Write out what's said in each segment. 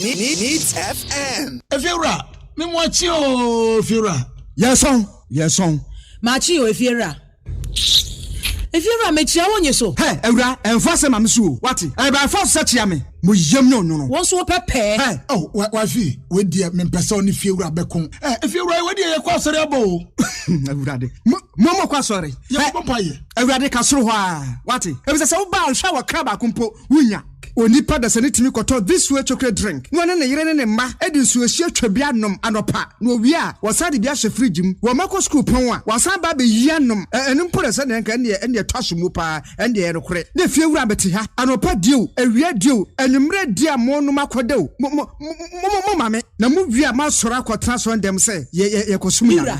Needs FM. Efiura, me mwachi o Efiura. Yes on. Machi o Efiura. Efiura me chia wonye so. Hey, Eura, enfase mamsu. Wati? E ba force search ya me. Mo yem no. Won so pepe. Hey, oh, wafi, we dia me pese oni Efiura bekon. Eh, Efiura we dia ye kwa sori abo. Eura de. Mo kwa sori. Ye papa ye. Eura de ka soro hwa. Wati? E be se wo ba hwa wa kraba kumpo wunya. Onipa da se netimi koto this way chocolate drink. No ne yire ne ma edi nsu ehie twabia nom anopa. No wi a wasade bia hye fridge mu. Wo mako school pon a wasan ba be yi anom. Enu mpore se ne nka ne twaso mu pa ende ye rekore. Na fie wura beti ha. Anopa dio, ewia dio, enumre dia mo no makodew. Mo mame. Na mu wi a ma soro akotra so ndem se ye kosum ya.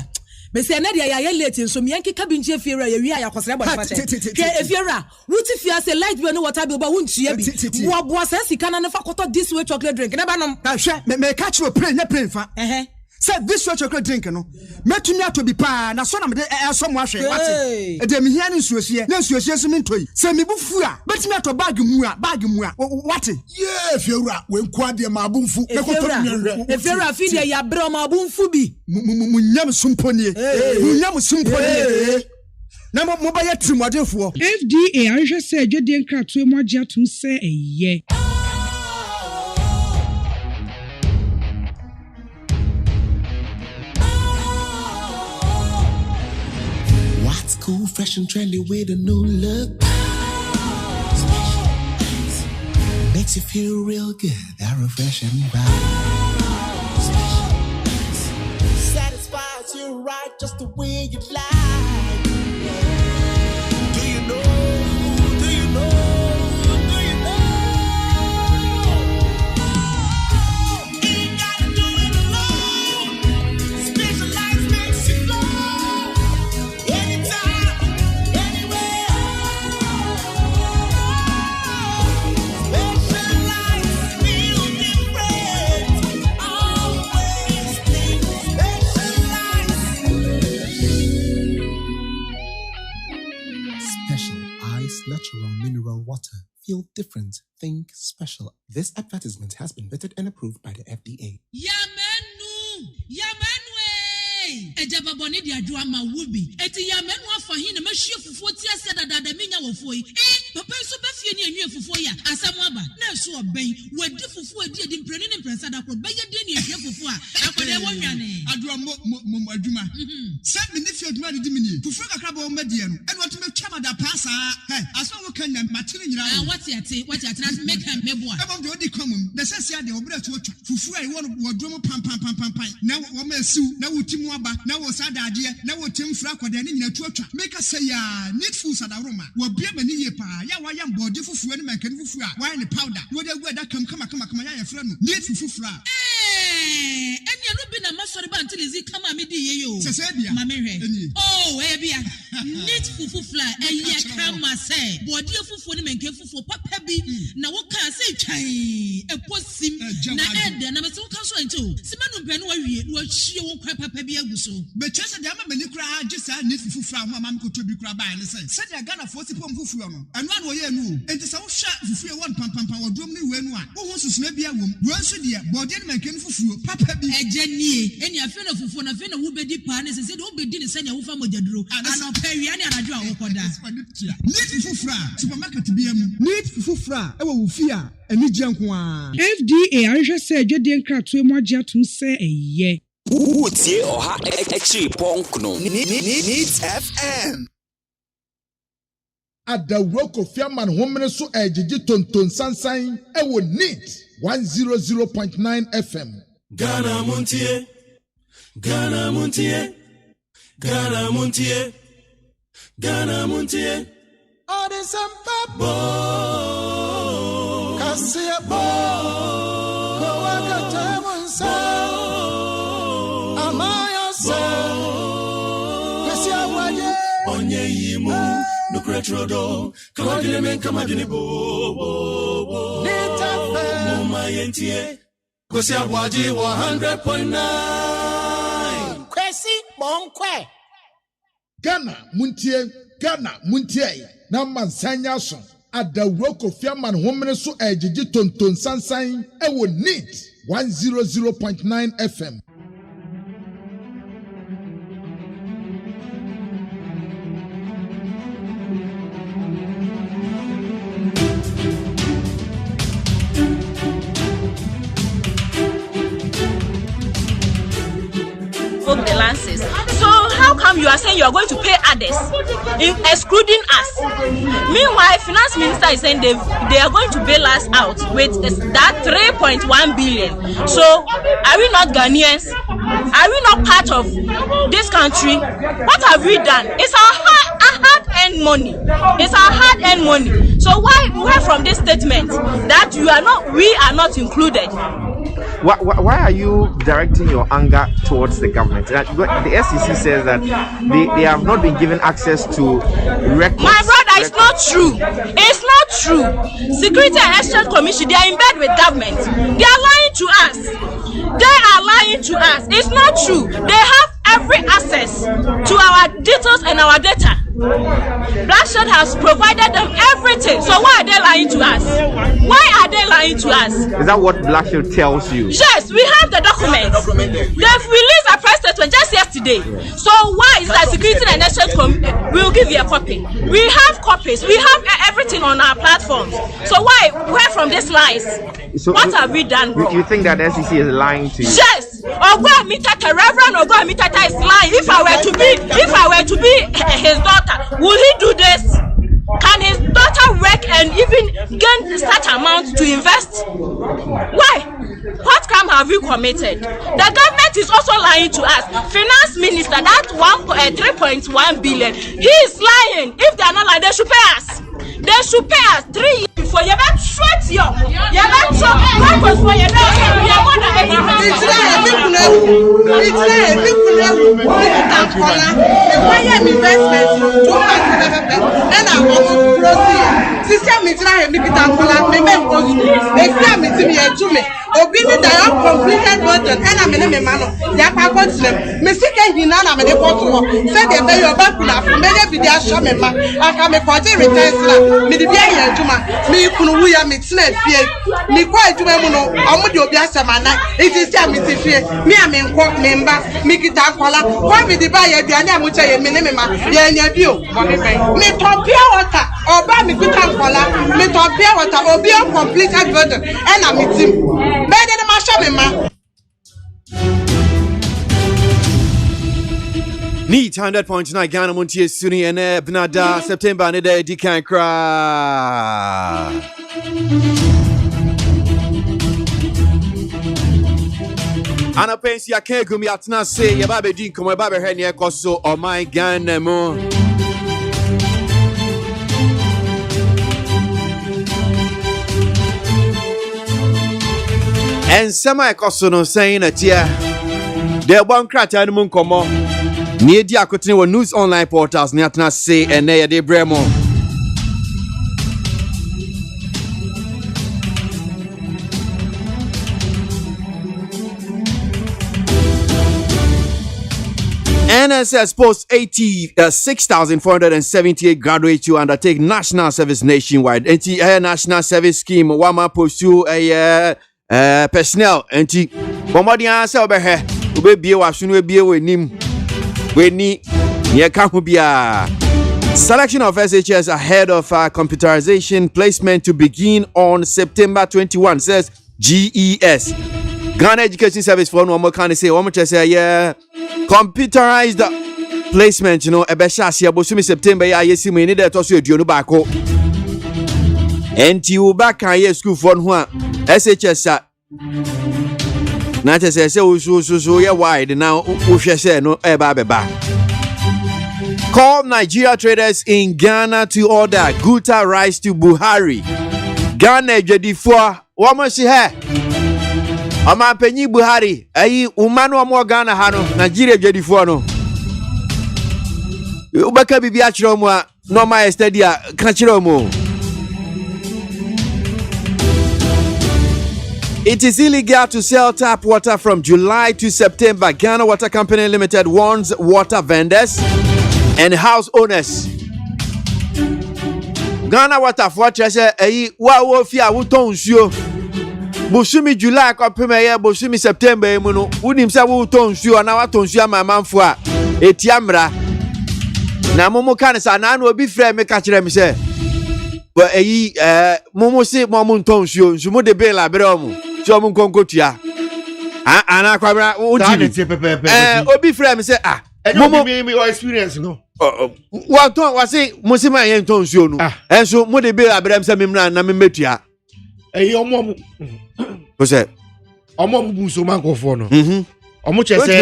Me say na dia ya late nso me yanke kabinje Efiura ye wi ayakosere bo fa che. Ke Efiura, wuti fia say light bill no water bill ba wuntua bi. Wo boa say sika na fa koto this way chocolate drink na ba nom. Na hwe me catch you play nya play fa. Say this way chocolate drink no. Metumi ato bi pa na so na me de so mo ahwe wate. E de me hia ne nsuohie. Na nsuohie so me ntoi. Say me bufu a betumi ato bag mu a wate. Yeah, Efiura, we nkwa de ma abunfu. Me koto nyanhwe. Efiura fi de ya bro ma abunfu bi. Munyam sumponie. Munyam sumponie. Na mo ba ye trimodefo. FDA anhwe se adwede nkratoe mo agye atum se eye. What's cool, fresh and trendy with a new look? Makes you feel real good, that refreshing vibe. Satisfies you right just the way you like. Do you know? Ain't gotta do it alone. Specialized makes you flow. Anytime, anywhere. Specialized feel different. Always think specialized. Special Ice Natural Mineral Water. Feel different. Think special. This advertisement has been vetted and approved by the FDA. Ejaba boni di adwa ma wubi eti ya menu afa hin na mahwie fufuo ti ase dada menya wofo yi papa so ba fie ni enwe fufuo ya asam aba na so oben wadi fufuo edi mpreni ne mpresa da kro beye de ni ehwe fufuo a akode wonwane adwa mo adwuma se me ne fie adwuma de mini fufuo kakra ba o madie no ene wato metwa mada pasa aso wo kan na matire nyira wati ate na make am meboa eba de odi komum na sese ade obra to otwa fufuo ai wo wodwo pam na wo ma asiu na wotimu aba na wo sadade na wo temfra kwade ne nyina tu atwa make say ya needful sadaroma wo bia mani ye pa ya wa ya mbode fufuo ne mankani fufuo a wa ne powder wo de guada kama ya yefra no needful fufuo a enya no bi na masori ba until izi kama me di ye yo sese bia mama hwe oh bia needful fufuo eye kama say bode fufuo ne mankani fufuo papa bi na wo kan say twan eposim na ede na me se wo kan so ento simanu mpɛ no wa wie wo hie wo kwa papa bi aguso be chese de ama mani kura agisa ne fufuo a ho ama mkoto bi kura ba ne se se de Ghana fo si pom fufuo no eno an wo ye nu enti se wo hwa fufuo won pam wodrom ne we nu a wo ho susuna bi awom wo nso de bode ne mankani fufuo papa bi ejanie eni afi na fufuo na afi na wo bedi pa ne se de wo bedi ne se ne wo fa mogyaduro ana pa wia ne anadwo a wo koda need fufuo supermarket bi am Need fufuo e wo fi a eni gye nko a. FDA anhwe se adwede nkratoe mo agye atum se eye. Utie oha echi ponkno. Needs FM. Adawroko fiaman homene so ejiji tonton sansan e wo need 100.9 FM. Ghana Montie. Ode sampabo. Kasiabo. Kowaka tamonsa. Onye yimu no kretrodo kamadine men kamadine bo nita mama yentie kwasi ABOAGYE 100.9 kwasi bonkwe Ghana muntie na mansanya so adawroko fiaman homene so ejiji tonton sansan e wo need 100.9 FM. The lances. So how come you are saying you are going to pay others, excluding us? Meanwhile, finance minister is saying they are going to bail us out with that 3.1 billion. So are we not Ghanaians? Are we not part of this country? What have we done? It's our hard-earned money. It's our hard-earned money. So why from this statement that we are not included? Why are you directing your anger towards the government? The SEC says that they have not been given access to records. My brother, it's not true. It's not true. Security and Exchange Commission, they are in bed with government. They are lying to us. They are lying to us. It's not true. They have every access to our details and our data. Blackshot has provided them everything. So why are they lying to us? Why are they lying to us? Is that what Blackshot tells you? Yes, we have the documents. They've released a press statement just yesterday. So why is that Security and Exchange will give you a copy? We have copies. We have everything on our platforms. So where from these lies? So what have we done wrong? You think that the SEC is lying to you? Yes. Reverend Ogo Amitata is lying. If I were to be his daughter, will he do this? Can his daughter work and even gain such amount to invest? Why? What crime have you committed? The government is also lying to us. Finance minister, that 3.1 billion, he is lying. If they are not lying, they should pay us. They should pay us 3 years before. You better shut you. You better shut. What was for your daughter? You are more than Obini da yo completed vote and I'm in a man. Ya pa go slim. Me sika hina na me de vote ho. Say dey be your back na from me dey be dey show me ma. Aka me kwaje return la. Me dey bia yan adwuma. Me kunu wu ya me tena fie. Me kwa adwuma mu no, omo de obi asema na. Iti sia me ti fie. Me a me nko me mba. Me kita kwala. Kwa me dey ba ya aduane amucha ye me ne me ma. Ya nya bi o. Me topia water. Oba me kita kwala. Me topia water. Obi on completed vote and I'm me team. Neat 100.9 Ghana Montie Suni and Bnada September and the Decan Cry. Anna Pensi, I can't go me at not say, your baby didn't come, my baby Henry Cosso or my Ghana mo. And semi Cosono saying that yeah, there one crack and moon come on. Near the Akotini news online portals, Niatna say and near de Bremo. NSS posts 6,478 graduates to undertake national service nationwide. National service scheme, Wama pursue a personnel anti bombardier answer over here we be wa sunu be we nim we ni ye kan ho bia. Selection of SHS ahead of computerization placement to begin on September 21 says GES. Ghana Education Service for no more can say one say yeah computerized placement you know e be sha sia bo sumi September ya yesi me ni dey to so aduonu ba ko enti u ba kan ye school for no SHS na te say so ye wide now uhwe say no e ba beba. Call Nigeria traders in Ghana to order Guta rice to Buhari. Ghana jedifo wo mo si he ama penyi Buhari ayi umanu omo Ghana ha no Nigeria jedifo no ubaka bibi a kire omo a no ma stadia ka kire omo. It is illegal to sell tap water from July to September. Ghana Water Company Limited warns water vendors and house owners. Ghana Water for treasure wa wo fi awuton nsuo. Bosumi July kopeme ye bosumi September emu no wonim se wo tonsuo na watonsuo amamanfo a etiamra na momo kan sa na na obi frɛ me ka kyerɛ me se eyi momo se momo tonsuo nsumo de be la brɛ omo so omo konkotua ana kwabra obi frɛ me se momo me your experience no waton wase musima ye tonsuo no enso mo de be la brɛ me se memra na memetua omo Você bu so man ko fo no omo che se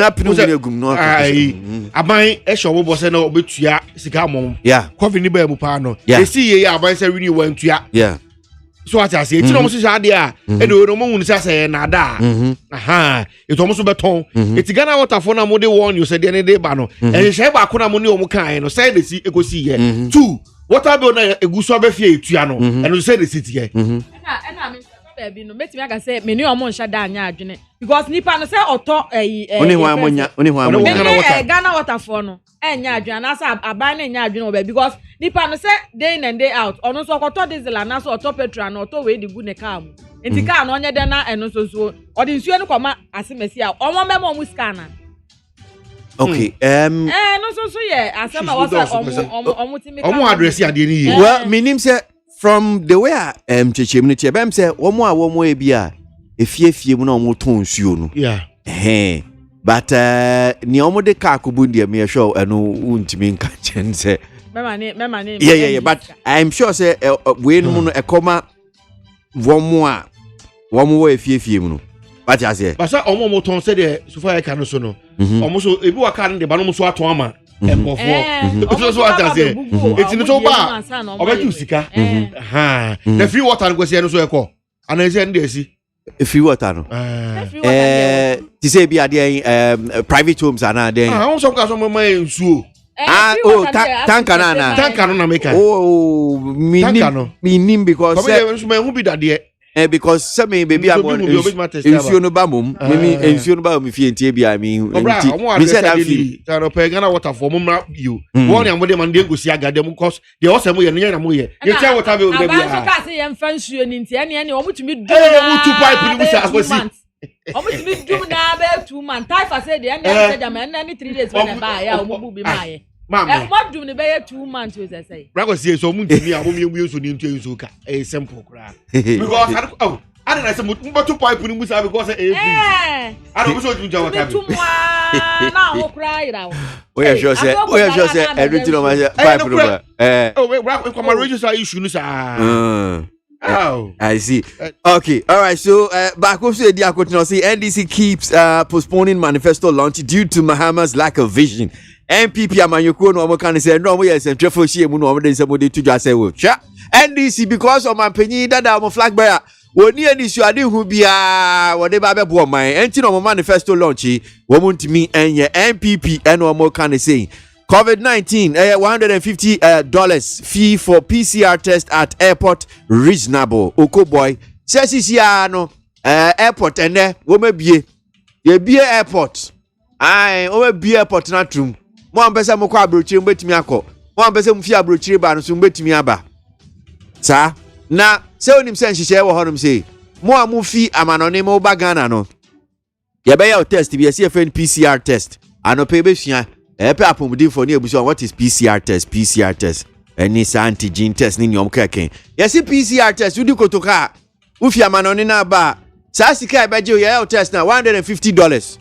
aban e show bo se na obetua sika mom coffee ni ba mu pa no esi ye aban se renew wantua so ati ase eti no mo so ade a e no mo hu se se na da aha eto mo so beton eti Ghana waterfall na mo de won you se de ne de ba no e hye ba ko na mo ne omo kan no say de si ekosi ye 2 water bill na eguso abefie etua no e no say de si tie na baby no metimi aka say me ni omo nsha da anya adwene because nipa no say oto oni ho amonya Ghana waterfall no enya adwene na say aban na enya adwene oba because nipa no say day in and day out ono so okoto diesel na so oto petrol na oto we di gu ne car mu enti car no onye de na eno so odi nsuo no kwama asemesi a omo memo mu scan na okay no so ye asema wasa omo timi omo address ade ni ye well minim say from the way chechem no tie bem say womo e bia efie mu na omo ton nsuo no but ni omo de ka akubu ndie me show eno untimi nka chen say mema ne yeah but I'm sure say we no no ekoma womo wo efie mu no but ya say but say omo ton say de so far ka no so no omo so ebi wa ka no de ba no so aton ama empofo so ata say eti no to ba obeju sika na free water go say no so ekọ ana say ndie si free water no ti say bi ade private homes ana dey won so ka so mo mai nsuo tanka na make minim because who be that there because some baby abon ensure no ba mum me ensure no ba me fie ntie bia me said that feel no pe Ghana water for mum you won am de man dey go si agade mu because dey also mo ye no na mo ye ye tell water be o dey bia so ka say ye mfa nsuo ni ntie ene omutumi du na two pipe ni mu sa akosi omutumi du na be 2 months taifa say dey ene jama ene 3 days when ba ya omubu bi ma ye what do ne be 2 months we say brako see so muntimi a mo me so ni ntu so ka simple kra because I don't know some two pipe ni musa because I don't so you jawa tabi na wo kra ira we sure say everything on my pipe no we come register issue no sir oh I see okay all right so back up to the akotino say NDC keeps postponing manifesto launch due to Mahama's lack of vision. MPP amanyoko no kan say no mo yes twefo hie mu no mo de nsemo de tudwa say wo hwa NDC because of mampanyi dada mo flag bearer woni anisu ade hu bia wode ba bebo man enti no mo manifesto launch wo mo ntimi enye MPP eno mo kan say COVID-19 $150 fee for PCR test at airport reasonable okoboy sesisia no airport ene wo mabie ye bie airport o mabie airport na trum mo ambese mo kwa abrochire mbetimi akọ mo ambese mo fi abrochire ba no so mbetimi aba sa na se onim se nhihye wo honum se mo amu fi amanone mo ba Ghana no ye be ya test bi se FN PCR test anope be hia pe apomudi for ni ebuso what is PCR test any antigen test ni nyom keken ye se PCR test udi kotoka u fi amanone na ba sa sika e beje ye test na $150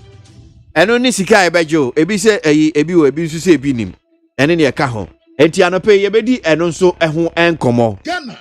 eno ni sika ebejo ebi se ebi su se ebi nim ene ne ka ho enti anope ye bedi eno nso eho enkomo Ghana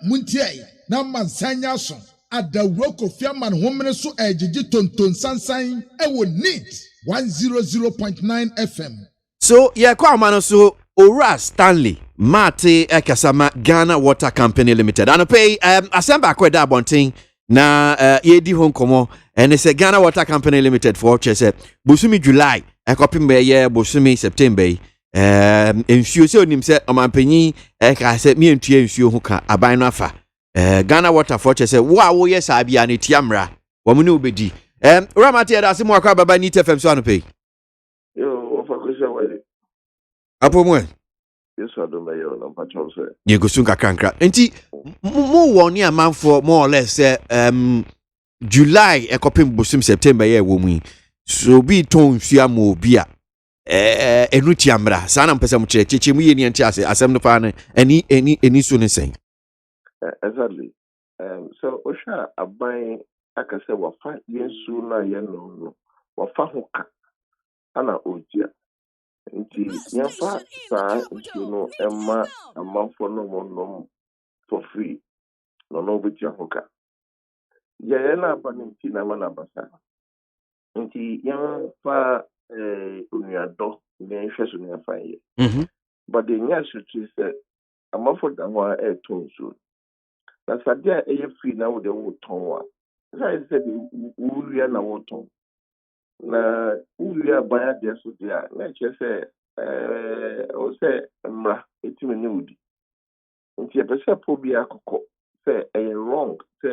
muntie na mansanya so adawroko fiaman homene so ejiji tonton sansan ewo neat 100.9 FM so ye kwa mano so Ora Stanley Mate Ekasama Ghana Water Company Limited anope asemba kweda abonten na yedi ho nkomo and say Ghana Water Company Limited for chese bosumi July ekopim be ye bosumi September ensuo se onim se omampanyi ka se mi entua ensuo ho ka aban no afa Ghana Water for chese wo a wo ye sabia ne tiamra wo mu ne obedi ramate da se mo akwa baba ni TFM so anope yo ofa ko se wale apo mo Yes, I don't know. No, but you say. You go soon kakra. Enti mo won ya man for more or less July ekopim bosom September ye wo mu. So bi ton hua mo bi a enu tiamra. Sa na mpese mo kire cheche mu ye ni enti asem no pa na eni so ne sen. Exactly. So Osha aban aka say wafa yensu na ye no wafa ho ka ana ogia nti yɛmfa saa nsuo no ɛma amanfoɔ no nom for free no bɛtua ho ka yɛyɛ no aba no nti na ma no aba saa nti yɛmfa onuadɔ na yɛhwɛ so no yɛfa yɛ but the nya asotwe sɛ amanfoɔ da ho a ɛɛtɔ nsuo na sadeɛ a ɛyɛ free na wode wotɔn a ɛsɛ sɛ wowia na wotɔn na wowia aban adeɛ so deɛ a na ɛkyerɛ sɛ o sɛ mmara ɛtumi ne wodi nti yɛpɛ sɛ po bi akɔkɔ sɛ ɛyɛ wrong sɛ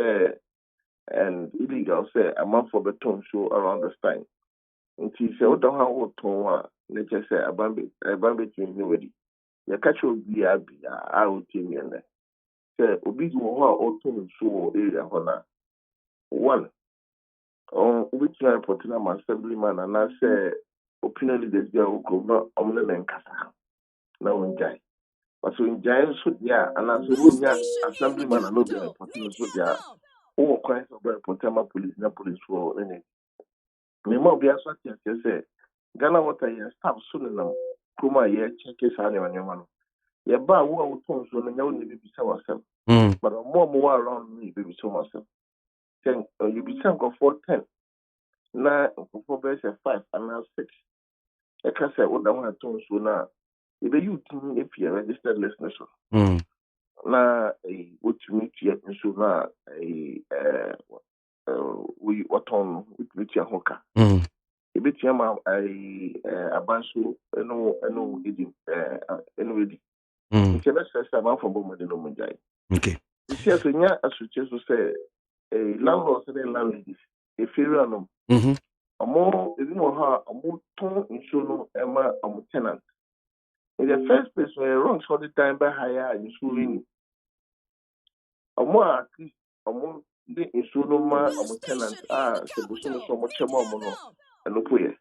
and illegal sɛ amanfoɔ bɛtɔn nsuo around this time nti sɛ woda ho a wotɔn a na kyerɛ sɛ aban bɛtumi ne wodi yɛka kyerɛ obiaa bia a wotie miɛnɛ sɛ obi wɔ hɔ a ɔtɔn nsuo wɔ area hɔ no one wobɛtumi report no ama assemblyman anaasɛ opinion leaders bi a wokrom na ɔmo ne nkasa na wongyae but so ngyae nso deɛ a anaasɛ wonya assemblyman ana obi report no so deɛ a wowɔ kwan sɛ wobɛ report ama police na police wɔ ne ne mema obi aso ate aseɛ sɛ Ghana Water yɛ staff so nenam kurom a yɛkyɛke saa nneɛma no yɛba a wo a wotɔn nsuo no nyɛ wo ne bibisa w'asɛm but ɔmo a mowɔ around no yɛ bibisa wɔ asɛm sɛ yɛbisa nkɔfoɔ 10 na nkɔfoɔ bɛyɛ sɛ 5 anaa 6 ɛka sɛ woda ho atɔn nsuo no a yɛbɛyi wotumi afie registered listeners so na wotumi tua nsuo no a wɔtɔn no wotumi tua ho ka yɛbɛtua ma aban so ɛno ɛdi nti yɛbɛsrɛ sɛ amanfoɔ bɔ mmɔden no mu gyae nti sɛ nya asotwe so sɛ landlords ne landladies ɛfiri anom ɔmo ebi wɔ hɔ a ɔmo tɔn nsuo no ɛma ɔmo tenant in the first place no wrong so the time by higher nsuo ni ɔmo a at least ɔmo de nsuo no ma ɔmo tenant a sɛ bosom so ɔmo kyɛm ɔmo no ɛno po yɛ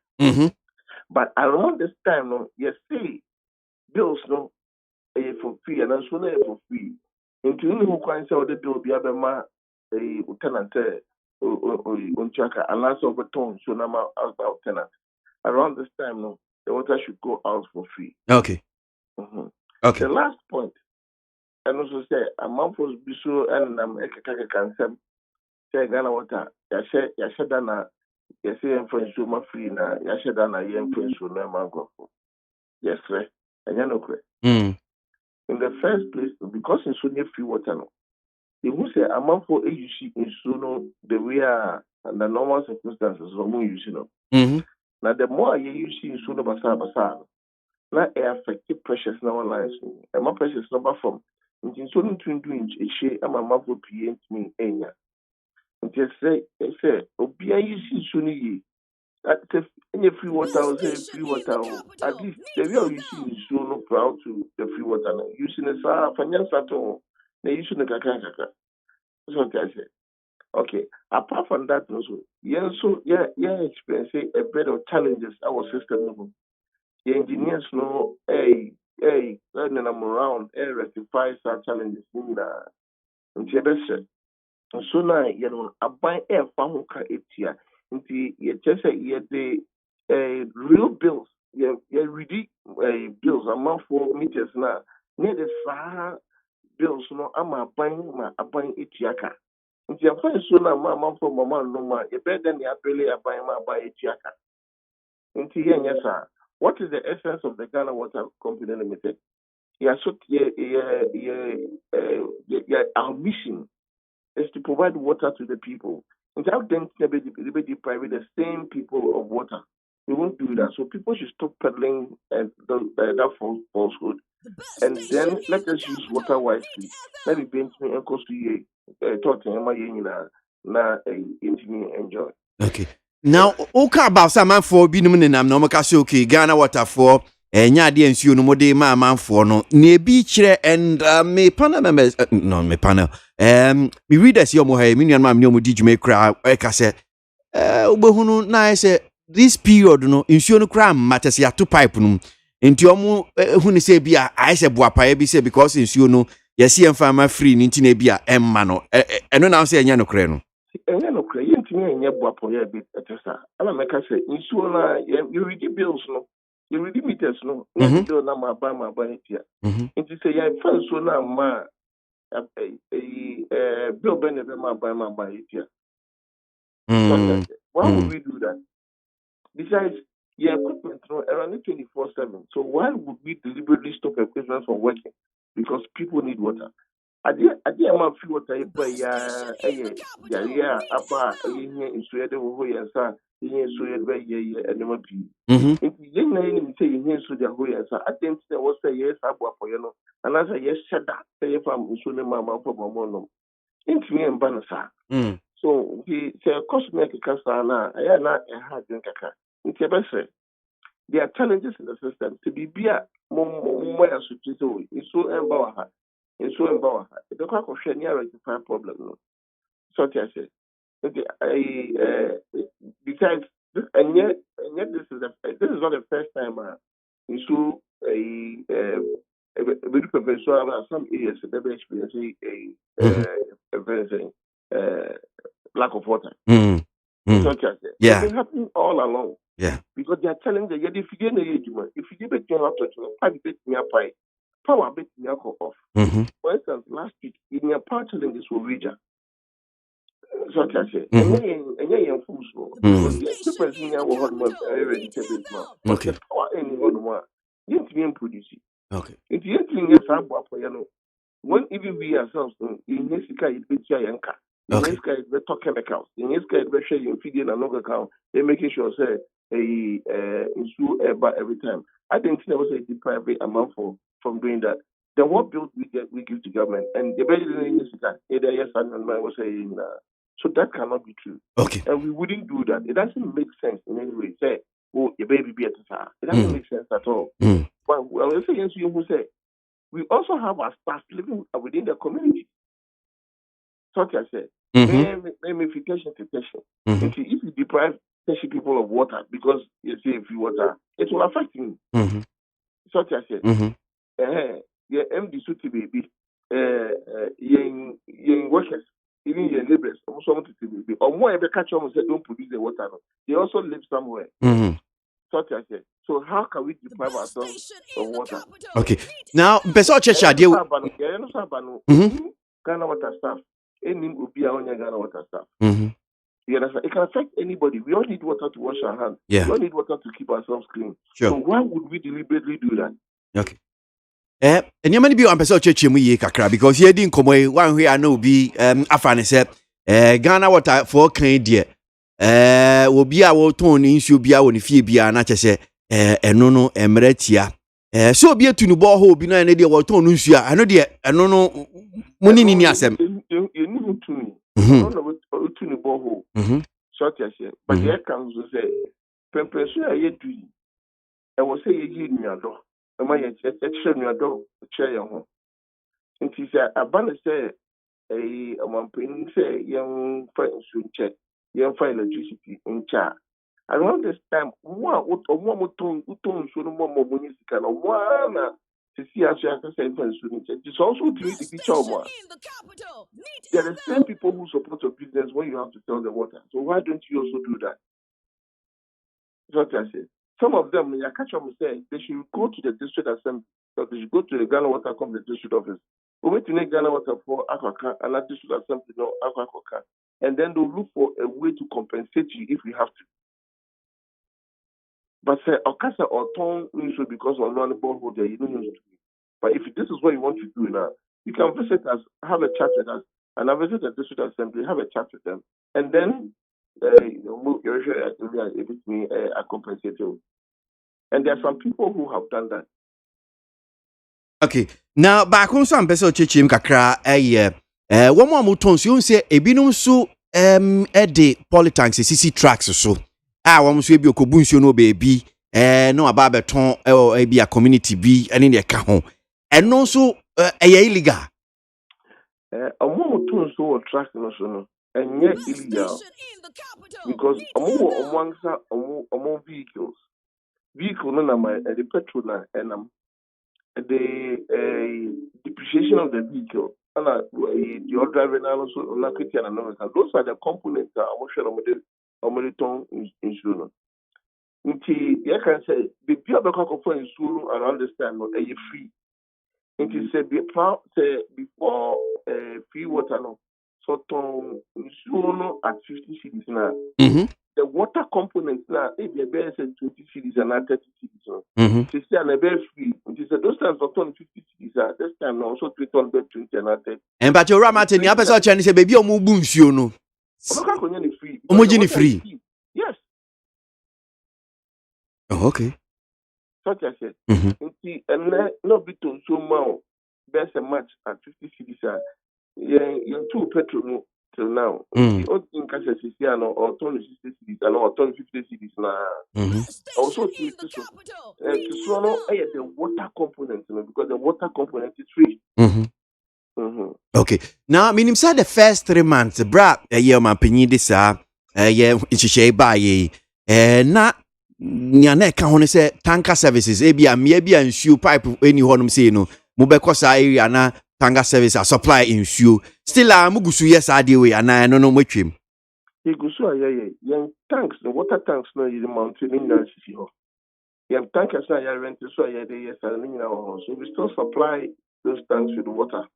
but around this time no you see bills no for free and nsuo no for free nti woni ho kwan sɛ ɔde bill bi abɛma tenant unchaka unless overtone so nama about tenant. Around this time, no, the water should go out for free. Okay. Okay. The last point, and also say a month was biso and ekaka kansem. Say Ghana Water, yashadana, yasi influence so free na yashadana influence so na mango. Yes, sir. And you know, in the first place, because in so near free water, no. If we say a month for AUC in Suno, the way are under normal circumstances, or more using them. Now, the more you see in Suno Basa, now it affects precious number lines. And more precious number from in Suno to doing a share, and my mouth will be me. And just say, Obia, you see Suni. Any free water, free water. At least the real you see in Suno proud to the free water. Using a finance at all. They used to kaka. That's what I said. Okay. Apart from that, also, experience a bit of challenges our system. The engineers know, learning them around, rectify such challenges in the so now, I buy a farm car etia. Into just the real bills, ready bills amount for meters now. Near the Sahara. Bills no ama aban etiaka nti afa so na ma for mama no ma e better than the apele aban ma aban etiaka nti yenya sa what is the essence of the Ghana Water Company Limited our mission is to provide water to the people and how then they deprive the same people of water. We won't do that, so people should stop peddling that falsehood. And then let us use water wisely. Let it be me and cost to you talking na enjoy. Okay. Now, okay about some man for being in okay, Ghana Water for nya de nsuo no mode ma amanfo no na ebi kire and me panel members no me panel me readers yo mo ha me nuan ma me omo di dwuma kra e ka se obehunu na say this period no nsuo no kra matter se ato pipe no nti omo hu ni say bia I say boapa bi say because nsuo no yesi emfama free ni nti na bia emma no eno na say enya no kra no enya no kra yentimi enya boapa ya bi etesa ala meka say nsuo na you read bills no you read meters no bill na ma ba etia nti say ya fa nsuo na ma bill ben be ma ba etia why would we do that? Besides, your equipment around 24/7. So why would we deliberately stop equipment from working? Because people need water. I did a few water by apa in Sweden over here, sir. In Sweden by and never be. If you didn't say in Sweden, I think there was a yes, Abuapoyano, and as a yes, said that say if I'm Sweden, Mamma for Mono. Into me and Banasa. So he said, "Cosmetic Castana, I am not a hard drinker." There are challenges in the system. To be beer, more so empower. It's so empower. The crack of Shania rectify problem. So I say, besides, and yet this is not the first time. So some areas never experience a lack of water. It's been happening all along. Yeah. Because they are telling the if you get if you give a general touch, power bit me off. For instance, last week in your power challenges were region. So I say, and you're full slow. The person you will hold already table now. Okay. Power anyone more. You didn't produce it. Okay. If you think you're for when even we ourselves in this case it's yanka. In this case we talk chemicals. In this case we share your feeding and another account. They making sure say issue every time. I think there was a deprived amount from doing that. The what bill we give to government and the better in this either yes and no was saying so that cannot be true. Okay. And we wouldn't do that. It doesn't make sense in any way. Say, oh, your baby be at the it doesn't make sense at all. But well, let's say yes, you who say we also have our staff living within the community. So I said, ramification to patient. If you deprive patient people of water because you say if you water, it will affect you. So I said, your MD suit baby, young workers, even your laborers, also to baby, or more ever catch them and say don't produce the water. They also live somewhere. So I said, so how can we deprive ourselves of water? Okay. Now, Beso Checha, deal Ghana water staff. Any Ubia on Ghana water staff. You understand? It can affect anybody. We all need water to wash our hands. Yeah. We all need water to keep ourselves clean. Sure. So why would we deliberately do that? Okay. And you many be on Beso Checha mu kakra because here didn't come away one way I know be afane said Ghana water for kind dear. Will be our tone in should be our fee be an say no emretia. So be a to no ball be no any idea what tone usia. I know dear, I don't know money in yasem. You need to me. I don't know what to the ball. Short as but here comes to say, Pempesu, I yet do. I will say, you need me a door. Am I yet your door, chair your home? And she said, a banner say, a man say, young friends should check. Young find electricity in Cha. Around this time, one more tone, so no more money can one to see us as a friends shouldn't check. It's also to the picture of one. There are the same people who support your business when you have to sell the water. So why don't you also do that? That's what I say. Some of them, when you catch them, say they should go to the district assembly, or they should go to the Ghana Water Company district office. We went to Ghana Water for Aquaca and that district assembly, no Aquaca. And then they'll look for a way to compensate you if we have to. But say, Okasa or Tom issue because of non holder, you don't use to. But if this is what you want to do now, you can visit us, have a chat with us, and I visit the district assembly, have a chat with them, and then you're sure if it's me, I compensate you. And there are some people who have done that. Okay. Now, back on some person chim kakra one more mutons you say ebinum so e de polytanks CC tracks so one so be okobunso no baby no aba beton e bi a community bi ene ne ka ho eno so illegal omo to so track no so no enye illegal because omo vehicle no na my the petrol na enam the depreciation of the vehicle and the driver now also na kwiti na no those are the components that omo share omo ton insurance nti you can say the people that for insurance around this time no free nti say before free water no so ton insurance at 50 cedis na the water component now if you bear say 20 cedis and 30 cedis no it's still a very free it is those times of 50 cedis this time now also 320 and 30 and but your ramate ni apesa chani say baby omo bu nsuo no omo ka ni free omo ji ni free yes oh, okay such as it and no bit to so mau best a match at 50 cedis you two petrol till now the old in cash is here no or 60 cedis and or 50 cedis na also to swallow the water component because the water component is free okay now minim say the first 3 months bra my penny this nhihye ba ye na nyane ka ho ne say tanker services e bia me bia nsuo pipe eni honum say no mo be kosa area na tanker service a supply nsuo still mugusu yes ade we ana no matwem igusu yen tanks the water tanks no you mountain in na sisi ho yen tankers na ya rent so ya dey yes and na so we still supply those tanks with water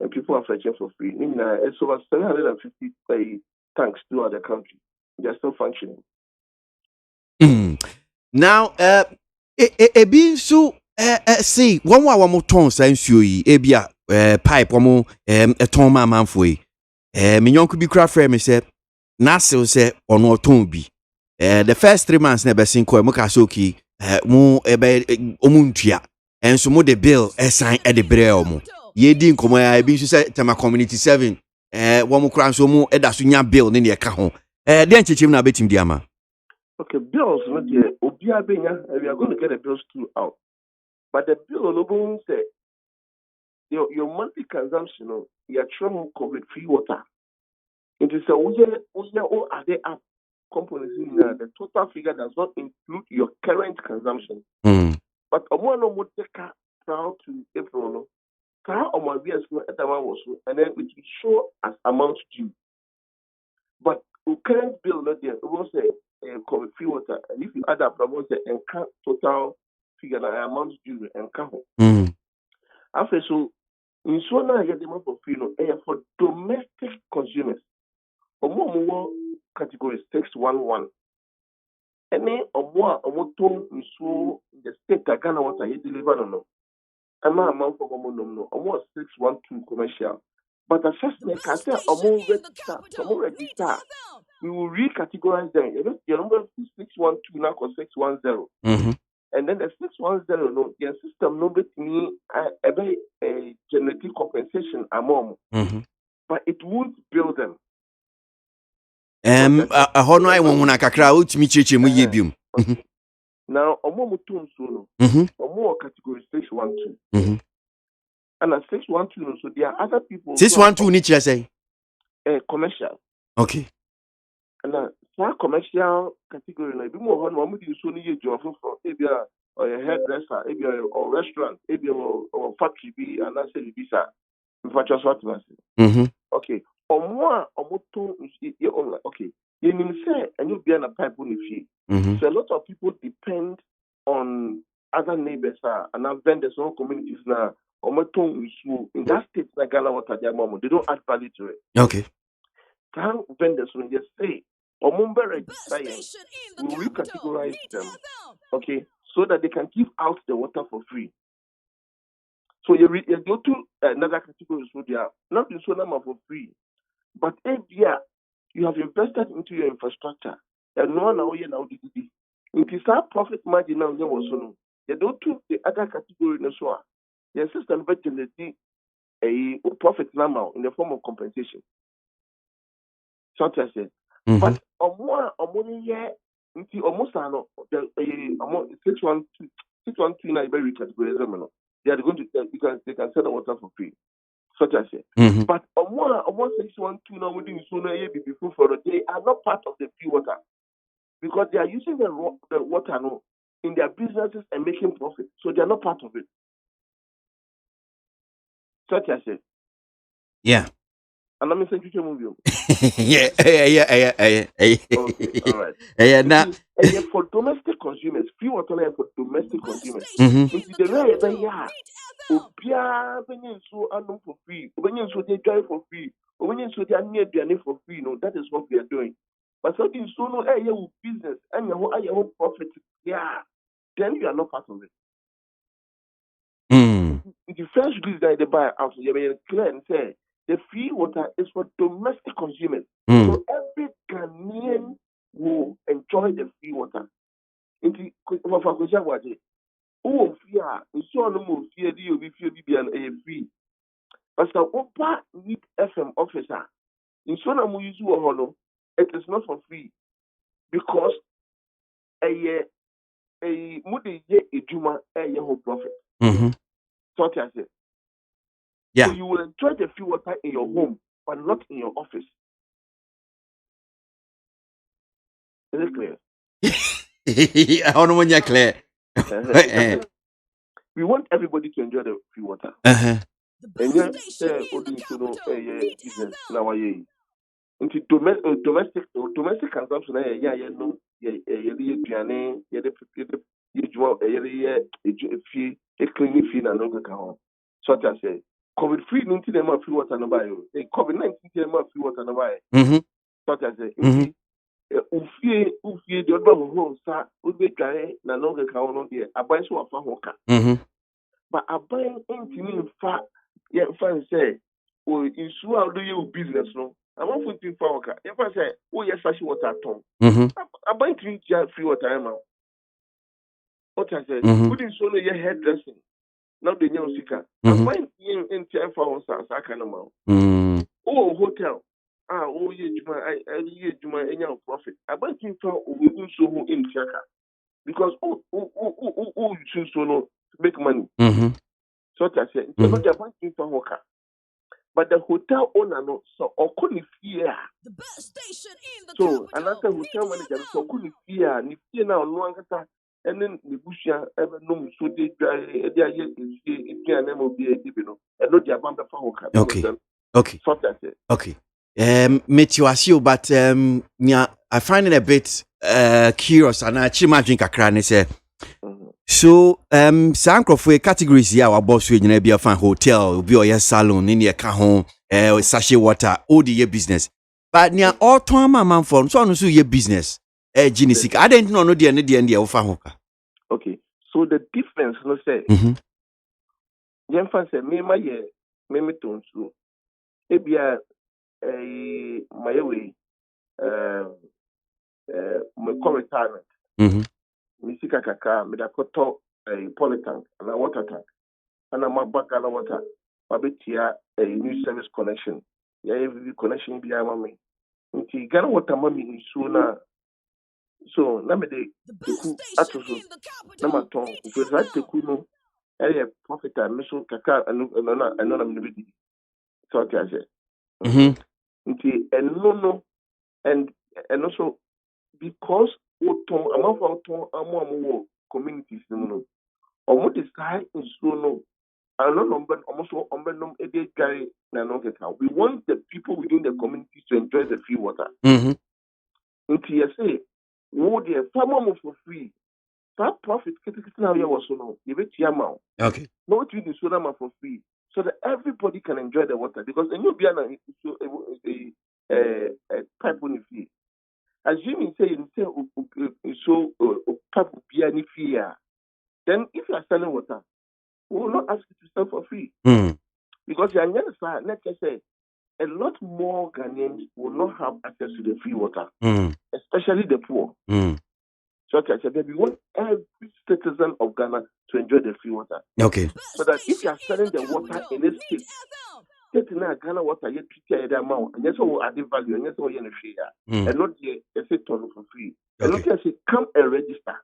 and people are fetching for free it's over 750 tanks throughout the country they're still functioning now ebi so see one wa mo ton sa nsuo yi ebia pipe mo ton ma manfo yi me nyonko bi kra frame say na se ono ton bi the first 3 months na be sin ko mo ka so ki mo omuntua enso mo the bill sign e de bre omo ye di nkomo ya ebi so say tema community 7 wo mo kra so mo da so nya bill ne ne ka ho den chechim na betim di ama. Okay, bills no there obia benya we are going to get the bills through out. But the bill no go say your monthly consumption no you try complete free water. It is a all are they up components in the total figure does not include your current consumption. But omo no mo take out to April no car on my BS no etama was and then it will show as amount due. But the current bill not there it will say cover free water and if you add up about the total figure na amount due and count. After so in so now you get the amount for free no for domestic consumers. Omo category 611 and then omo to so the state that Ghana water you deliver no amount for no 612 commercial but assessment can say omo register we will recategorize them. Your number 612 now or 610. And then the 610 no your system number to me a genetic compensation among but it won't build them. A hono ai won na kakra utimi cheche mu ye biom. Now omo mutum so no omo category 612 and at 612 so there are other people 612 ni kire say commercial. Okay. And that commercial category na bi mo ho no mo di so ni ye job for ebia or a hairdresser ebia or restaurant ebia or factory bi and I say bi sa factory what was okay omo to okay you mean say and you be na pipe on fee so a lot of people depend on other neighbors and vendors or communities na omo to in that state na Ghana water they don't add value to it. Okay. Can vendors when just say register we will categorize them, okay, so that they can give out the water for free. So you go to another category, so they are not in so number for free, but every year you have invested into your infrastructure, and no one now did. It is our profit margin now. You also you don't do the other category in the so your system but generate a profit number in the form of compensation. Such as it. But almost the 612 now very categorization. They are going to because they can sell the water for free. Such as it. But almost 612 now within sooner before for they are not part of the free water because they are using the water in their businesses and making profit. So they are not part of it. Such as it. Yeah. And I'm saying you move you. Yeah. Okay, all right. Now for domestic consumers, free water for domestic consumers. The way they are, so for free, they drive for free, so they are near for free. No, that is what we are doing. But something so no business and your profit, yeah, then you are not part of it. The first goods that they buy out, you may clear and say the free water is for domestic consumers. So every Ghanaian will enjoy the free water. Oh, fear, so no more fear, you be free. But the Opa need FM officer. In so no use you it is not for free because a mudi ye a juma a whole profit. So I say. Yeah. So you will enjoy the free water in your home, but not in your office. Is it clear? I don't know when you're clear. We want everybody to enjoy the free water. And yet, business now into domestic consumption. Cleaning fee and no such as say COVID free into them free water no buy. COVID-19 them free water no buy. Such as say ufie the other home sa ube kare na no ga kawo no de aban so afa ho ka. But aban intimi fa ye fa say o isu a do you business no. I want to think for ka. Ye fa say o yes fashi water ton. Aban intimi ja free water ma. What I say, wouldn't so your hairdressing. Now the new sika. Aban in time for sa kana ma. Oh hotel. Ye juma enya profit. About him for we so in Chaka. Because you choose so no to make money. So I said, not about him for worker. But the hotel owner no so or couldn't fear. The best station in the so another hotel manager so couldn't fear. Ni fear now no angata and then the bushia ever no so they are yet and not the abandon for worker. Okay. So I said. Okay. Meet you as you, but I find it a bit curious and I imagine kakra say. So sankrofo for categories here our boss we be a fan hotel, be your salon in your home, sachet water, all the business. But near all time man form so no so your business. Genesis. I didn't know the end of fan. Okay. So the difference no say. Yen fan say me my me ton so. Ebia my way my retirement. Misika kaka me da koto polytank and a water tank and a mabaka water babetia a new service connection ya every connection bi ama me nti Ghana water mami nsuo na so na me de teku atoso na maton because that teku no profit me so kaka eno na me be so okay I say nti eno no and also because oton amafo oton amu communities no omo decide nsuo no ano number almost ombedom ede gary na no get how we want the people within the communities to enjoy the free water nti you say wo the farmer mo for free that profit kitikiti na we was no you bet yama okay no what we do so na for free so that everybody can enjoy the water because then you be na pipe on free. Assuming say you say so pipe be any fee, then if you are selling water, we will not ask you to sell for free. Because you understand, let's just say a lot more Ghanaians will not have access to the free water, especially the poor. So I said we want every citizen of Ghana to enjoy the free water. Okay. So that if you are selling the water in a state, state na Ghana water yet treat the amount, and yes, added value, and yes, you share, and not yet a ton for free. And not just come and register,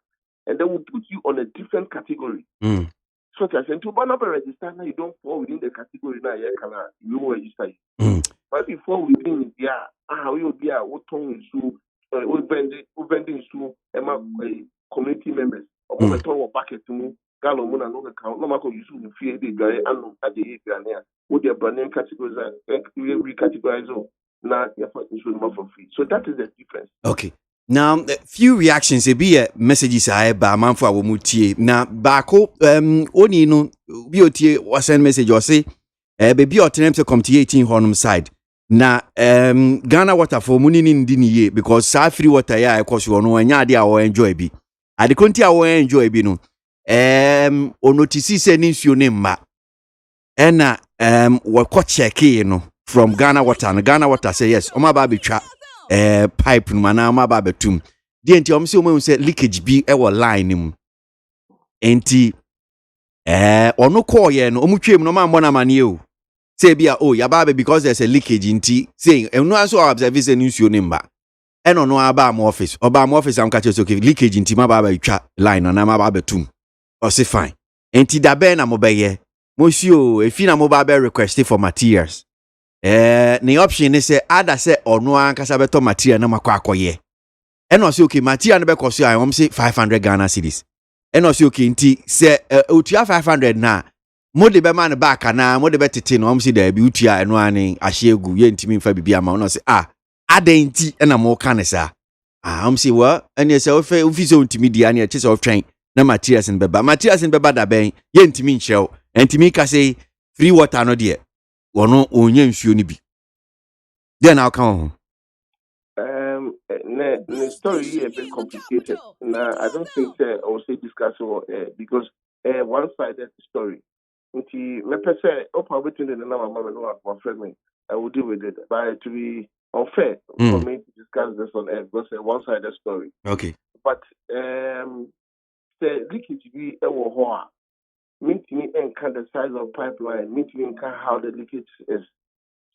and they will put you on a different category. So I said to one of register now, you don't fall within the category now, you will register. But before we bring it, how you be what tongue is vending to community members, or moment or bucket to me, Galomon and no account, no matter you soon fear the guy and at the area, would their brand name categories recategorize now you're for free. So that is the difference. Okay. Now, a few reactions, be messages I by man for our mutie. Now, Bako, only no beauty was send message or say, baby, or time to come to 18 Hornum side. Now, Ghana water for money in Dini because sa free water, yeah, of course, you know, and ya or enjoy be. I the country I will enjoy be no. Onotisi sending your name, ma. And what check no from Ghana water, and Ghana water say yes, Oma baby trap. Pipe mana ma ba betum di enti om se o say leakage bi e wo line nim enti onu call ye no omutwem no ma mbona mane o say bia ya ba because there's a leakage enti say enu aso observe say nsuo nim ba e no aba am office am ka che okay leakage enti ma ba twa line na ma ba betum o say fine enti da be na mo be ye mo si o efi na mo ba be request for materials. The option is say ada say ono ankasa beto material na makwa akoye. Eno say okay material na be cost you I say 500 Ghana cedis. Eno say okay nti say utia 500 na mo de be man back na mo de be tete no say da bi utia eno ani ahyegu ye ntimi mfa bibia ma no say adenti na mo kan sa. Say well ene say ofi so ntimi dia na che say otwen na materials in beba da ben ye ntimi nchew. Ntimi ka say free water no de Wono onye nsuo ni bi. Then now come. The story is a bit complicated. Now I don't think I will say discuss because one-sided story. Until me per se, open between the number of my friend, I will deal with it. But to be unfair for me to discuss this on air because a one-sided story. Okay. But the leakage be a war. Meeting and kind of size of pipeline, meeting and how the leakage is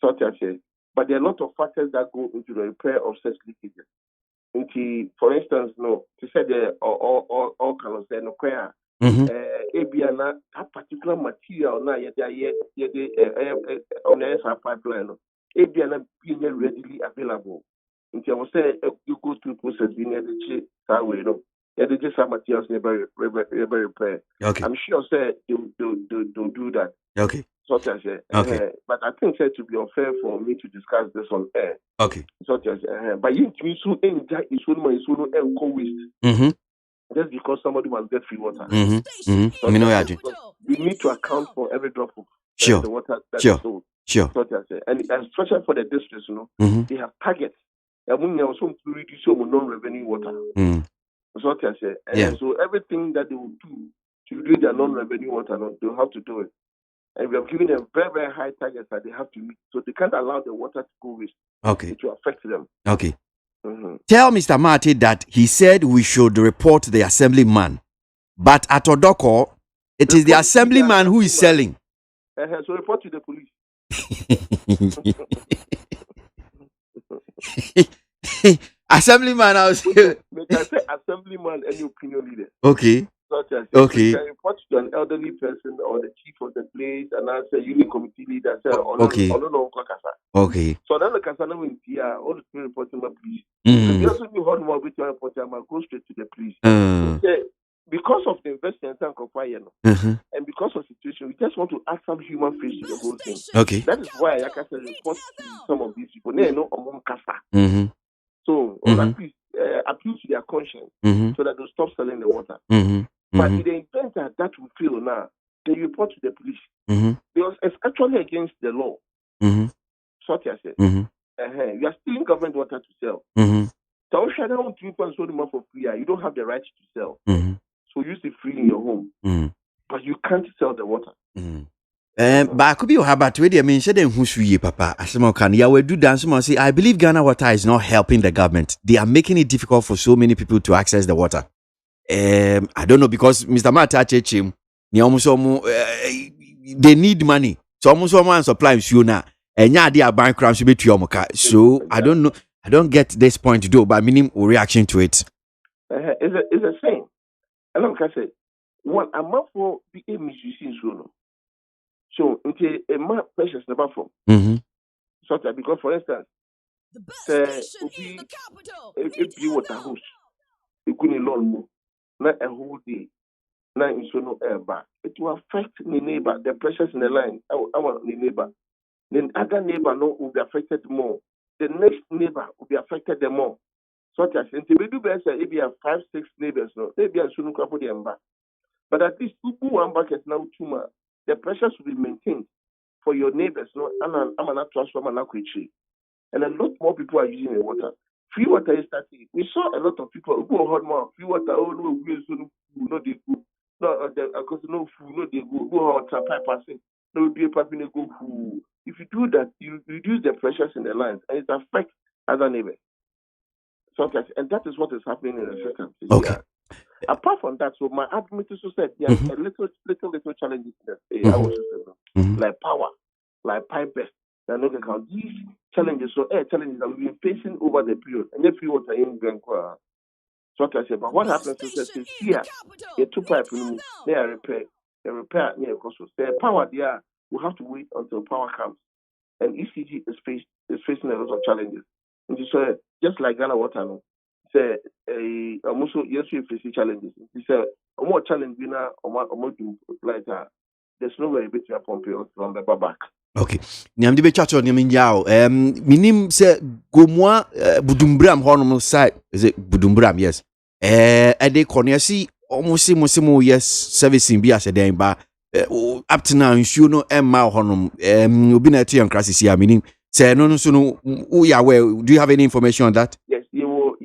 such as it. But there are a lot of factors that go into the repair of such leakages. For instance, to say all kind of say no prayer. That particular material now on the SR pipeline, being readily available. I will say you go through process being that way, Yeah, they just have materials never repair. Okay. I'm sure they'll do that. Okay. Such as okay. But I think to be unfair for me to discuss this on air. Okay. Such as but you so enjoy is and waste. Just because somebody must get free water. We need to account for every drop of the water that is sold. Sure. Such as and especially for the districts, they have targets. They also reduce non-revenue water. So everything that they will do to reduce their non-revenue water, they'll have to do it. And we have given them very, very high targets that they have to meet. So they can't allow the water to go waste. Okay. It will affect them. Okay. Tell Mr. Marty that he said we should report the assemblyman. But at Odoko, it is the assemblyman who is selling. So report to the police. Assemblyman, I was here. May I say assemblyman and opinion leader? Okay. Okay. You can report to an elderly person or the chief of the place and I say unit committee leader. Okay. Okay. So then the Kasana will be all the reporting my police. You also be hard more with your reporter, go straight to the police. Because of the investment and because of the situation, we just want to add some human face to the whole thing. Okay. That is why I can report to some of these people. They know among Kasa. So, please appeal to their conscience so that they'll stop selling the water. But in the event that will fail now, they report to the police. Because it's actually against the law. Such as it. You are stealing government water to sell. So, for free, you don't have the right to sell. So, use it free in your home. But you can't sell the water. But could be about where they mentioned who's we papa. As someone can ya do dance say I believe Ghana Water is not helping the government. They are making it difficult for so many people to access the water. I don't know because Mr. Mata Chechim, they need money. so almost one supply nsuo na enya ade aban kram so betu omoka. So I don't know, I don't get this point though, but minimum reaction to it. It's a same. And like I said, one a month for the misuse nsuo. So until a month precious never from. So that because for instance, if you water house, you couldn't learn more. Not a whole day. Now in no air back. It will affect the neighbor, the pressures in the line, our neighbor. Then other neighbor no will be affected more. The next neighbor will be affected the more. So that since we do better, if you have 5-6 neighbors, no, maybe I shouldn't couple them back. But at least 2 buckets now 2 more. The pressures will be maintained for your neighbors, no, I'm not transformer now quickly. And a lot more people are using the water. Free water is starting. We saw a lot of people who hold more free water. Oh no, we no they go. No, because no food, no they go. Go water pipe passing. No be a pipe in go food. If you do that, you reduce the pressures in the lines, and it affects other neighbors. So and that is what is happening in the system. Okay. Yeah. Apart from that, so my argument is said there are a little challenges in our system, like power, like pipe best. These challenges, challenges that we've been facing over the period, and if you want to Gankwa, so I say, but what happens is that here, the 2 pipe, they are repair near Kosovo. The power there, we have to wait until power comes, and ECG is facing a lot of challenges. And so, just like Ghana Water, say, also yes, we face challenges. It's a more challenging now, like there's no way between a pump from the back. Okay. Nyam de be chacho nyam nyaao. Minim se gomwa budumbram honom side. Is it budumbram? Yes. Ade konesi almost yes servicing bi aseden ba up to now nsuo no emma honom obi na eti ankrasi sia minim say no so no who ya where do you have any information on that? Yes, you will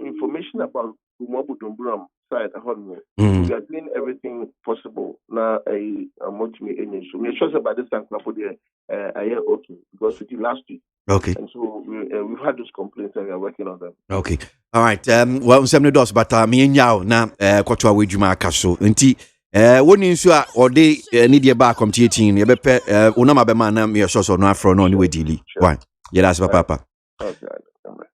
information about budumbram side honom. We are doing everything possible now. MONTIE so we sure about this time for the a year or two because it is last week. Okay. And so we've had those complaints and we are working on them. Okay. All right. Well, some dos but me nyao na kwatwa wedwuma akaso. Nti woni nso a ode need ye back come 18 ye bepe unama be man na me so no afro no ni we dili. Why? Yeah, that's papa. Okay.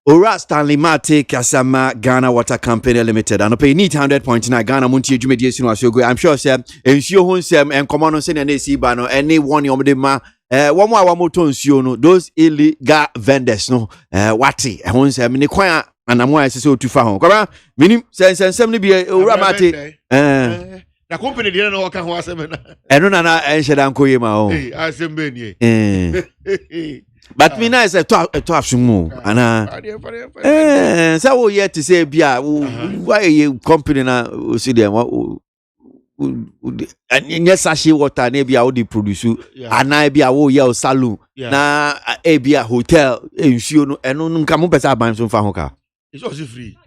Ora Stanley Mate Kasama Ghana Water Company Limited. And pay need 100.9 Ghana Montie Jumedi Sino Asogo. I'm sure sir ensure hon sem en common say na see ba no any one yom de ma one more one motor ensure no those illegal vendors no wati hon sem ni kwan anamo asese otufa hon. Kwaba minim sem ni bi Ora Mate na company dey no waka ho asem na eno na enheda nkoye ma o asem be ni but me na say to afsumu ana say wo yet to say bia why you company na o see dem anya sashi water na bia wo dey produce ana bia wo ye o salon na bia hotel ensuo no eno nka mo pesa ban so fa ho ka it's also free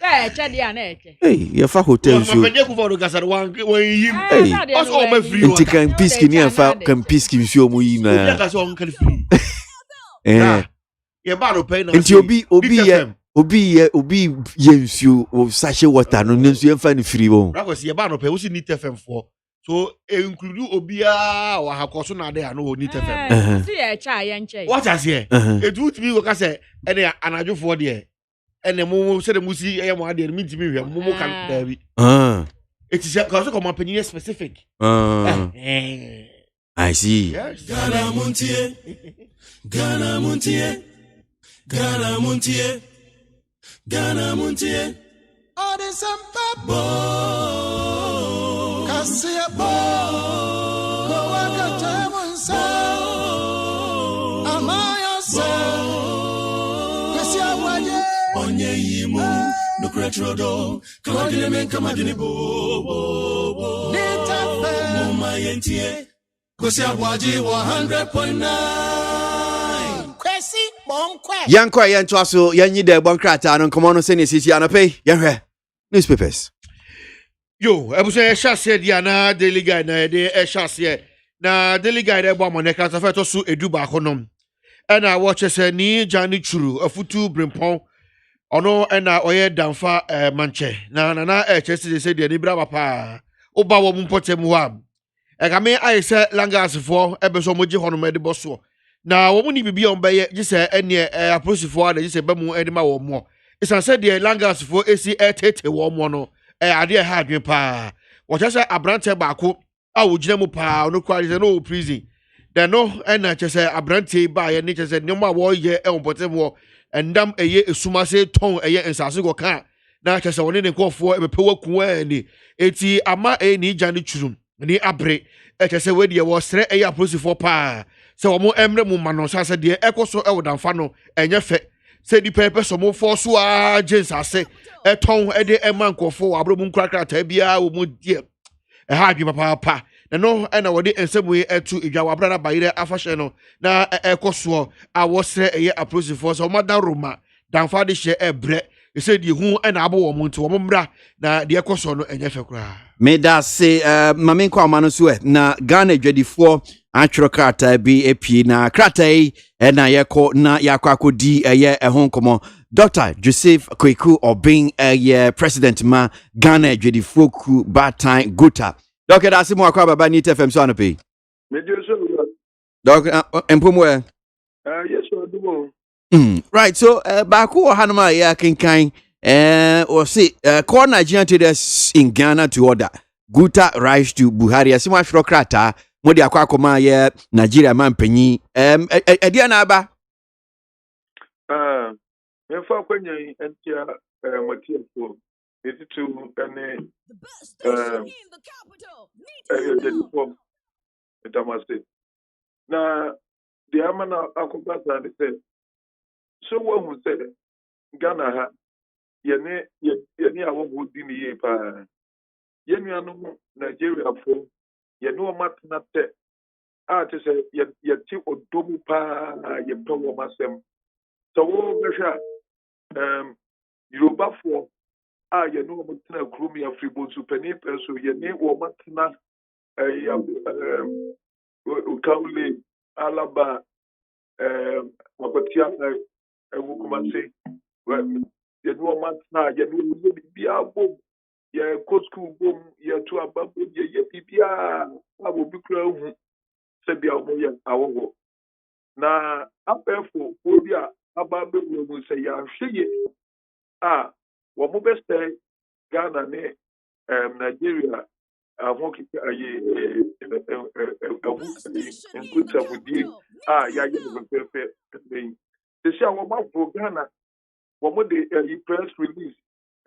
hey, you fa hotel show. Also, my free. Inti kan piski ni fa kan piski show mu yi na. Ye ba no pay na. Inti obi ye nsuo o sachet water no nsuo ye fa ni free wo. Because ye ba no pay, we see need FM for. So include obia or hakoso na dey no need FM. See e cha ye nche. What as here? It would be we can say any anajo for there. And the momo said the musi I am one day meet me momo can there be. It is because come up in specific. I see. Yes. Ghana Montie. Ghana Montie. Ghana Montie. Ghana Montie. All this bo. Kasia bo. Go waka monsa. Amaya sa. Kasia waje. Onye yimu no kretrodo kamadine men kamadine bo Nitafe mama yentie kosi abwaji 100.9 Kwesi bonkwe Yankwa yanto aso yanyi de bonkrata no komo no se ne sisi anope yanhwe newspapers Yo ebuso shase dia na daily guide na de shase na daily guide ebo amoneka ta fe to so edu ba honom ena watch se ni jani churu afutu brimpon ono ena oye damfa manche na chese se de ni bra papa oba wo mpotem wa Ekame I say langas for ebeso moji hono me de boso. Na wo mu ni bibi on beye gise ene approach for ada gise ba mu edema wo mo. Isan say de langas for esi etete wo mo no ade ha adwen pa. Wo che say abrante baako a wo gina mu pa no kwa say no prison. Then no ena che say abrante ba ye ni che say nyoma wo ye e onpotem wo endam eye esumase ton eye ensase go kan na che say woni ne nkofo e bepe waku ani eti ama ni gya ne churum ni abre e che say we de wo sre eye aposifo pa se wo mo emre mu ma no sase de ekoso e wodamfa no enye fe se di pepe so mo fo so a jensase e ton e de ema nkofo abro mu nkrakra ta bia wo mo die e ha adwe papa na no na wode ensebu etu edwa wabra na bayire afahye no na ekoso a wo sre eye aposifo so mo da roma danfa de hye ebre ese di hu na abo wo mo nti wo mmra na de ekoso no enye fe kra me da se mame kwa ma no so na Ghana dwadifo atworo krata bi epi na krata yi na yeko na yakakodi eye ehon komo Dr. Joseph Kweku Obin president ma Ghana dwadifo ku Batan Guta Dr. Dasimo akwa baba ni TFM so anope Medio so Dr. Empomwe yes so do right so baako hanuma ya kinkan or say call Nigerian traders in Ghana to order Guta rise to Buhari asimo atworo krata modi akwa ye Nigeria man panyi edia na aba me fa kwanya entia MONTIE for etitu ene the Damase na the amana akopata de say so who said Ghana ha yene awo bodi ni ye pa yenu anu Nigeria for yenu matna te to say yeti odomu pa ye pewo masem so wo besha Yoruba for yenu matna krumi afribo supeni peso yene wo matna ukaule alaba wapatia wukumase yenu matna yenu bibia bom ye kosku bom ye to ababo ye bibia abo bikra hu se bia mo ye awo na apefo obia ababe wo se ya hweye wo mo beste Ghana ne Nigeria ahonki aye enkuta mudi ya ye no pepe pepe se sha wo ma for Ghana wo mo de press release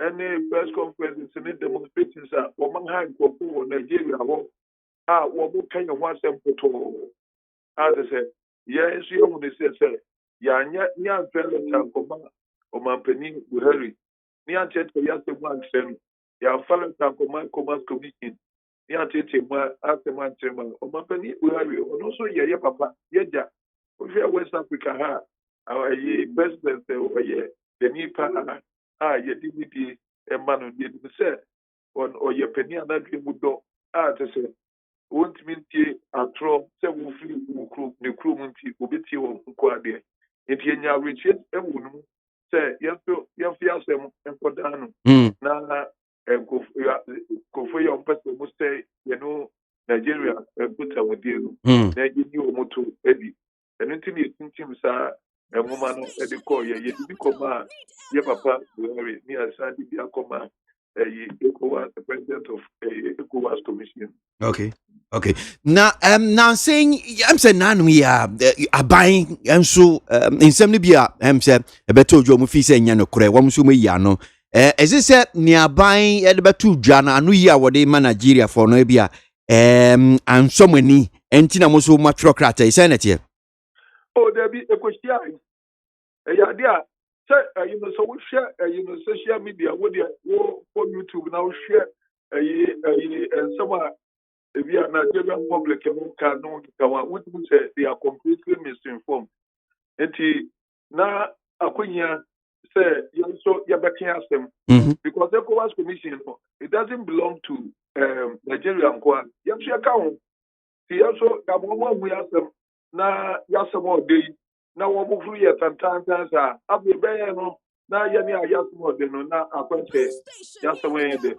any press conference in the demonstrations wo man ha nkofo wo Nigeria wo wo mo kan ye ho asem poto as I said yes you want to say ya nya fele tankoma o mampeni Buhari ni antete ya se one sen ya fele tankoma commerce commission ni antete ma asema ntema o mampeni Buhari ono so ye papa yeja o fe West Africa ha ye president o ye the ni pa ye DVD e manu ye say on o ye peni anadwe mudo to say won't mean atro se wo free wo ne kru munti obeti wo nkwade enti enya reche ewunu se yefi asem enkodano na kofo ya mpese mo say Nigeria buta wodielu na yini wo moto edi enti ni tintim sa enwoma no edi ko ye di koma ye papa Buhari ni asadi bi akoma ECOWAS, the president of ECOWAS Commission. Okay. Now saying I'm saying now we are buying and so in some Libya say a better job of fees and Yanokre, one so yano. As it said near buying at the betu Jana, and we are what they Nigeria for Nobia and so many and Tina Mosu Matrocrata, isn't it here? Oh, there be a question. Yeah. So we share, social media, what for YouTube now share, and someone, if you are Nigerian public, what would say they are completely misinformed. And now, Akunya say, you're backing us them because the ECOWAS Commission, it doesn't belong to Nigeria. You have account. See, also, we have them now, yes, about day. Now, we're free at times. I'll be there, na yɛ ne a yɛasom ɔde no na akwankyɛ yɛasɛm ɛyɛ dɛ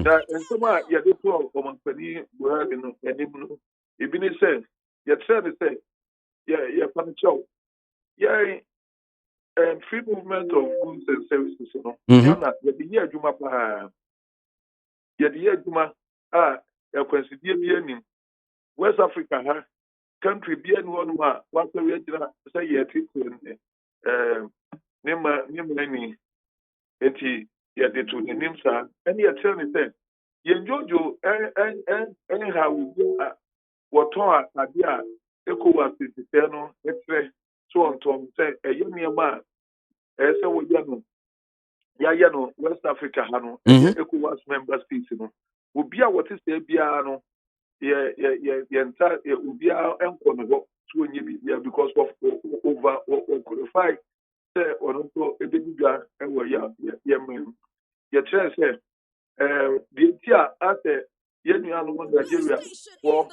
na nsɛm a yɛde to ɔmampani buhari no anim no ebi ne sɛ yɛkyerɛ ne sɛ yɛfa no kyɛw yɛn free movement of goods and services no yɛna yɛde yɛ adwuma paa yɛde yɛ adwuma a akwansidie bi anim West Africa ha country bi ani hɔ nom a wasɛre agyina sɛ yɛtete ne ni enti yɛde to n'anim saa ɛne yɛkyerɛ ne sɛ yɛndwodwo ɛnha wo bi a wɔtɔn ade a ECOWAS sisɛ no ɛkyerɛ so ɔntɔn sɛ ɛyɛ nneɛma a ɛyɛ sɛ wɔyɛ no yɛayɛ no West Africa ha no ɛyɛ ECOWAS member states no obi a wɔte sɛ biara no yɛnta obiara nkɔ no hɔ so onye bibia because of over qualify sɛ ɔno nso ɛbɛdi dwa ɛwɔ yɛmɛ yɛkyerɛ sɛ deɛ nti a asɛ yɛnnuanom Nigeria wɔ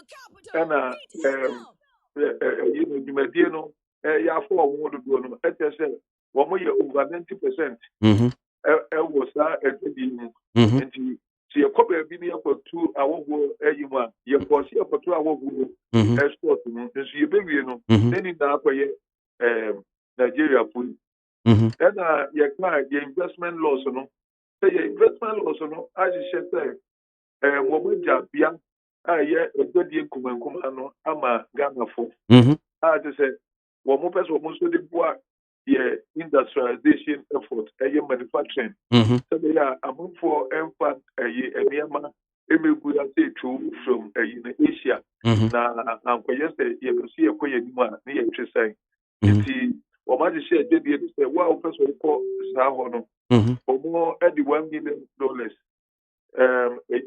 ɛna ɛyɛ no dwumadie no yɛafɔ ɔmo dodoɔ no ɛkyɛ sɛ wɔn yɛ over 90% ɛwɔ saa ɛdɛdi mu nti sɛ yɛkɔ baabi ne yɛkɔtu awɔhoɔ ayi mu a yɛkɔ sɛ yɛkɔtu awɔhoɔ export mu nso yɛbɛwie no ne nyinaa kɔyɛ Nigeria poli ɛna yɛka yɛ investment laws no sɛ yɛ investment laws no ahyehyɛ sɛ wɔn agya bea a yɛ ɛdɛdeɛ nkumankuma no ama Ghanafo a te sɛ wɔn pɛ sɛ wɔn nso de boa yɛ industrialization effort ɛyɛ manufacturing sɛdeɛ a amanfoɔ ɛmfa ɛyɛ nneɛma ɛmɛgu ase etu from ɛyɛ na Asia na ankɔyɛ sɛ yɛbɛsi yɛkɔ yɛ anim a ne yɛtwe sɛn nti wɔn ahyehyɛ ɛdɛdeɛ no sɛ wo a wopɛ sɛ wokɔ saa hɔ no wɔn ɛde $1 million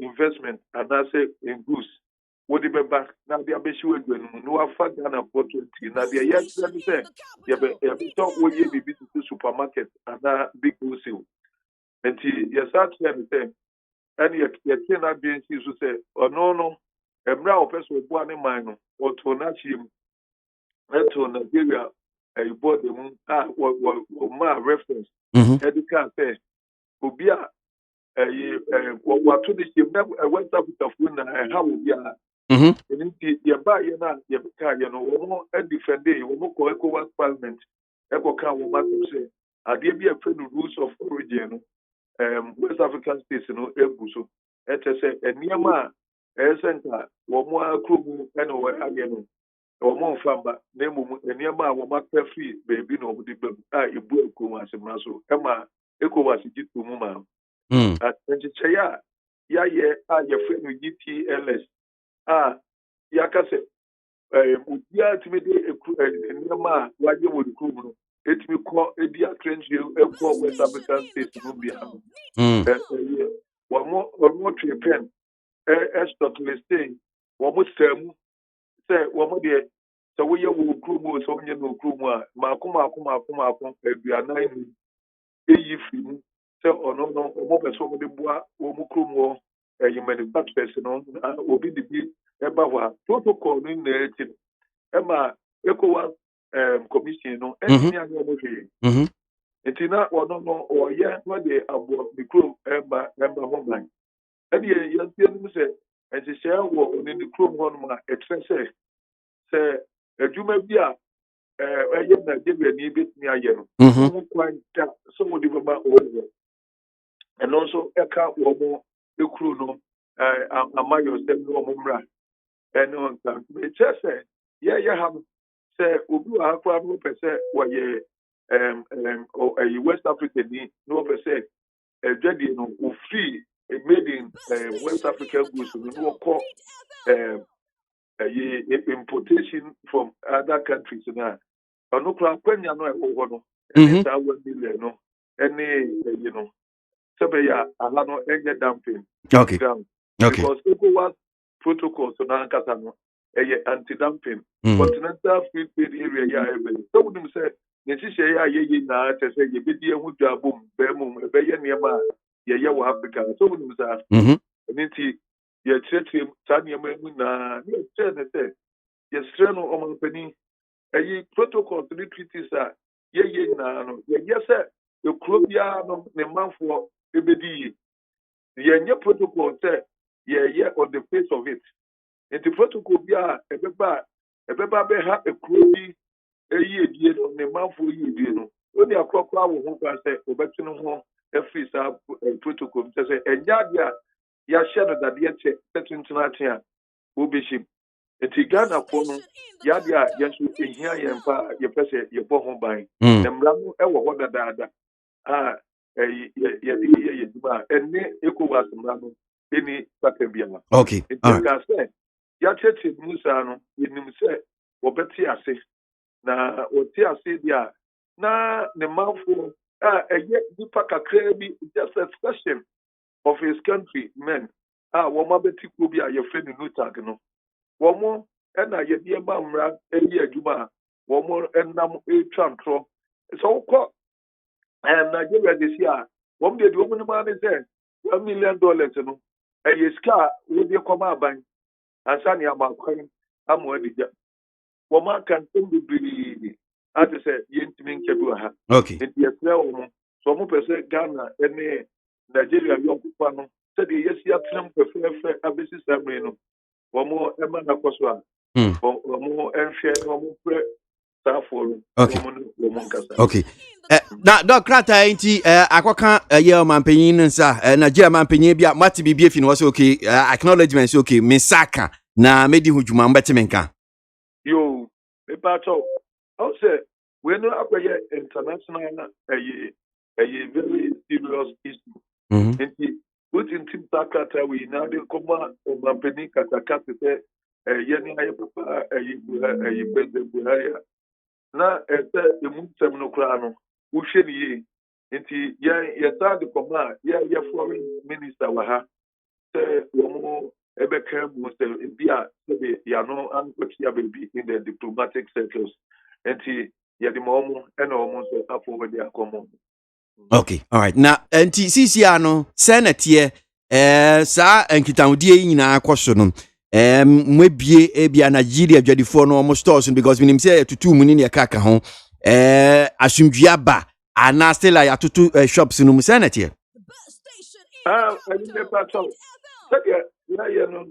investment anaasɛ in goods wodi bɛba na de abɛhyew aduane mu na wafa Ghana for 20 na deɛ yɛkyerɛ ne sɛ yɛbɛtɔ wɔyɛ biribi te supermarket anaa big wholesale nti yɛsa kyerɛ ne sɛ ɛne yɛkyerɛ no adwene si so sɛ ɔno no mmerɛ a wɔpɛ sɛ ɔboa ne man no ɔtoo n'ahyia mu ɛtoo Nigeria ɛyibɔ de mu a wɔmaa reference ɛde kaa sɛ obi a wɔato ne hyia mu na West Africafoɔ na ɛha wɔ biara nti yɛbaayɛ no a yɛbɛkaayɛ no wɔn adifɛnde wɔn kɔ ECOWAS parliament ɛkɔka wɔn atom sɛ adeɛ bi a ɛfɛ no rules of origin no West African states no egu so ɛkyɛ sɛ nneɛma a ɛyɛ sɛ nka wɔn akurom ɛna wɔayɛ no wɔn mfa mba na mmom nneɛma a wɔn apɛ firi beebi na wɔn de bam a ebu ekurom asɛmra so ɛma ECOWAS gye to mu ma nkyekyɛeɛ a yɛayɛ a yɛfrɛ no GTLS a yɛaka sɛ obiara tumi de nneɛma a wɔayɛ wɔ ne kurom no etumi kɔ edi atrɛnkyerɛ ɛkɔ West African states no bia no wɔn twe pɛn ɛstɔk listing wɔn sɛ mu sɛ wɔn deɛ sɛ woyɛ wɔ kurom o sɛ wonyɛ no kurom a maako aduanan eyi firi mu sɛ ɔno no wɔn pɛ sɛ wɔn de boa wɔn kurom wɔ ɛyɛ manufacturers no na obi de bi ɛba hɔ a protocol no nyinaa akyi no ɛma ECOWAS commission no ɛnyɛ anyɛ wɔn hwee nti na ɔno no ɔyɛ wɔde aboa ne kurom ɛba ho ban ɛne yɛntie no sɛ nhyehyɛeɛ wɔ ɔne ne kurom hɔ nom a ɛkyerɛ sɛ adwuma bi a ɛyɛ Nigeria ni bɛtumi ayɛ no wɔn kwan da sɛ wɔde bɛba wɔn hɔ ɛno nso ɛka wɔn ekuro no ama yɔsɛm no wɔn mmra ɛno nka ɛkyerɛ sɛ yɛyɛ ha no sɛ obi wɔ ha koraa no wɔpɛ sɛ wɔyɛ ɛyɛ West Africa ni na wɔpɛ sɛ adwadie no ofiri made in West African goods no na wɔkɔ importation from other countries na ɔno koraa kwanya no ɛwɔ hɔ no ɛne saa $1 million no ɛne ɛyi no sɛ bɛyɛ aha no ɛnyɛ dumping ground because ECOWAS protocols no ankasa no ɛyɛ anti-dumping continental free trade area yɛ a ɛbɛyɛ sɛ wonim sɛ ne nhyehyɛeɛ a yɛyɛ nyinaa kyɛ sɛ yɛbɛdi ɛho dwa bom bɛɛmom ɛbɛyɛ nneɛma a yɛyɛ wɔ Africa sɛ wonim saa ɛno nti yɛkyerɛkyerɛ saa nneɛma mu nyinaa ne yɛkyerɛ ne sɛ yɛsrɛ no ɔmampanin ɛyi protocols ne treaties a yɛyɛ nyinaa no yɛyɛ sɛ the Columbia no the man for ebedi ye protocol say yeah on the face of it. And the protocol be ebeba be ha a Columbia ye die no the man for ye die no. Only a crocra wo ho kwa say obeti no ho every protocol say enya dia ya share no that ye check certain tonight Bishop. Eti Ghana for no yadia yenso ehia yempa yepese yebo ho ban. Nemra no ewo ho dadaada. Ye duba enne ECOWAS mra no eni sakambia ma. Okay. Eti ka say ya cheche musa no yenim se obeti ase na oti ase dia na ne manfo eye dipa kakra bi just expression of his country men wo ma beti ko bi a ye friend no tag no womo na ye die ba mra eyi adwuma womo enam etwantro so ko Nigeria this year womo de womo no ma ne say $1 million no e ska wo de koma ban ansani amakwan amo adija womo kan tumbi ati say yentimi nkebu ha okay nti yesra womo so womo pese Ghana ene Nigeria yokufa no say de yesi atram pefe abesi samre no womo ema na koso womo enfie womo pre taforo womo nkasa okay na Doc Krata enti akoka ye mampanyin nsa Nigeria mampanyin bia mati bibie fi no was okay acknowledgement is okay misaka na medi hujuma mbeti menka yo me pato I say we no akoye international na very serious issue enti Putin team Krata we na de koma mampanyin katakata say yeni aye papa president Buhari na emuntem no kra no wo hwe ni ye nti ye start koma ye foreign minister wa ha wo mo ebeka mu se bia se ya no ankwati abebi in the diplomatic circles nti ye di mo na wo mo so afọ de akomo. Okay, all right. Na nti CCR no senate sa enkitawdie nyina akoso no mwebie ebia Nigeria dwadifo no mo stores because we say tutu mu ni kaka ho asumdua ba ana still ya tutu shops no mu senate I didn't pato ya no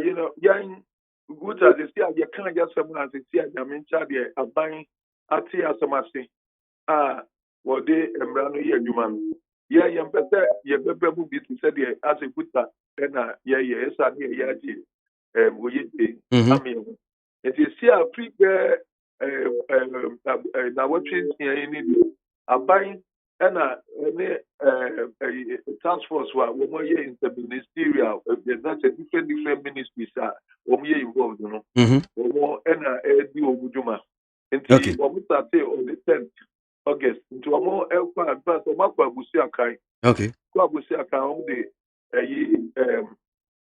you know yan good as this year you can't just someone as this year I mean child there aban ati asamase wo de emra no ye adwuma no ye yempese ye bebe mu bi to say there as a buta na ye esa ne ye agi oyete ame it is here prepare na what is here ni aban na ne task force wa wo mo ye interministerial that's a different ministries wo mo ye involved no wo mo na di oguduma nti wo mo start on the 10th August nti wo mo elfa advance wo ma kwa busi akai okay kwa busi akai wo de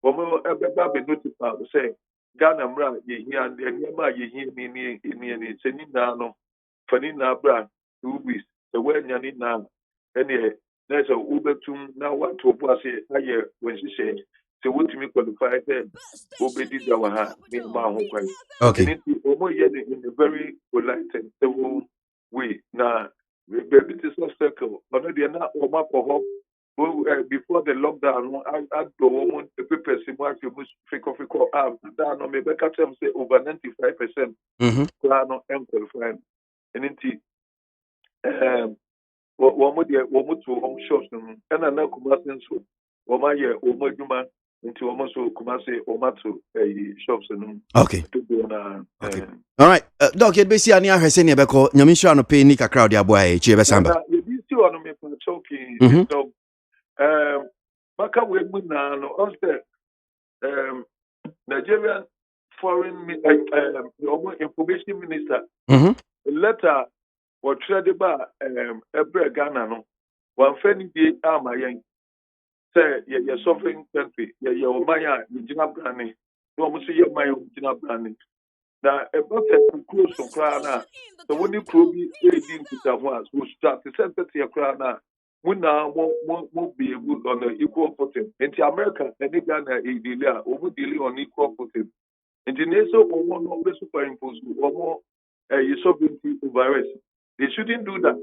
wo mo ebeba be notify say Ghana mra ye hia niema ye hia ni seni na no fani na bra 2 weeks the way nyani na ene there's a ubetum na what to ase aye when she say so what me qualify say obedi dawa ha ni ma ho kwai okay and it omo ye in a very polite and civil way na baby this circle but no dey na o ma ko before the lockdown I do woman the people see more you must fiko that no me be catch them say over 95% plan no qualify and it woman to home shops and na kumase so woman ye woman adwuma nti woman so kumase woman to shops no okay okay all right Doc you be see ani ahwese ne beko nyame hwa no pay ni kakra de aboa e chi be samba you be see on me for talking so maka we mu na no also Nigerian foreign information minister letter what trade ba ebre Ghana no one fani bi amayen say ye sovereign country ye omaya gina brani no mo say ye omaya gina brani na about close to krana so when you probi edin kutaho as we start to set the krana muna mo be able on the equal footing into America and Ghana e deal on equal footing into neso omo no be superimpose omo sovereignty over us. They shouldn't do that.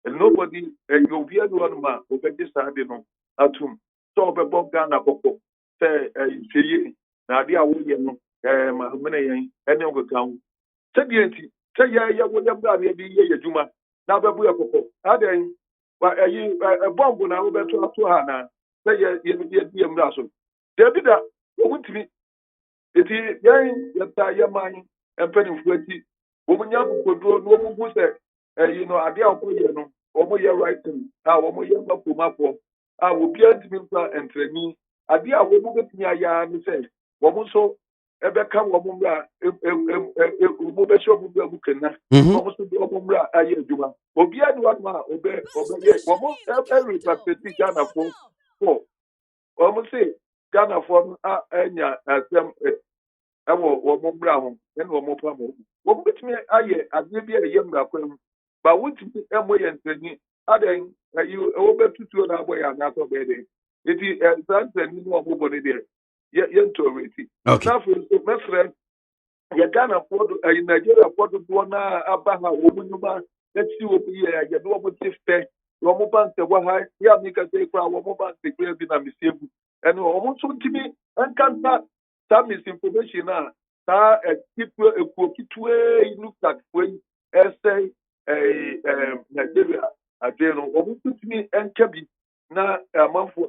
and nobody you'll be one man who get this no atum so be Ghana koko say say na dia wo ye no ma mena yen ene go kan say die say ya wo ya bra na bi ye adwuma na be bu koko aden ba bomb na wo beto ato ha na say ye mra so debi da wo mutimi eti yen yata yeman empeni fuati wo munya bukodro no wo bu say ade akoye no wo ye writing wo ye mapomafo wo bia ntimi mpa entreni ade a wo betumi aya ni say wo so ebe ka wo mra wo be show bu bu kenna wo so bi wo mra aye adwuma obi ade wa ma obe ye wo every perspective Ghana for wo say Ghana for anya asem ewo wo mra ho en wo pa mo wo betumi aye ade bi aye mra kwam ba wotumi emoye ntani aden wo betutuo na boy na to be dey eti ntani no wo bo dey ye ntoreti na for mesre ye Ghana for Nigeria for do na aba ha wo munyuma eti wo bi ye do wo tifte wo mo ban se wa ha ya mi ka say kwa wo mo ban se kwa bi na misegu eno wo mo so ntimi enkanta some misinformation na ta kitu ekuokitu look at when essay Nigeria adeno omutumi enkabi na amanfo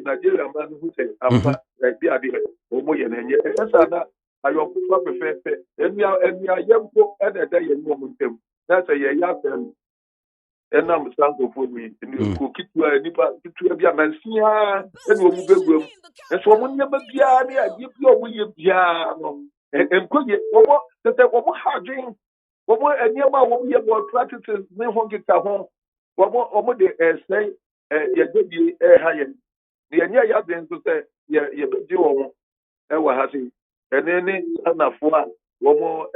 Nigeria man who say ampa bi ade omo ye na enye esa na ayoku fa perfect enia yempo ededa ye no muntem na say ye ya fem enam sango for we ni ko kitu nipa kitu bi amansia ene omu begwem eso omu nyama bia ne ade bi omu ye bia no enkoye omo tete omu hardwin omo eniema omu ye bo practices ne hongita ho omo de say ye debi haye ne enya ya den so say ye beji omo wa ha sei ene anafo a omo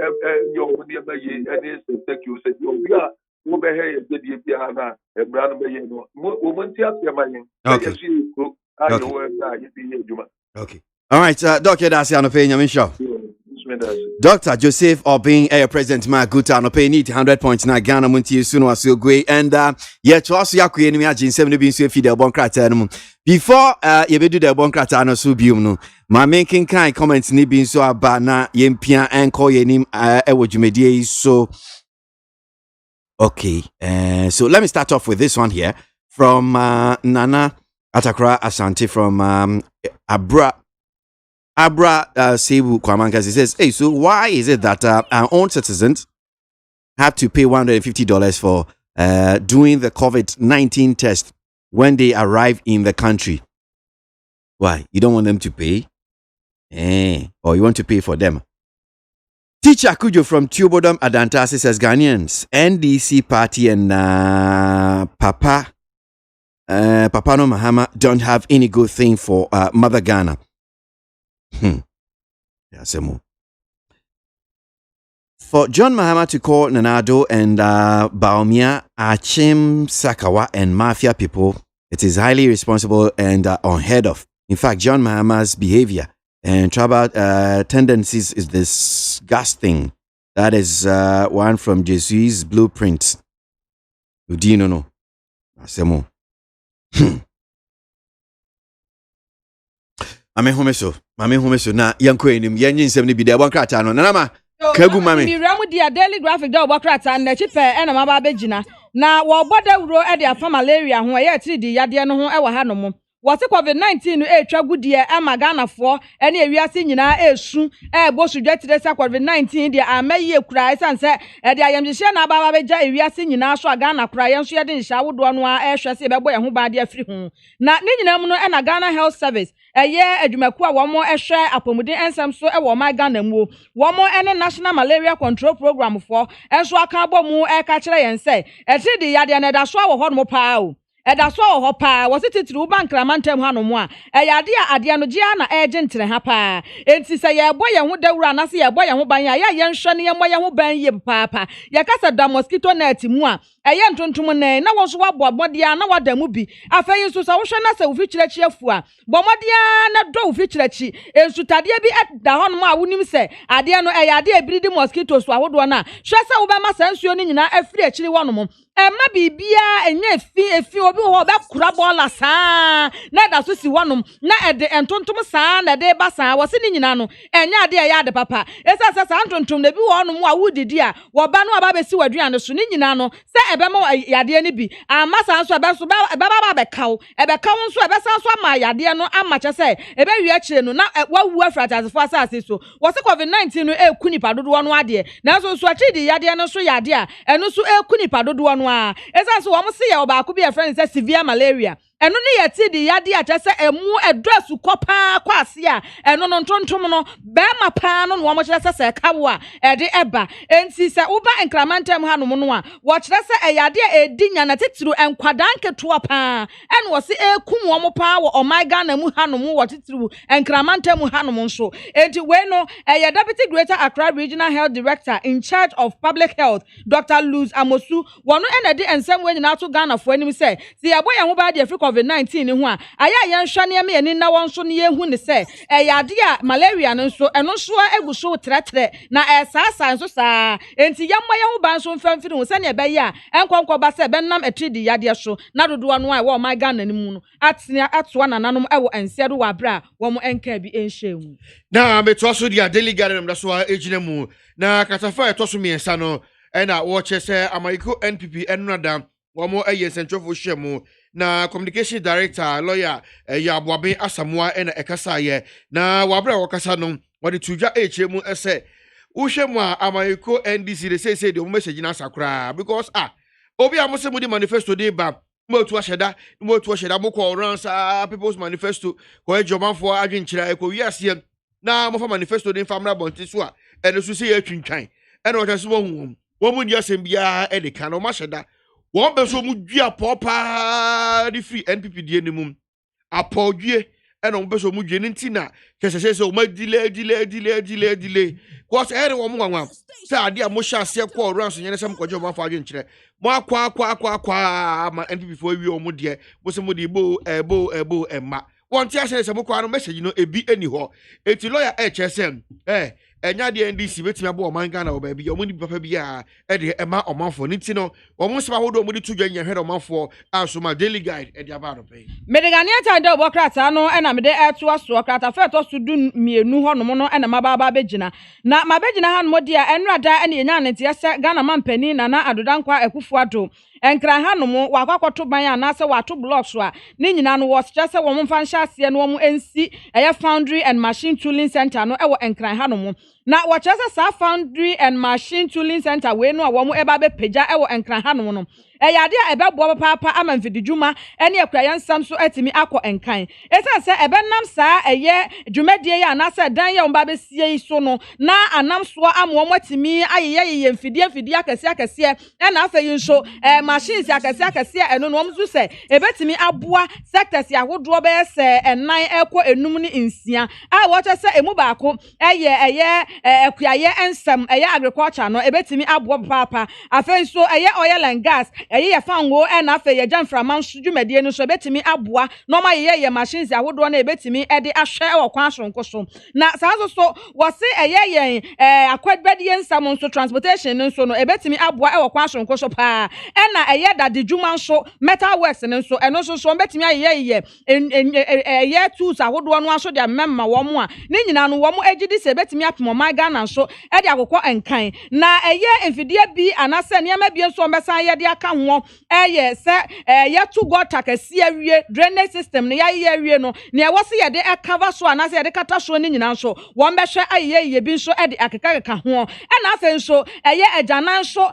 ye omu ne ba ye ene secure say obi a wo be he ye debi bia na ebra no be ye no omo ntia se mayen ye si ko ayo we na ye bi ye juma. Okay. All right, Dr. Dasi Anope Nyamisho. Dr. Joseph Obin, President Maguta Anope need 100 points na Ghana Montie Suno Asogwe and to also yakwe ni agin 7 bin so fi the bon krata no. Before you be do the bon krata no so bium no. Ma making kind comments ni bin so aba na yempia enko yenim ewo dwumedie so okay. So let me start off with this one here from Nana Atakra Asante from Abra Sebu Kwamankas. He says, hey, so why is it that our own citizens have to pay $150 for doing the COVID-19 test when they arrive in the country? Why? You don't want them to pay? Or you want to pay for them? Teacher Kujo from Tubodom Adantasi says, Ghanaians, NDC party and Papa no Mahama don't have any good thing for Mother Ghana. For John Mahama to call Nanado and Baumia Achim Sakawa and Mafia people, it is highly irresponsible and unheard of. In fact, John Mahama's behavior and tribal tendencies is disgusting. That is one from Jesuit's blueprint. Do you know? Asemo. Mame homeso na yanko enim yanyin nsem ne bi de bon krata no nanama kagu mame mi ramu dia daily graphic da bo krata na chipe ena ma ba begina na wo boda wuro e de afa malaria ho e tiri di yade no ho e wa ha no mo wose COVID-19 no etwa gudie e maganafo ene ewiase nyina esu e bosudwa tire sa COVID-19 de amaye kura esanse e de ayamhye na aba beja ewiase nyina so agana kura ye nso ye de nhya wodo no a ehwese e bebo ye ho ba de afiri ho na ne nyina mu no e na Ghana Health Service eye adwumaku a wo mo ehwe apomuden ensem so e wo ma Ghana mu wo mo ene National Malaria Control Program for enso aka abomu e ka kire yen se e ti de yade na da so wo ho no pa o eda so ho pa wo titiri bank ramantem ha no mo a eyade ade no gia na eje ntere ha pa enti se ye boye ho dawura na se ye boye ho ban ya ye nhwe ne ye moye ho ban ye papa ye kasa da mosquito net mu a eye ntontom na wo so wabo modia na wada mu bi afeyi so sa wo hwe na se wo fi kirechi afu a bo modia na do wo fi kirechi ensutade bi da ho no a wonim se ade no eyade ebiridi mosquito so ahodo na hwe se wo be ma sansuo ni nyina afiri akiri wo no mo ma bibia enye efi obi ho be kura bola saa na da so si wonom na ede entontom saa na de ba saa wo se ni nyina no enya ade ya ade papa esa saa ntontom na bi wonom a wudidi a wo ba no aba be si waduane so ni nyina no se ebe ma yade ni bi ama saa so ebe so ba be kaw ebe kaw so ebe san so ama yade no ama che se ebe wi akire no na wawu afratazefo asase so wo se covid-19 no eku nipa dodo no ade na so so akidi yade no so yade a eno so eku nipa dodo no a esa so wo mo se ye obaako bi e friend say severe malaria eno ne yeti di yade a chese emu address kopa kwase a eno no ntontom no be ma pa no wo mo chese se kawo a ede eba enti se uba enkramantem hanom no a wo chese eyade a edinya na titiro enkwadanke to pa eno wo se ekum wo mo pa wo omaiga na mu hanom wo titiro enkramantem hanom nso enti we no eye Deputy Greater Accra Regional Health Director in charge of Public Health Dr. Luz Amosu wono enede ensem we nyina to Ghana fo anim se se yebo ye ho ba de COVID-19 ni ho a aya ye nhwane me ni na won so ne ye hu ne se yade a malaria no so eno so eguso tretre na esasa nso saa enti yemma ye ho ban so mfamfiri ho se ne be ye a enkonkɔ ba se be nam etridi yade so na dodo no a wo my Ghana ni mu no atene atoa nananom ewo ense do wa bra wo mo enka bi enhyemu na me to so dia daily garden da so ejina mu na katafa to so miensa no na wo che se Amayiko NPP enrada wo mo eye sentrofo hwemu na communication director lawyer ya aboabe asamoa na ekasa ye na wabra wakasa no wode tujwa ehemu ese uhwemu a Amayiko NDC de say de o message na sakura because obi amose mu di manifesto de ba motu asheda moko ransa people's manifesto ko ejomanfo adwenkyira ko wiase na mo fa manifesto de famra bonti so a ene so say atwintwan ene o twese wo mu dia sem bia e de kan o ma hyeda wo be so mu dua popa di free NPP die ni mum apodwie ene o be so mu due ni ntina kese o ma delay cause ere wo mu wanwa say ade a mo hya ase ko ranso nyene sem ko jomanfo adwenkyira mo akwa ma NPP fo wi o mu de mo se mo de ebo emma won ti ase se mo kwa no message no ebi eni ho eti lawyer HSM enya de NDC betimi abo man Ghana wo ba bi o mu ni papa bi a de ema omanfo ni ti no o mu se ba hodo o mu di tudwa nya hwede omanfo asoma daily guide e de aba no pe medegane ata de obokrata no na me de eto asookrata fe to so du mienu ho no no na mababa begina na mabegina ha no dia enrada na enya ne tie se Ghana mampani na adodankwa ekufu ado enkran hanom wakwakoto ban anase wato blocks a ne nyina no wo se wo mfa nhya ase no wo ensi eye foundry and machine tooling center no ewo enkran hanom na wo chese sa foundry and machine tooling center we no a wo eba be pagya ewo enkran hanom no eyade a ebebo papa amanfidijuma ene akurayansam so atimi akọ enkan esa se ebenam saa eye dwumadie ya na se dan ya mba be sie so no na anam so amwo atimi ayeye mfidie akese na afayi nso machines akese eno no omzu se ebetimi aboa sectors yahodo be se enan ekọ enum ni nsia a wo che se emu baako eye akuyaye ensam eye agriculture no ebetimi aboa papa afayi so eye oil and gas eye fango na afa ye jamframa nsudwumadie no so betimi aboa no ma ye machines ahodo na ebetimi ede ahwe e wokwan sonko so na saa so wo se eye akwadbadie nsam nso transportation nso no ebetimi aboa e wokwan sonko so pa na eye dadedwuma nso metal works nso eno so betimi eye tools ahodo no aso de memma wo mo a ne nyina no wo mo agidi se betimi apemo maga na nso e de akokọ enkan na eye mfidie bi anase niam bi nso mbesan ye de aka ho se ye to got akase awie drainage system ne ye awie no ne e wose ye de cover so anase ye de kata so ne nyina nso wo mbehwe ayeye bi nso e de akeka ho na afa nso eye agyanan nso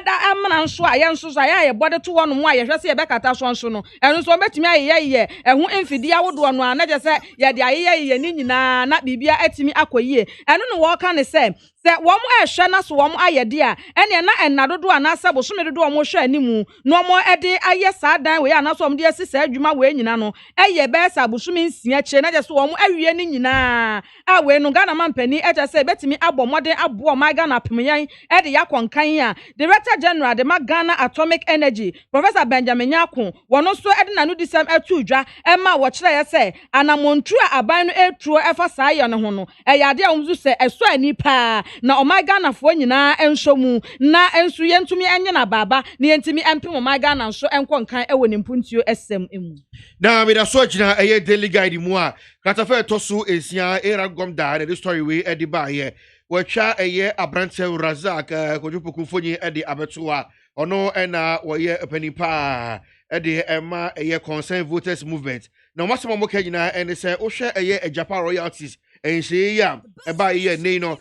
da amana nso aye nso so aye bode to wo no mo aye hwese ye be kata so nso no eno so betimi ayeye ehu mfidi awodo no anaje se ye de ayeye ni nyina na bibia atimi akoyie eno no wo ka ne se wo mo ehwe na so wo mo ayede a ene na ennadodo anase bosome dodo wo mo hwe animu no mo ede aye saadan we anase wo mo de asisa adwuma we nyina no eye be sa bosome nsia kire na je so wo mo awie ni nyina a we no Ghana mampani eje se betimi abomode abo my Ghana pemyan ede yakonkan a Director General de Ghana Atomic Energy Professor Benjamin Nyako wono so ede nanu disem atudwa ema wo kire ye se anamontu aban no etruo efa saa ye no ho no eyade a wumzu se eso anipa na o my Ghana fo nyina enso mu na ensu yentumi enye na baba na yentimi ebetimi empem o my Ghana nso enko nkan ewo ne mpuntuo SM emu na me da so gyina eye daily guide mu a kratafa toso esia era gom da na the story we edi ba ye watwa eye abrante Razak kojupoku fonyi edi abeto a ono na woye panipa edi ema eye concern voters movement na masemo mo kanyina ene se ohwe eye Japan royalties enhye ya eba ye nei no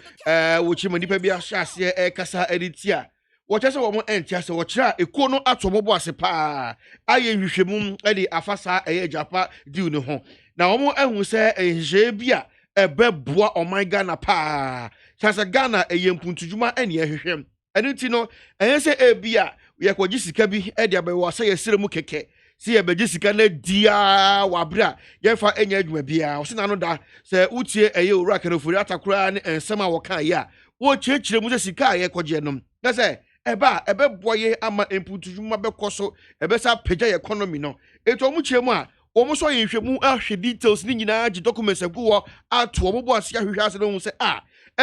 wochi manipa bi ahase kasa editia wɔkyɛ sɛ wɔn ɛntia sɛ wɔkyerɛ ekuo no ato mɔbɔ ase paa ayɛ nhwehwɛmu ɛde afasa ɛyɛ Japa diw ne ho na wɔn ɛhu sɛ nhyehyɛ bi a ɛbɛboa ɔman Ghana paa kyɛ sɛ Ghana ɛyɛ mpuntudwuma ɛne ɛhwehwɛm ɛno nti no ɛyɛ sɛ ebi a yɛkɔgye sika bi ɛde abɛwɔ sɛ yɛsrɛ mu kɛkɛ si yɛbɛgye sika na dia wabra yɛfa ɛnyɛ adwuma biara ɔsɛ nano da sɛ wotie ɛyɛ owura kanafori atakora ne nsɛm a wɔka yɛ a wɔkyerɛkyerɛ mu sɛ sika a yɛkɔgye nom na sɛ ebe boye ama emputujuma bɛkɔ so ebe sa pagya economy no eto omu kyeremu a omu so yenhwemu ahwe details ni nyinaa gye documents aguwo ato omu bo ase ahwehwe ase no se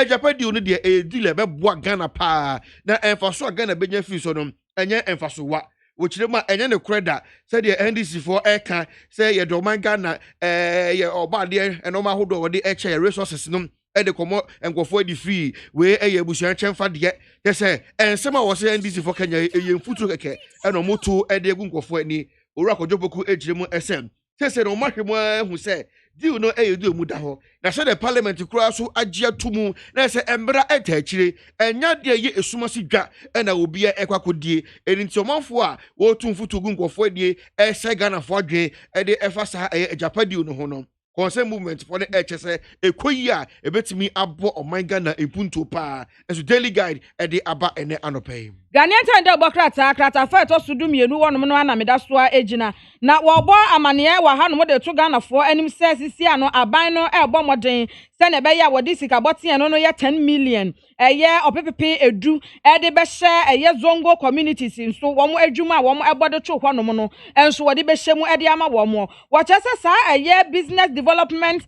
Japan deal no de deal ebe boa Ghana pa na emfaso Ghana benya fi so no enye emfaso wa wokyeremu a enye ne kreda se de NDC for eka se ye do man Ghana ye obade enoma hodo wode eche resources no ede komo enkofo edi free we eye busuan chemfa de yese ensema wo se NDC for Kenya eye mfutu keke eno moto ede egu nkofo ani owura kojoboku ejiremu SM sese no mahwemu hu se diu no eye du emu da ho na se the parliament kura so agye atumu na se embra etachire enya de ye esuma si dwa na obi ekwakodie eni nti omanfo a wo tu mfutu gu nkofo adie ese Ghana fo adwen ede efasa eye Japan diu no ho no concern movement for the HSA ekoyi a ebetimi abo oman Ghana empunto pa enso daily guide e de aba ene anopay Ghanaian time de krata fa to sudu mienu wonom no ana meda soa ejina na wo bo amane wa ha no de to Ghana fo anim sesi ano aban no ebo moden se na be ya wodi sika boten no ye 10 million eye opepepe edu e de be hye eye zongo communities nso wo mo adwuma wo mo ebodo to hwonom no enso wodi be hye mu e de ama wo mo wo chese sa eye business development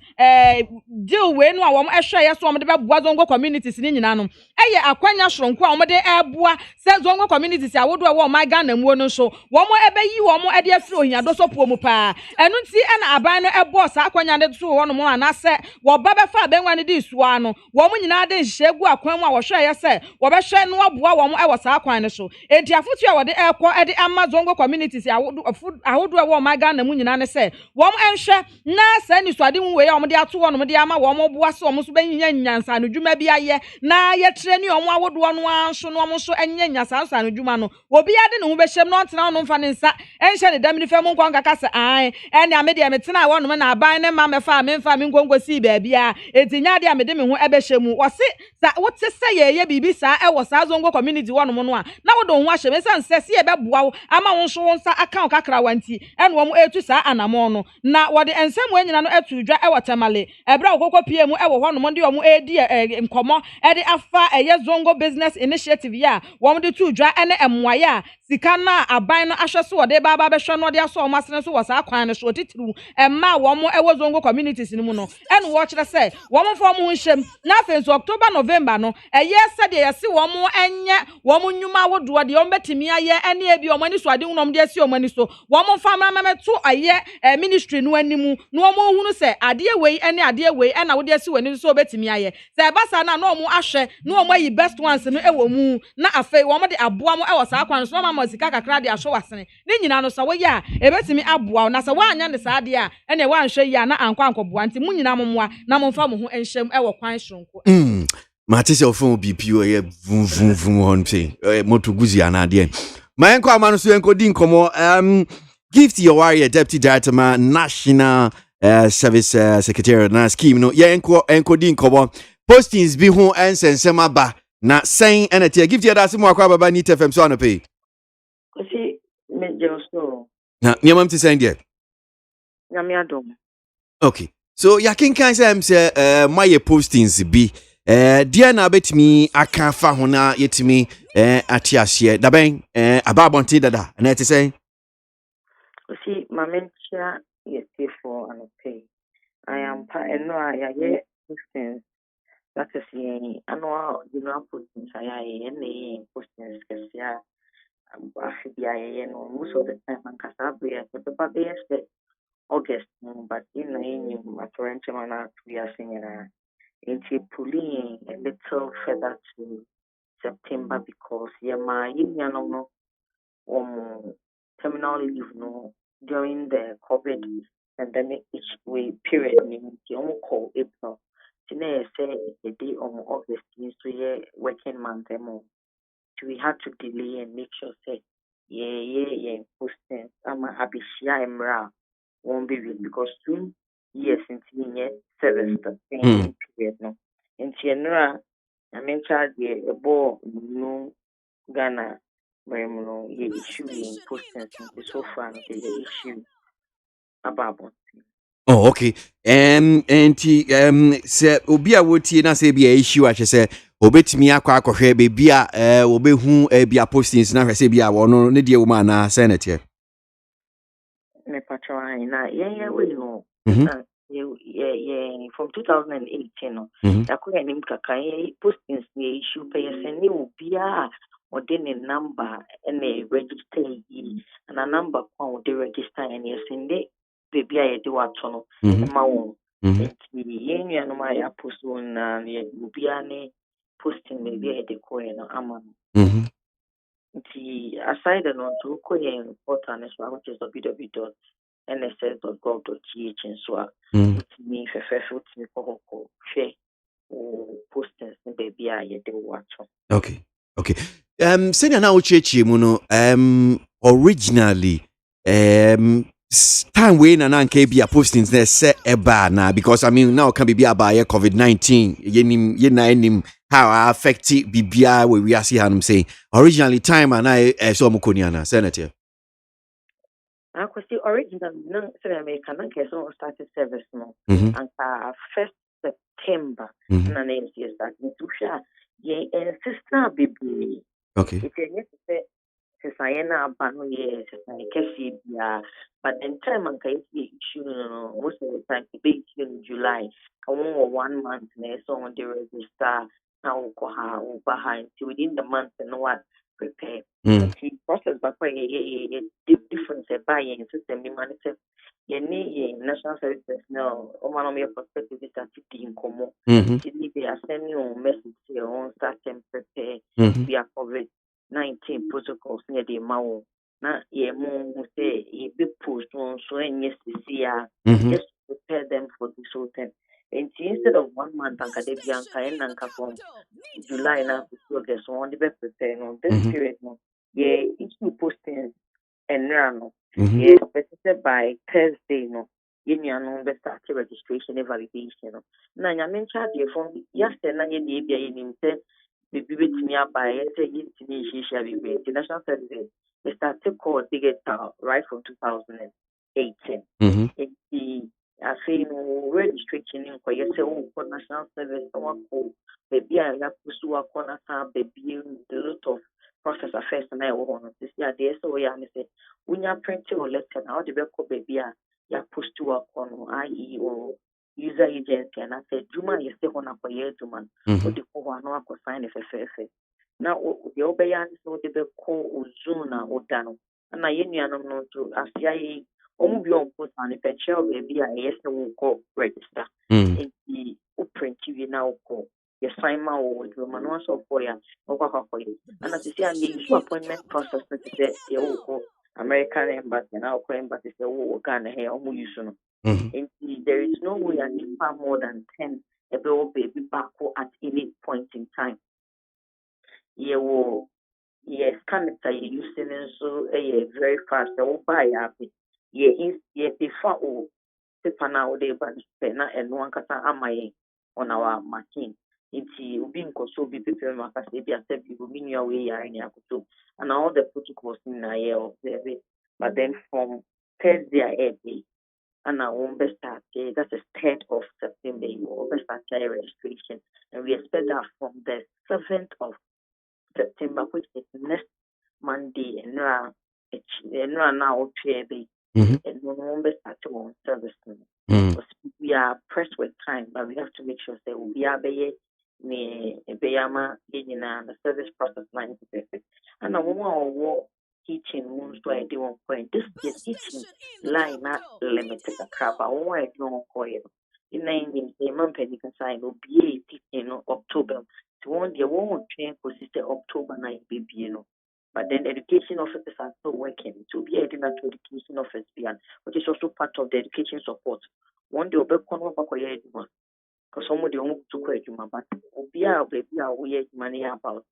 deal we no a wo mo ehwe ye so wo mo de be boa zongo communities ni nyina no eye akwanya soronko a wo mo de eboa se zongo communities awodo a wo my Ghana mu no so wo mo ebeyi wo mo e de afiri ohiado so po mu pa enu nti e na aban no ebo sa akwanya de so wo no mo ana se wo ba be fa benwa ne di suwa no wo mo nyina de nhyeegu akwan mu a wo hwe ye se wo be hwe no aboa wo mo e wo sa akwan ne so enti afotu a wo de ekọ e de ama zongo communities awodo a wo my Ghana mu nyina ne se wo mo enhwe na se ni suade mu we ya wo mo de ato wo no mo de ama wo mo boa so wo mo so benyinya nyansa no dwuma bi aye na ye tre ni wo mo awodo no anso no mo so enya sansa no dwuma no obi ade ne ho behyem no ntena no mfa ne nsa enhye ne dam ni fam nkwa nkaka se an ene amede ya metena wo no na aban ne ma mefa memfa me nkonkosi baabia etinya ade amede me ho ebehyem wose sa wote se ye bibi sa e wo sa zongo community wo no no a na wo do ho ahye me san se ye beboa wo ama wo nso wo nsa aka wo kakra wanti ene wo mo etu sa anamo no na wo de ensem anyina no etu dwa e wo temale ebra wo kokọ pie mu e wo ho no mo de wo mo edi nkomo e de afa eye zongo business initiative ya wo de tu dwa ene emwaye sika na aban no ahwe so de baba behwe no de aso omasene so wasa akwan no so titiru emma wo mo ewo zongo communities ni mu no ene wo kire se wo mo fo mo nhyem na afenso October November no eye se de yesi wo mo enye wo mo nyuma wodo de wo betimi aye ene ebi wo mani so ade hunom de asi wo mani so wo mo fa mamemeto aye ministry no animu no wo mo hunu se ade wei ene ade wei ena wo de asi wani so betimi aye se basa na no mo ahwe no wo ayi best ones no ewo mu na afei wo mo de aboa mo ewo sa akwan so ma sika kakra de ahwe wasene ni nyina no so wo ya ebetimi aboa na se wo anya ne sa de a ene wo anhwe ya na ankwa ankoboa nti mu nyina mommoa na momfa mo ho enhyem ewo kwan soronko Matisse ofun BPO ye vum hon pe moto guzi anade ma enko ama no so enko di nkomo gift your warrior deputy director ma national service secretary na scheme no ye enko di nkomo postings bi ho ensensem aba na sen enete gift your da simu akwa baba ni TFM so anope Kosi me so na nyamam ti sen there nyame adom okay so ya kinkan say my postings bi dia na betimi aka fa ho na yetimi atiase da ben ababonti dada na ete say Kosi mamentia yesi for anope I am pa eno ya ye postings that is annual postings I ne postings kesia most of the time and Casabria, but they August, but in my current man, we are singing into pulling a little further to September because my no terminal leave no during the COVID pandemic period you call April. Today say the day on August is to working month we had to delay and make sure say posting abishia emra won't be with because 2 years into the service period no in January I mentioned the ball no Ghana where no issue in posting so far the issue about Oh, okay. And say obi a wotie na say be a issue a say obetimi akwa akohwe be bia obehu bia postings na hwese bia wono ne de woma na senate me patron na we no from 2018 no yakwa nim kaka postings ne issue pay send ni obia or then a number and a register and a number on the register and yes in the baby I do what no ma won yen no my post on obiane posting maybe the coin no ama aside no to ko yen portal no so which is www.nss.gov.gh so me fefefu me ko share postings baby I do what. Okay. Senior na uchechi mu no originally time we na nka bia postings na se eba na because I mean now can be about COVID-19 yenim how affect bibia we are see hanum say originally time and I so mukoni na senator I could see original no American so started service no and 1st September na name is that to share ye sister baby okay if you say Sayana Bano, yes, but then time and issue most of the time to be in July. I want 1 month so on the register now behind within the month and what prepare. Process but difference buying system manifest. National service personnel or your perspective is that in common. They are sending you a message on start and prepare via COVID-19 protocols near the Mao. Na ye mo say ye be post on so and yes just prepare them for this whole time. And instead of 1 month and Canadian and from July now to August on the prepare on this period no ye issue posting and run yeah specified by Thursday no you know be start registration and validation no na nya men charge from yesterday na ye dey bia ye say baby betimi abaye say yitimi shisha bibi international service they started called digital right from 2018 I say no registration in kwa yese for national service one call baby I ya pursue a corner baby a lot of process affairs na e wo no this year dey so ya me say unya print or letter na the record baby ya post to a corner IE or user agency and I said juma you stay on for year juma or the ko no akọ sign FFF na the obeya so the be ko ozuna odano na ye nuanom no to asia yi omu bi on post an picture baby a yes no ko register in the print we now ko ye sign ma o juma no so for ya o kwa you and as you see and the issue appointment process to say ye ko American embassy now ko embassy say wo Ghana here omu use no. There is no way I can find more than 10 baby back at any point in time. Yes, cancer you using so very fast. So buy happy. Before paper now they but and one kata amaye on our machine. It's being so be people makasi be accept you mean your way and all the protocols in a year observe it. But then from Thursday and I won't start that's the 3rd of September. You will start registration, and we expect that from the 7th of September, which is next Monday, and now baby, and we won't start on service. We are pressed with time, but we have to make sure that we are the service process line is perfect. And I want teaching moves to ID 1 point. This the teaching line not limited a crap. I want to know coin. In 19 month penny can sign will be teaching October. To one the won't train for sister October 9 baby, you know. But then education officers are still working to be adding to education office beyond, which is also part of the education support. One day will be one because some of the own to quite but we are money about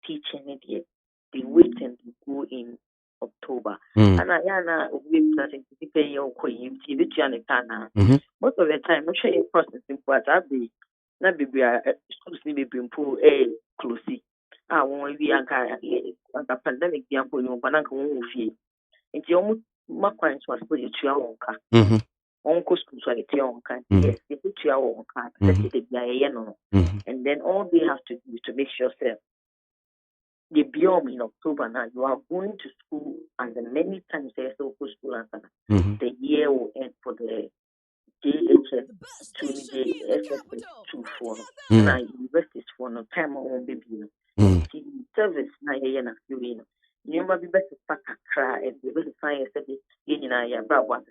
teaching it. They wait and go in October. And I we pay your coin, most of the time, I'm sure in processing part, I'll be not be schools need to be improved close. I want to be a pandemic, the ample, you banana won't fee. It's almost my clients was put it to your own car. Uncle schools are at your own car. Yes, they put your own car, and then all they have to do is to make sure that the beyond in October now you are going to school, and then many times they still go school and the year will end for the JHS to the FSS 2 for and universities for no time on baby. Service na na few you might be better pack a cry and be able to find a about what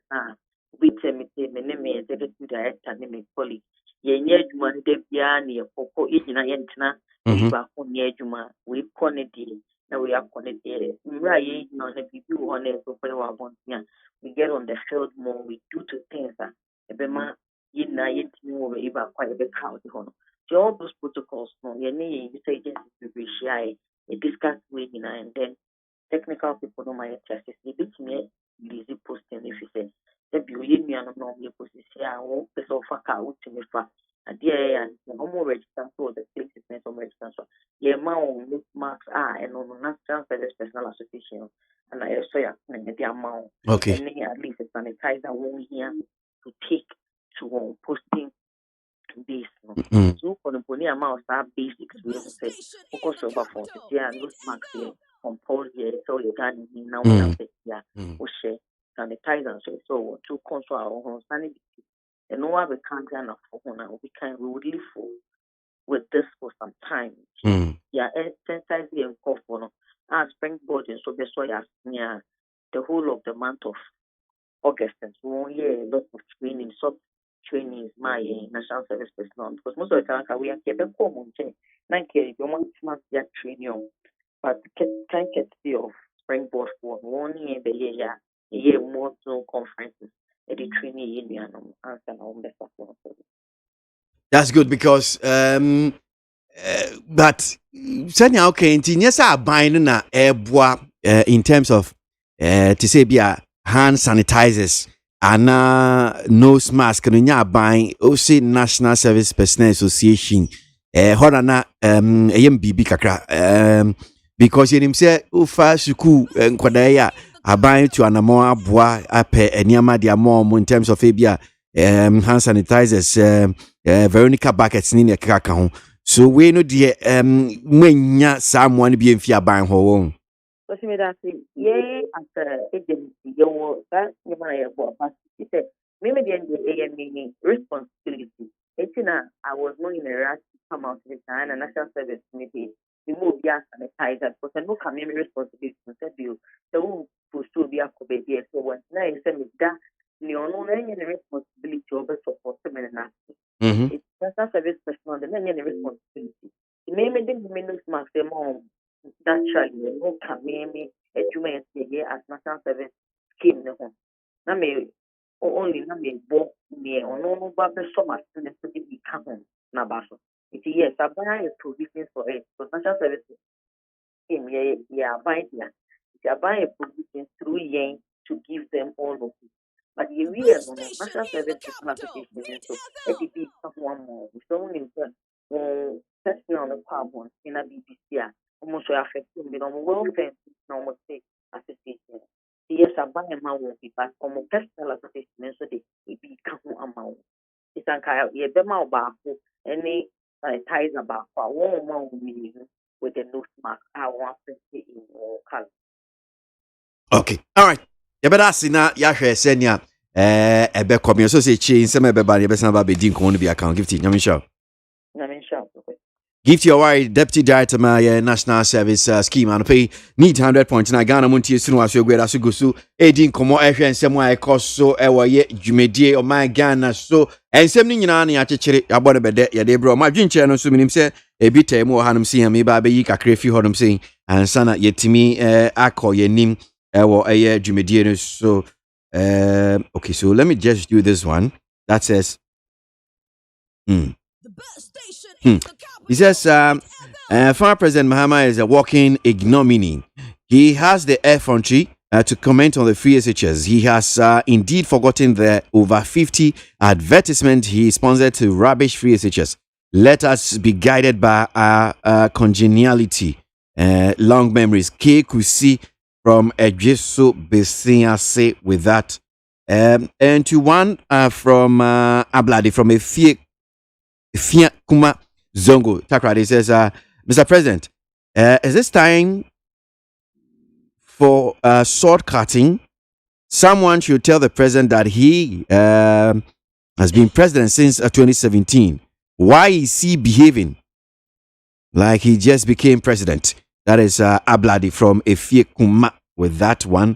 we tell me the executive director and my colleague. Yet, one day, Yanni, or Yentna, we back on Yajuma, we connected, now we are connected. Right, not a few on it, we get on the field more, we do two things. Ebema, Yina, yet more, about quite a bit crowd. So all those protocols, no, you say just to be shy, you discuss with and then technical people don't mind test. They beat me busy posting if you say that you leave me on a normal position. I won't be so far out to me for a dear and more register for the places and some register. Yeah, my own marks are and on national service personal association and I saw the amount. Okay. And at least a sanitizer won't here to take to posting. This so for the pony amount of basics we will say focus over 40 and those marks here compose here so you can now we share sanitizer so to control our own sanity and no one we can't get enough for we would live for with this for some time sensitize and cough for springboard and so the soya near the whole of the month of August and so 1 year lot of training training is my national service personnel because most of the time we are keeping common chain. Thank you want to training, but can't get the of springboard for 1 year the year more zone conferences at the training union answer on the That's good because but send okay yes I buying na in terms of to say be hand sanitizers and nose mask no nya buying OC National Service Personnel Association hodana bibi kakra because you say ufa suku nkwadaa ya aban to anamo aboa ape eniama dia more in terms of abia hand sanitizers Veronica buckets ni ne kaka ho so we no de mwanya someone bi emfi aban ho so see me that as a agency you that you might but he said maybe the end responsibility I was not in a rush to come out with the national service committee remove the sanitizer because I no come in responsibility to say you so to be a baby so when now you say me that you know any responsibility over support them and it's national service personnel the any responsibility maybe the minutes max them on naturally no come me education here as national service scheme no na me only na me bo me ono ba be so much to be come na ba so it yes abaya is provision for it so national service scheme yeah abaya it's abaya provision through yen to give them all of it but you really national service application so it be someone more so only testing on the carbon in a BBC almost affecting the welfare normal state association yes abaya ma will be but personal association so they be come amount it's an kind of be ma ba any ties about one with the nose mask I want to see in color. Okay, all right. You better see now. Ya share senya ebe come so say change some ebe ba be san ba be din ko no be account give it. Nyame show. Gift your wide Deputy Director my National Service Scheme and pay need 100 points na Ghana Montie sunu aso gweda so gusu edin komo ehwe nsem a ekoso ewo ye dwumedie o my Ghana so ensem ni nyina na yakekere abone bede ye de bro ma dwinche no so minim se ebi temu hanum se me ba be yi kakra fi hodum se ansa na yetimi akọ yenim ewo eye dwumedie no so okay, so let me just do this one that says He says, former President Mahama is a walking ignominy. He has the effrontery to comment on the free SHS. He has indeed forgotten the over 50 advertisement he sponsored to rubbish free SHS. Let us be guided by our congeniality, long memories. KWASI from Ejesu Besiase with that. And to one from Abladi from Fia Kuma Zongo Takradi says, Mr. President, is this time for sword cutting? Someone should tell the president that he has been president since 2017. Why is he behaving like he just became president? That is Abladi from Efie Kuma with that one.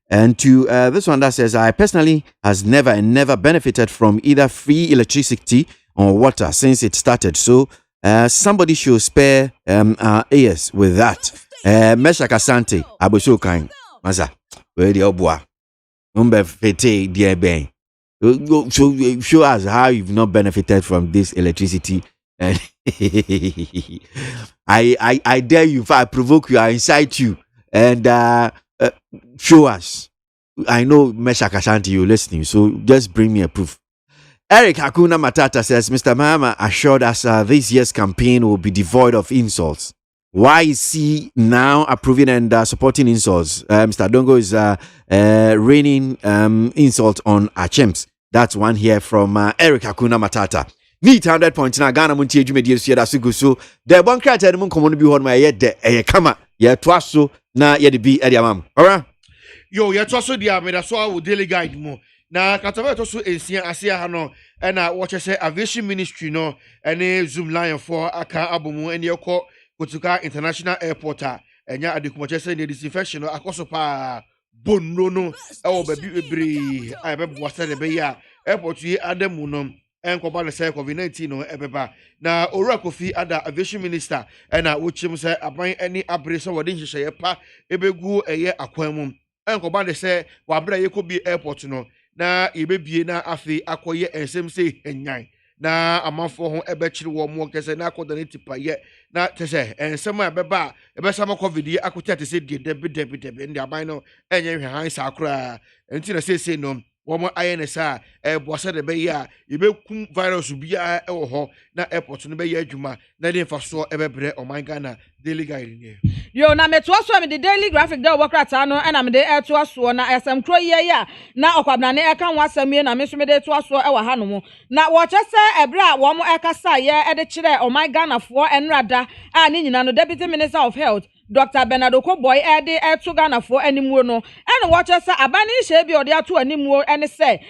And to this one that says, I personally has never benefited from either free electricity or water since it started. So somebody should spare our ears with that. Meshak Asante, Aboshokan, Masa, where the Obwa, Umbe Fete, dear Ben. Show us how you've not benefited from this electricity. I dare you, if I provoke you, I incite you, and show us. I know Meshak Asante, you're listening, so just bring me a proof. Eric Hakuna Matata says, Mr. Mahama assured us this year's campaign will be devoid of insults. Why is he now approving and supporting insults? Mr. Dongo is raining insult on Achems. That's one here from Eric Hakuna Matata. Need 100 points na Ghana Montie Jumedi Sieda Sugusu. The one criteria mun komo bi hon ma ye de kama ye toaso na ye de bi e dia mam. Alright. Yo ye toaso dia me da so awu daily guide mo. Na kataba to so ensia asia ha no e na wo che aviation ministry no ene zoom line for aka abomu ene yekọ Kotuka International Airport enya adekumo che se disinfection no akoso pa bonno no e wo ba bi ebere ai be boasa de be ya airport yi ademu no enkoba le say COVID-19 no ebeba na Owura Kofi Ada aviation minister ena wo chim say aban ani abre so wode nhyehyeye pa ebegu eye akwan mu enkoba le say wa bra ye ko bi airport no na yebebie na afi akoye ensem se enyan na amanfo ho ebekire wo mo kese na akoda ne tipa ye na tese ensem a beba ebesama covid ye akota tese de debe ndi aban no enye hwan sa akora enti na sese no womo ayenesa boase de be ya yebekum virus bia ewo ho na airport no be ya adwuma na de faso ebebre oman Ghana daily guide ni yo na meto so me the daily graphic da wokrata no na me de eto so na esem kro ye ya na okwabna ne eka nwasam ye na me so me de eto so e wa hanom na wo chese ebre a wo mo ekasa ye e de kire oman Ghana fo enrada a ne nyina no Deputy Minister of Health Dr. Bernardo Koboy ede eto Ghana fo animuo no ene wo chese abani hye bi ode ato animuo ene se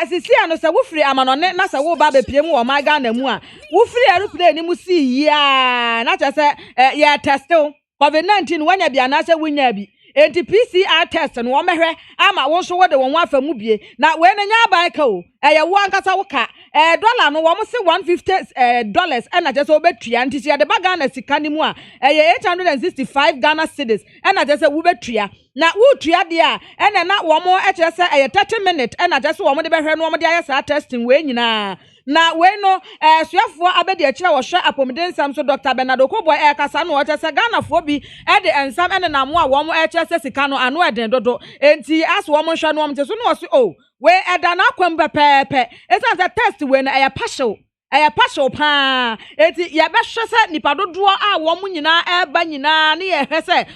sisi ano se wo firi amanone na se wo ba be pie mu oman Ghana mu a wo firi aeroplane ni mu si ya na chese ye testill COVID-19 wanya bi anase wunya bi enti PCR test no wo mehwe ama wo so wode won afa mu bie na we na nya aban ka o eye wo ankasa wo ka dollar no wo mo se $150 ena je se obetua nti se de ba Ghana sika ni mu a eye 865 Ghana cedis ena je se wo betua na wo tua de a ena na wo mo e che se eye 30 minutes ena je se wo mo de behwe no wo mo de ayesa testing we nyina na we no suafo abedi akire wo hwe apomden sam so Dr. Bernardo Koboy kasa no wo chese Ghana fo bi e de ensam ene na mo a wo mo chese sika no ano eden dodo enti as wo mo hwe no mo teso no wo so we eda na kwam pepepe esa the test we na partial pa enti ye be hwe se nipa dodo a wo mo nyina e ba nyina ne ye hwe se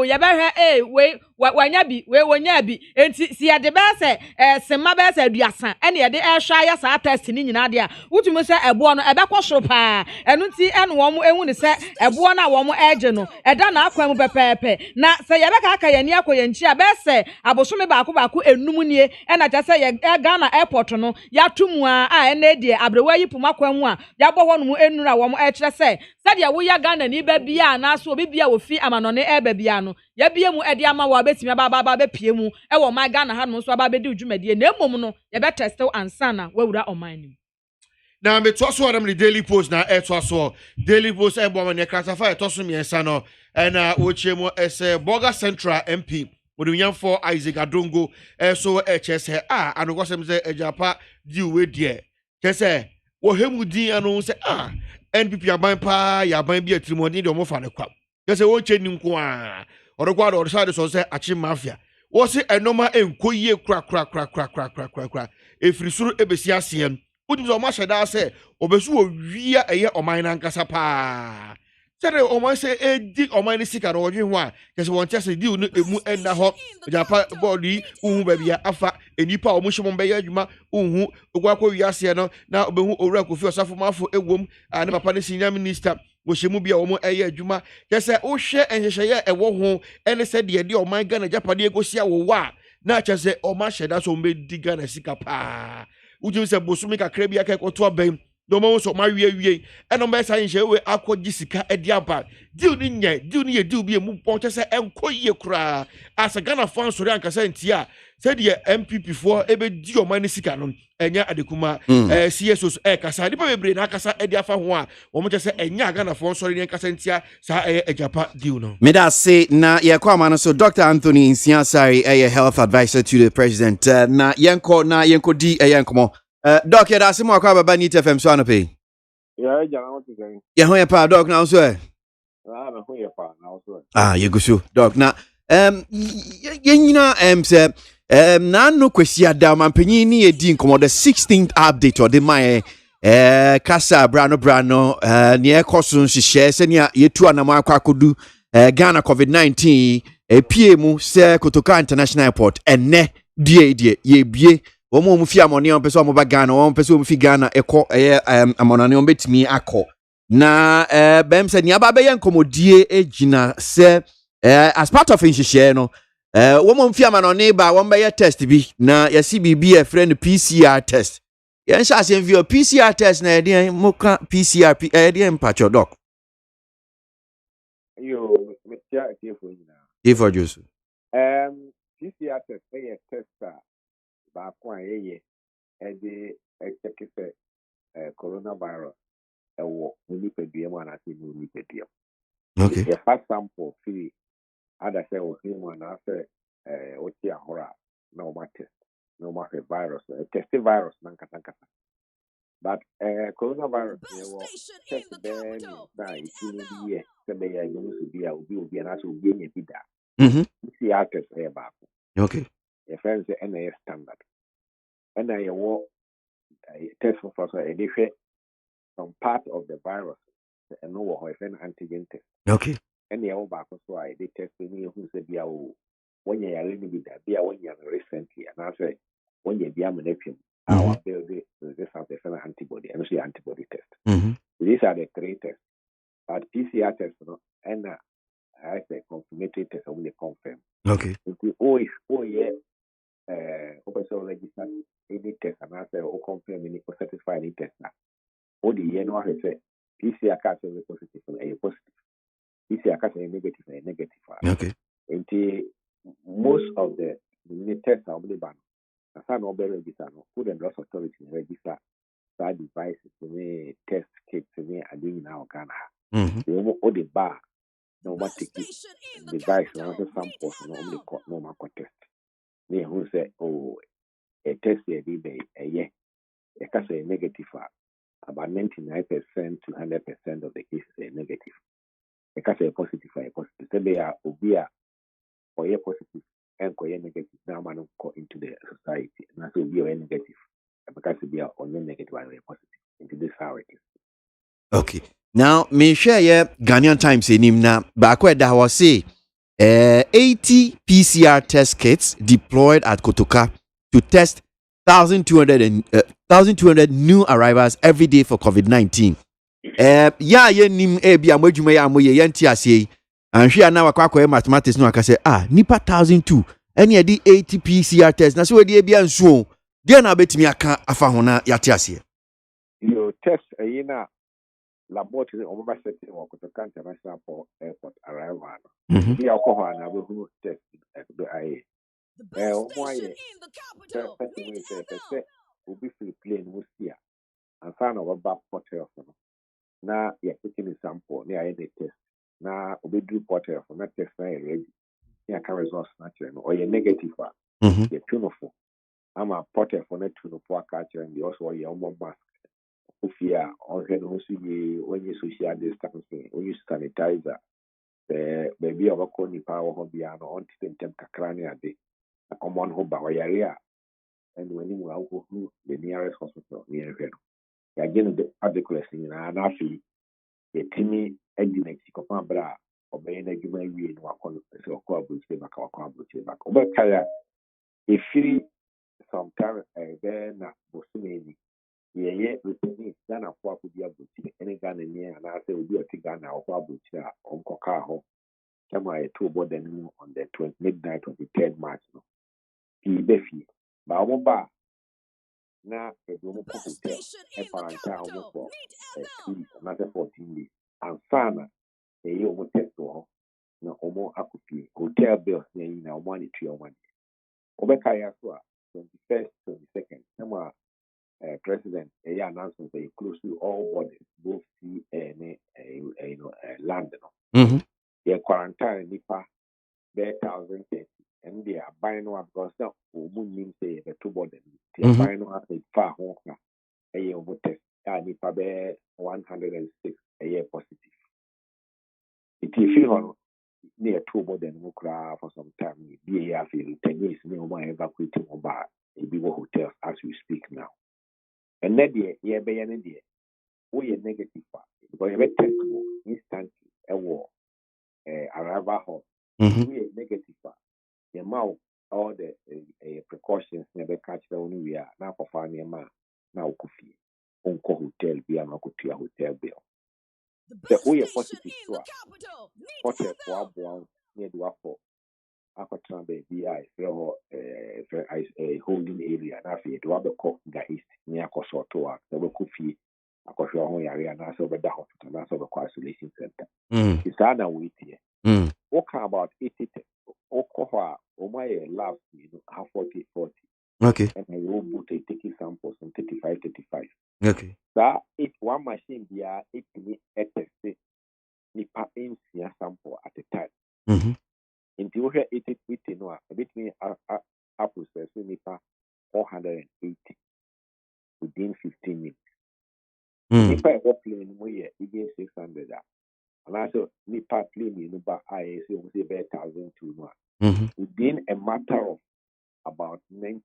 ye be hwe we wanya bi we wonya bi enti si yade be se sema be se aduasa ene yade ehwa ya sa test ni nyina de a wutumi se ebo no ebekọ soro pa enu nti ene wo mo ehu ni se ebo na wo mo eje no eda na akwa mu pepepe na se yebeka aka ye ni akoye nchi a be se abosome baako enum nie ena cha se ye Ghana airport no ya tumu a ene de abrewa yi puma kwa mu a ya bo ho no mu enura wo mo ekire se de wo ya Ghana ni ba bia na so obi bia wo fi amanone eba bia no ya bia mu ede ama wo abetimi aba be pie mu e wo ma Ghana ha no so aba be di dwumade na emom no ye be testel ansana wawura oman ni na me to so adam the Daily Post na e to so Daily Post e bo me classify to so miensa no na wo chemu ese Boga Central MP Modunyan for Isaac Adongo so chese anogo sem se ejapa di we die chese wo hemu din anu se NPP aban pa ya ban bi atrimoni de omo fa ne kwa chese wo cheni nko odokwa do side so se achi mafia wo se enoma enkoyie kra efrisuru ebesi asem wodi so ma sheda se obesu wo wia eye oman na nkasa pa sere oman se edi oman ni sika no odwen ho a kese won chese di unu emu enda ho japa body uhu ba bia afa enipa omo hwemo be ya adwuma uhu ogwa kwa wiase no na obehu owura kofi osafo mafo ewom ne papa ne senior minister wo hwemu bia omo eye adwuma kese wo hwe enhyehyeye ewo ho ene se de oman Ghana japa de egosia wo wa na chese oman sheda so mbe di Ghana sika pa ujim se bosumi kakra bia ka koto aban domo so ma wie eno be sa nje we akodi sika edi aba diu ni nye diu bi emu pon chese enkoyie kura as Ghana fan sori ankasa ntia se de MPP for ebe di o mani sika no enya adekuma CSOs kasa di pa bebre na kasa edi afa ho a wo mo chese enya Ghana fan sori ni kasa ntia sa ejapa diu no me da say na ye kwa ma no so Dr. Anthony Nsiasari health advisor to the president na yenko di yenkomo Doc, ya da simu akwa baba ni TFM so anope. Ya jana what is saying? Ya ho ya pa Doc na so e. Na ho ya pa na so. Ye go so Doc na yenyina se na no kwesi ada mampanyin ni edi nkomo the 16th update or the my kasa brano ni ekoso nhihye se ne yetu anam akwa kodu Ghana COVID-19 PM se Kotoka International Airport enne die ye bie Omo mu fi amoni on pese omo ba Ghana on pese omo fi Ghana eko amonane on betimi akọ na bem se ni aba be yen komodie ejina se as part of nhihye no womo fi amonane ba won be test bi na ya CBB e friend PCR test yen sha se view PCR test na ede moka PCR ede mpacho doc yo metia etiefo nyina if just PCR test e test ba kwa yeye ede ekeke coronavirus ewo nipadua mu ana se nipadua okay the first sample free ada say o himu ana se o ti ahora na o ma test no ma virus test virus na nkata but coronavirus ewo test be na itini ye se be ya no so bia obi na so obi nya bida PCR test e ba okay your friends the standard. And I walk test for some part of the virus and no an antigen test. Okay. And the old back so I they test me who said when you are living with that when you are recently and I say when you be a manipulation our build this have the antibody and see antibody test. These are the three tests. But PCR test and I say confirmatory test only confirm. Okay. Open register any test and I say confirm any satisfy any test now. The year no I say PCR card is positive and a positive. PCR card is negative and a negative. Okay. And most of the tests are only banned. As I know better register no food and drugs authority register that devices to test kits to me are doing now Ghana. All the bar no more ticket device no samples no more test. Me who say a test a day a year a case a negative about 99% to 100% of the cases are negative. A case a positive a positive. So they are obia or a positive and a negative now man go into the society and so be a negative because be on the negative and a positive into this how it is. Okay. Now me share Ghanaian Times in him na back where that was say 80 PCR test kits deployed at Kotoka to test 1,200 new arrivals every day for COVID-19. Yeah, nim bi amodwuma ya amoye yenti ase anhwe ana wakwa mathematics no aka say nipa 1,002 ene di 80 PCR test na so we di bia nsuo dia na betimi aka afa ho na yate ase. Your test na laboratory on my setting or Kotoka International Airport arrival. The alcohol and I will test the IA. Will be free plane was here and found our back hotel. Now, you're taking a sample near any test. Now, we do hotel for that test. Ready. You can result natural or you're negative. You're tuneful. I'm a potter for net to the catcher and you also your own mask. Fear or when you social distancing, when you sanitizer, the baby of a corny power hobby and on them crania day. A common hoba or area, and when you will go to the nearest hospital near here. Again, the adequacy in an athlete, a timmy, Eddie Mexico bra, or being a human being, or so called back or cobble back. Over Kaya, if free sometimes a bear not Bosumini. Yeah, returning Ghana for the Abuchi, any Ghana near, and I say, will be a Tigana or Abuchi on Cocaho. Come I 2 board on the midnight of the 3rd March. Befi, Baoba, now a room hotel, a parentine for another 14 days, and Sana, a year over test to no more akupi, hotel bills near now 1 to 1. Obekaya 21st, 22nd, Nama. President, a announcement they close to all borders, both sea and land. They quarantine Nipa, their 1,030, and they are buying up because now, means the 2 borders. They are buying up a far home, a year over test, Nipa bear 106, a year positive. It is feel near 2 borders for some time, be a feeling 10 years, no more evacuating over a big hotel as we speak now. And that year, be an idea. We are negative, because you test instantly a war, arrival home. We are negative. The amount all the precautions never catch the only we are now for finding a man now could feel. Uncle hotel be an uncle to a hotel bill. The way a positive to hotel for one near the waffle. After Trump, be a holding area, and after it, what the cook that is near Kosoto, the local fee, a Kosho area, and also the hospital, and also the isolation center. It's another way here. What about 80? Okoha, my lab, have 40. Okay. And I will put a taking samples from 35. Okay. That if one machine be a 80 test, nipa in sample at a time. Into you hear 80 no, a bit me a process nipa 480 within 15 minutes. Nipa a plane way again 600. And also nipa plane in the I say 1,002 no. Within a matter of about 90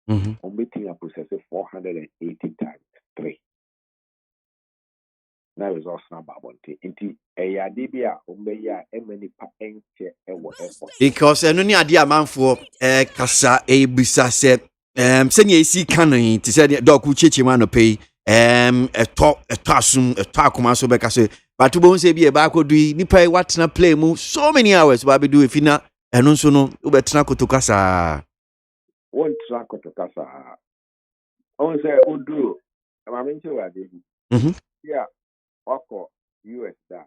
minutes, omitting a process 480 times 3. Now is also about MONTIE. Inti a debia umbeya emeni pa enche ewo effort. Because no ni ade amanfo kasa ebisa se senya esi kanon ti se dog ku cheche ma no pay eto asum eto akoma so be kase but bo nse bi e ba kodui nipa watena play mu so many hours ba be do efina eno nso no wo betena Kotoka sa One track Kotoka sa on say odu ma menche wa dey yeah wako US da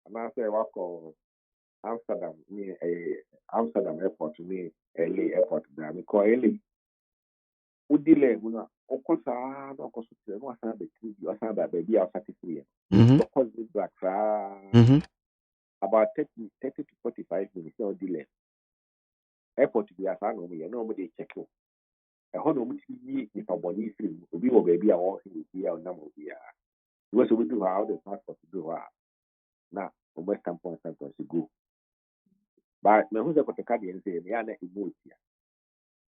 and I say wako Amsterdam ni Amsterdam airport ni LA airport da mi ko LA udile muna okosa na okoso no asa be ti you asa ba be a certificate because this black about 30 to 45 minutes no delay airport be asa no me no dey check o e ho no mu ti ni pa boni free obi wo be a wo bi a na mo bi a because we do how the passport do na Western point to go but me who say Kotoka dey say me ana emotion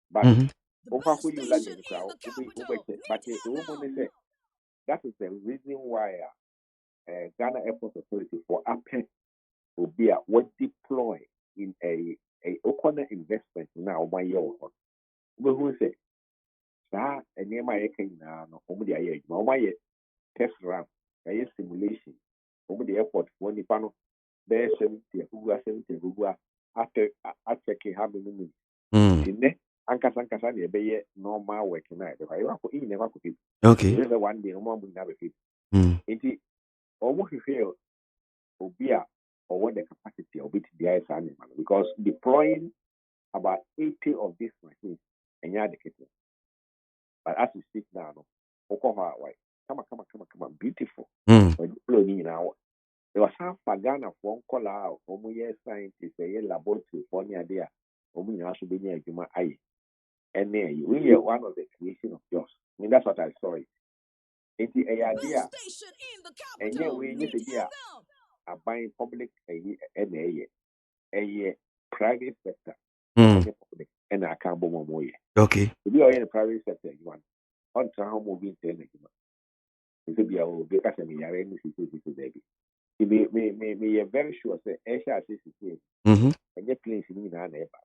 but over who you land in the crowd but the woman say that is the reason why Ghana Airport Authority for APE will be what deploy in a okona investment na o man yo ho we who say sa enema ye kan na no o mu de aye adwuma o ma ye test run aye simulation o mu de airport for nipa no be 70 gugu after check how many minutes tinne ankasa na be ye normal work na e be wa ko in never ko fit okay there one day o mo mu na be fit enti o mo hwehwe obi a or the capacity of it the animal because deploying about 80 of these machines and you're the kitchen. But as we speak now, come on, beautiful. When you now, there was some Pagana for call out, scientists, a laboratory for near there, also be near Juma Aye. And we are one of the creation of yours. I mean, that's what I saw it. It's the idea. And yeah, we need to hear are buying public a private sector. And I can't bomb more. Okay. To be in the private sector, you want on how moving to energy. It will be a because I mean, I any situation baby. You may very sure say, Asia is and your place in an neighbor.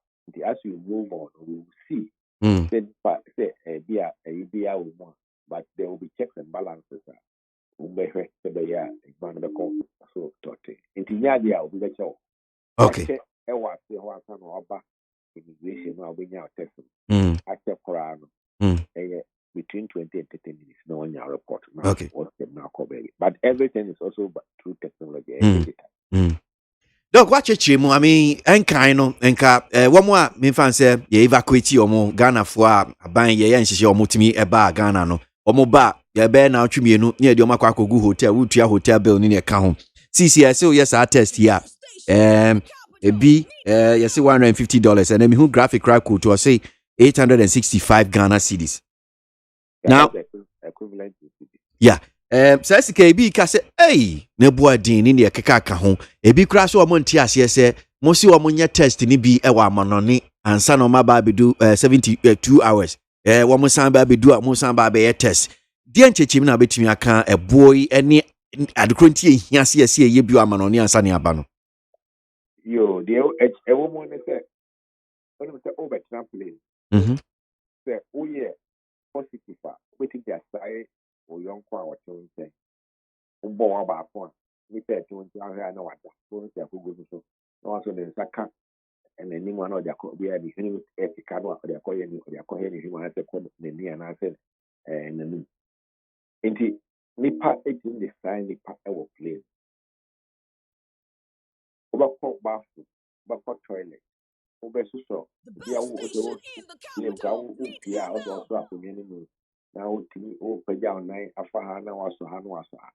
As you move on, we will see. Then, say, a beer, but there will be checks and balances. So, into Yadia will be the show. Okay. Immigration now we now test after Quran between 20 and 30 minutes no one your report now okay what's them now cover but everything is also through technology Dog, watch it, Chimu. I mean, Enkaino, Enka, one more, me fancy, ye evacuate your Ghana for a buying ye and she almost me a bar Ghana no. Omo ba, ye bear now to me near the Omakako Hotel, Wutia Hotel bill in your account. CCSO, yes, I test here. A B, yes, $150, and then who graphic crack to say 865 Ghana cedis. Now, equivalent yeah. Sɛ sika ebi ka sɛ na bua din ni ne keka ka ho ebi kura so ɔmo nte ase sɛ mo si ɔmo nyɛ test ni bi ɛwɔ amanɔne ansa na ɔmo ba bedu 72 hours wɔmo san ba bedu a mo san ba be test deɛ nkyɛkyɛm na betumi aka ɛboɔ yi ɛne adekoro nti ehia se yɛse ɛyɛ bi amanɔne ansa ne aba no yo deɛ ɛwɔ mo ne sɛ ɔno sɛ over trampoline sɛ woyɛ positive a wetin dey aside o yonko a wɔte nse mbɔ wa ba afɔ ni pɛ ti won ti ahwɛ na wada so nse akogo so na waso de nsaka en ani mu na ɔde akɔ bi a bi hini etika no ɔde akɔyɛ ni hima na sɛ kɔ ne ni ana sɛ nanu enti nipa etin de sign nipa ɛwɔ plane ɔbɛkɔ bathroom ɔbɛkɔ toilet ɔbɛsosɔ bi a wo ɔsɛ wo ka wo pia ɔsɛ ɔsɔ akɔnyɛ ne mu na wo timi wo pagya online afa ha na waso ha na waso ha.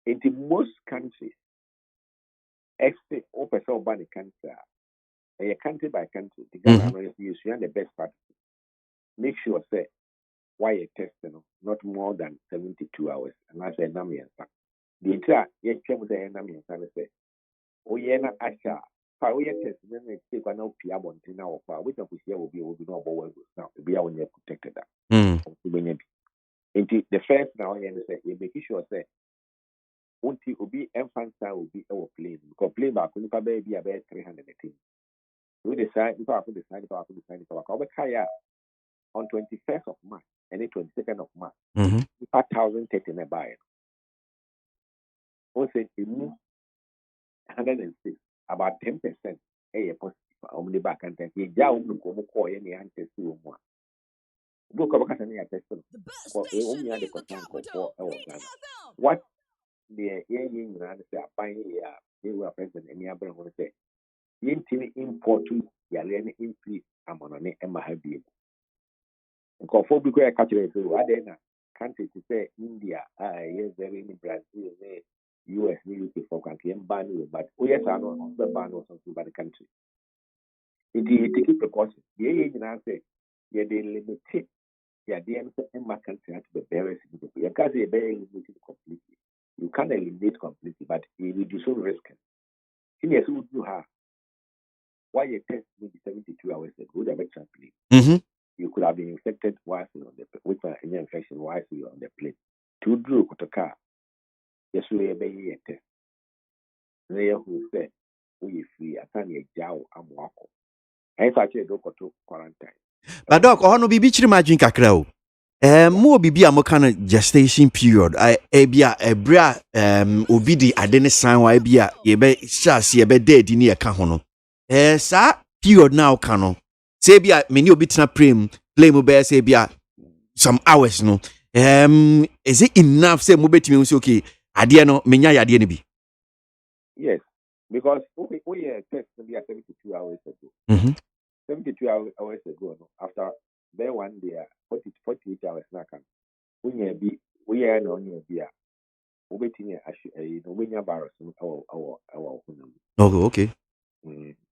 In most countries, except open so bad country, a country by country, the government is the best practice. Make sure say why a test not more than 72 hours, and I say Namian. The entire yet came with the Namian say, oh yeah, na asha. For we test then they take an OP abontina or for which of us here will be no board now to be our protected. The first now I say you make sure say Unti ubi emfansa ubi ewo plane because plane ba ko nipa be bia be 310 we decide if I decide kaya on 21st of March and the 22nd of March nipa 1030 na buy o say you 106 about 10% eh positive on the back and then ye ja o ko mo ko ye ni ante si o mo do ko ba ka ni test ko e o mi ade ko tan ko ewo Ghana what the yen say aban here they were present any abran won say yentini import yale ne impli amanone ema ha biem nkofo bi ko e catch it so ade na country to say India yes very in Brazil US UK for country ban but o yes no be ban or something by the country it take precaution the yen na say ye dey limit ya dey ema country at the very significant you can say very limited completely you can eliminate completely but it reduce risk in yes would you have why you test maybe 72 hours ago, the plane. You could have been infected whilst on the with an infection whilst you're on the plane. To drew to car, yes, we obey a test. There who said, we free. I can't get jaw. I'm walking. I actually do go to quarantine. But doc, oh no bibi chiri ma drink kakra o. Mo bibi a mo kana gestation period. Ebia ebra obi di ade ne san wa ebia ye be chance ye be dead ni e ka ho no. Sa period now kan no. Say bia me ni obi tena play mo be say bia some hours no. Is it enough say mo betimi say okay, ade no menya ya ade ne bi. Yes, because we test maybe 72 hours ago. 72 hours ago, no, after there 1 day, 48 hours now can we are no new beer. We waiting actually no when your virus our Oh, okay.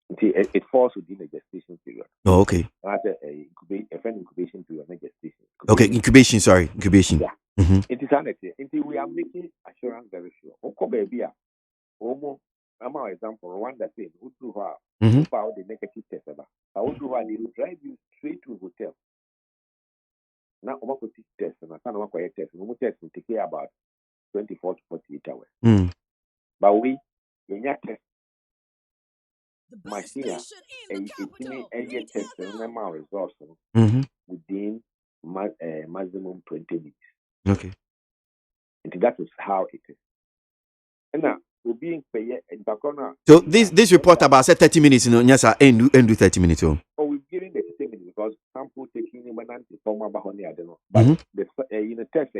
It falls within the gestation period. Oh, okay. After a incubation period, not gestation. Okay, incubation. Sorry, incubation. Yeah. It is sanity. We are making assurance very sure. Oko baby, Omo. I'm an example. Rwanda said, who do her? Who found the negative test ever? I would do her. They will drive you straight to a hotel. Now, I'm going to test, and I can't work a test. We test will take care about 24 to 48 hours. But we, in your test, machine, a test, and amount results within maximum 20 minutes. Okay. And that is how it is. And now, being paid in Bakona. So this report about say 30 minutes, you know, yes, end do 30 minutes. Oh, we're giving the 30 minutes because sample taking in when from Bahoni, I don't know. But the test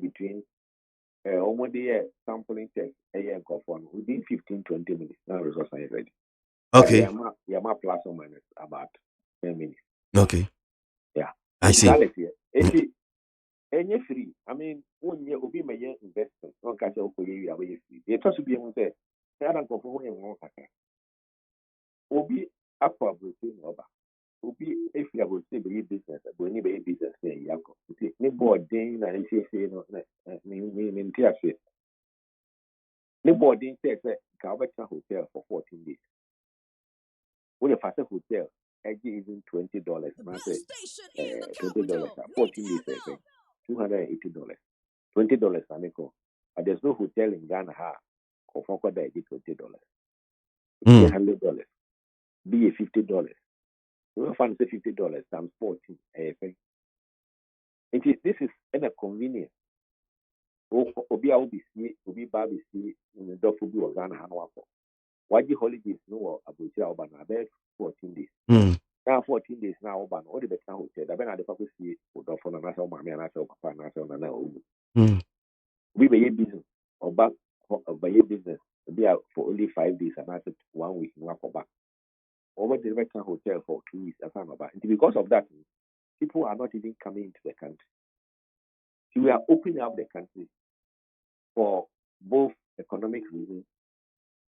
between almost the sampling test go for within 15-20 minutes. Now results are ready. Okay. Yeah, plus or minus about 10 minutes. Okay. Yeah. I see. Any free. I mean, when you be my investment, don't catch up for you away free. It has to be able to say, I don't go for one. Obi up for Brazil over. Obi, if you have to be business, but any business, you have to say, board day, and if you say, no, mean, tear fit. The boarding says, Calvert Hotel for 14 days. When you pass a hotel, I give even $20. And I say, $20, 14 days, $280. $20 Amico. But there's no hotel in Ghana or for that I did $20. $100. Be a $50. You will find $50 times 14. This is a convenience. Obi Obi Babi see in the Dofu or Ghana Hanwako. Why the holidays no Abuja Oban about 14 days. Now 14 days now Oban all the better hotel. I've been at the Papu see Udofo and National Mammy and National Papa National and we be a business or back by a business be out for only 5 days and after 1 week in Wakoba. Over the American hotel for 2 weeks and because of that, people are not even coming into the country. So we are opening up the country for both economic reasons,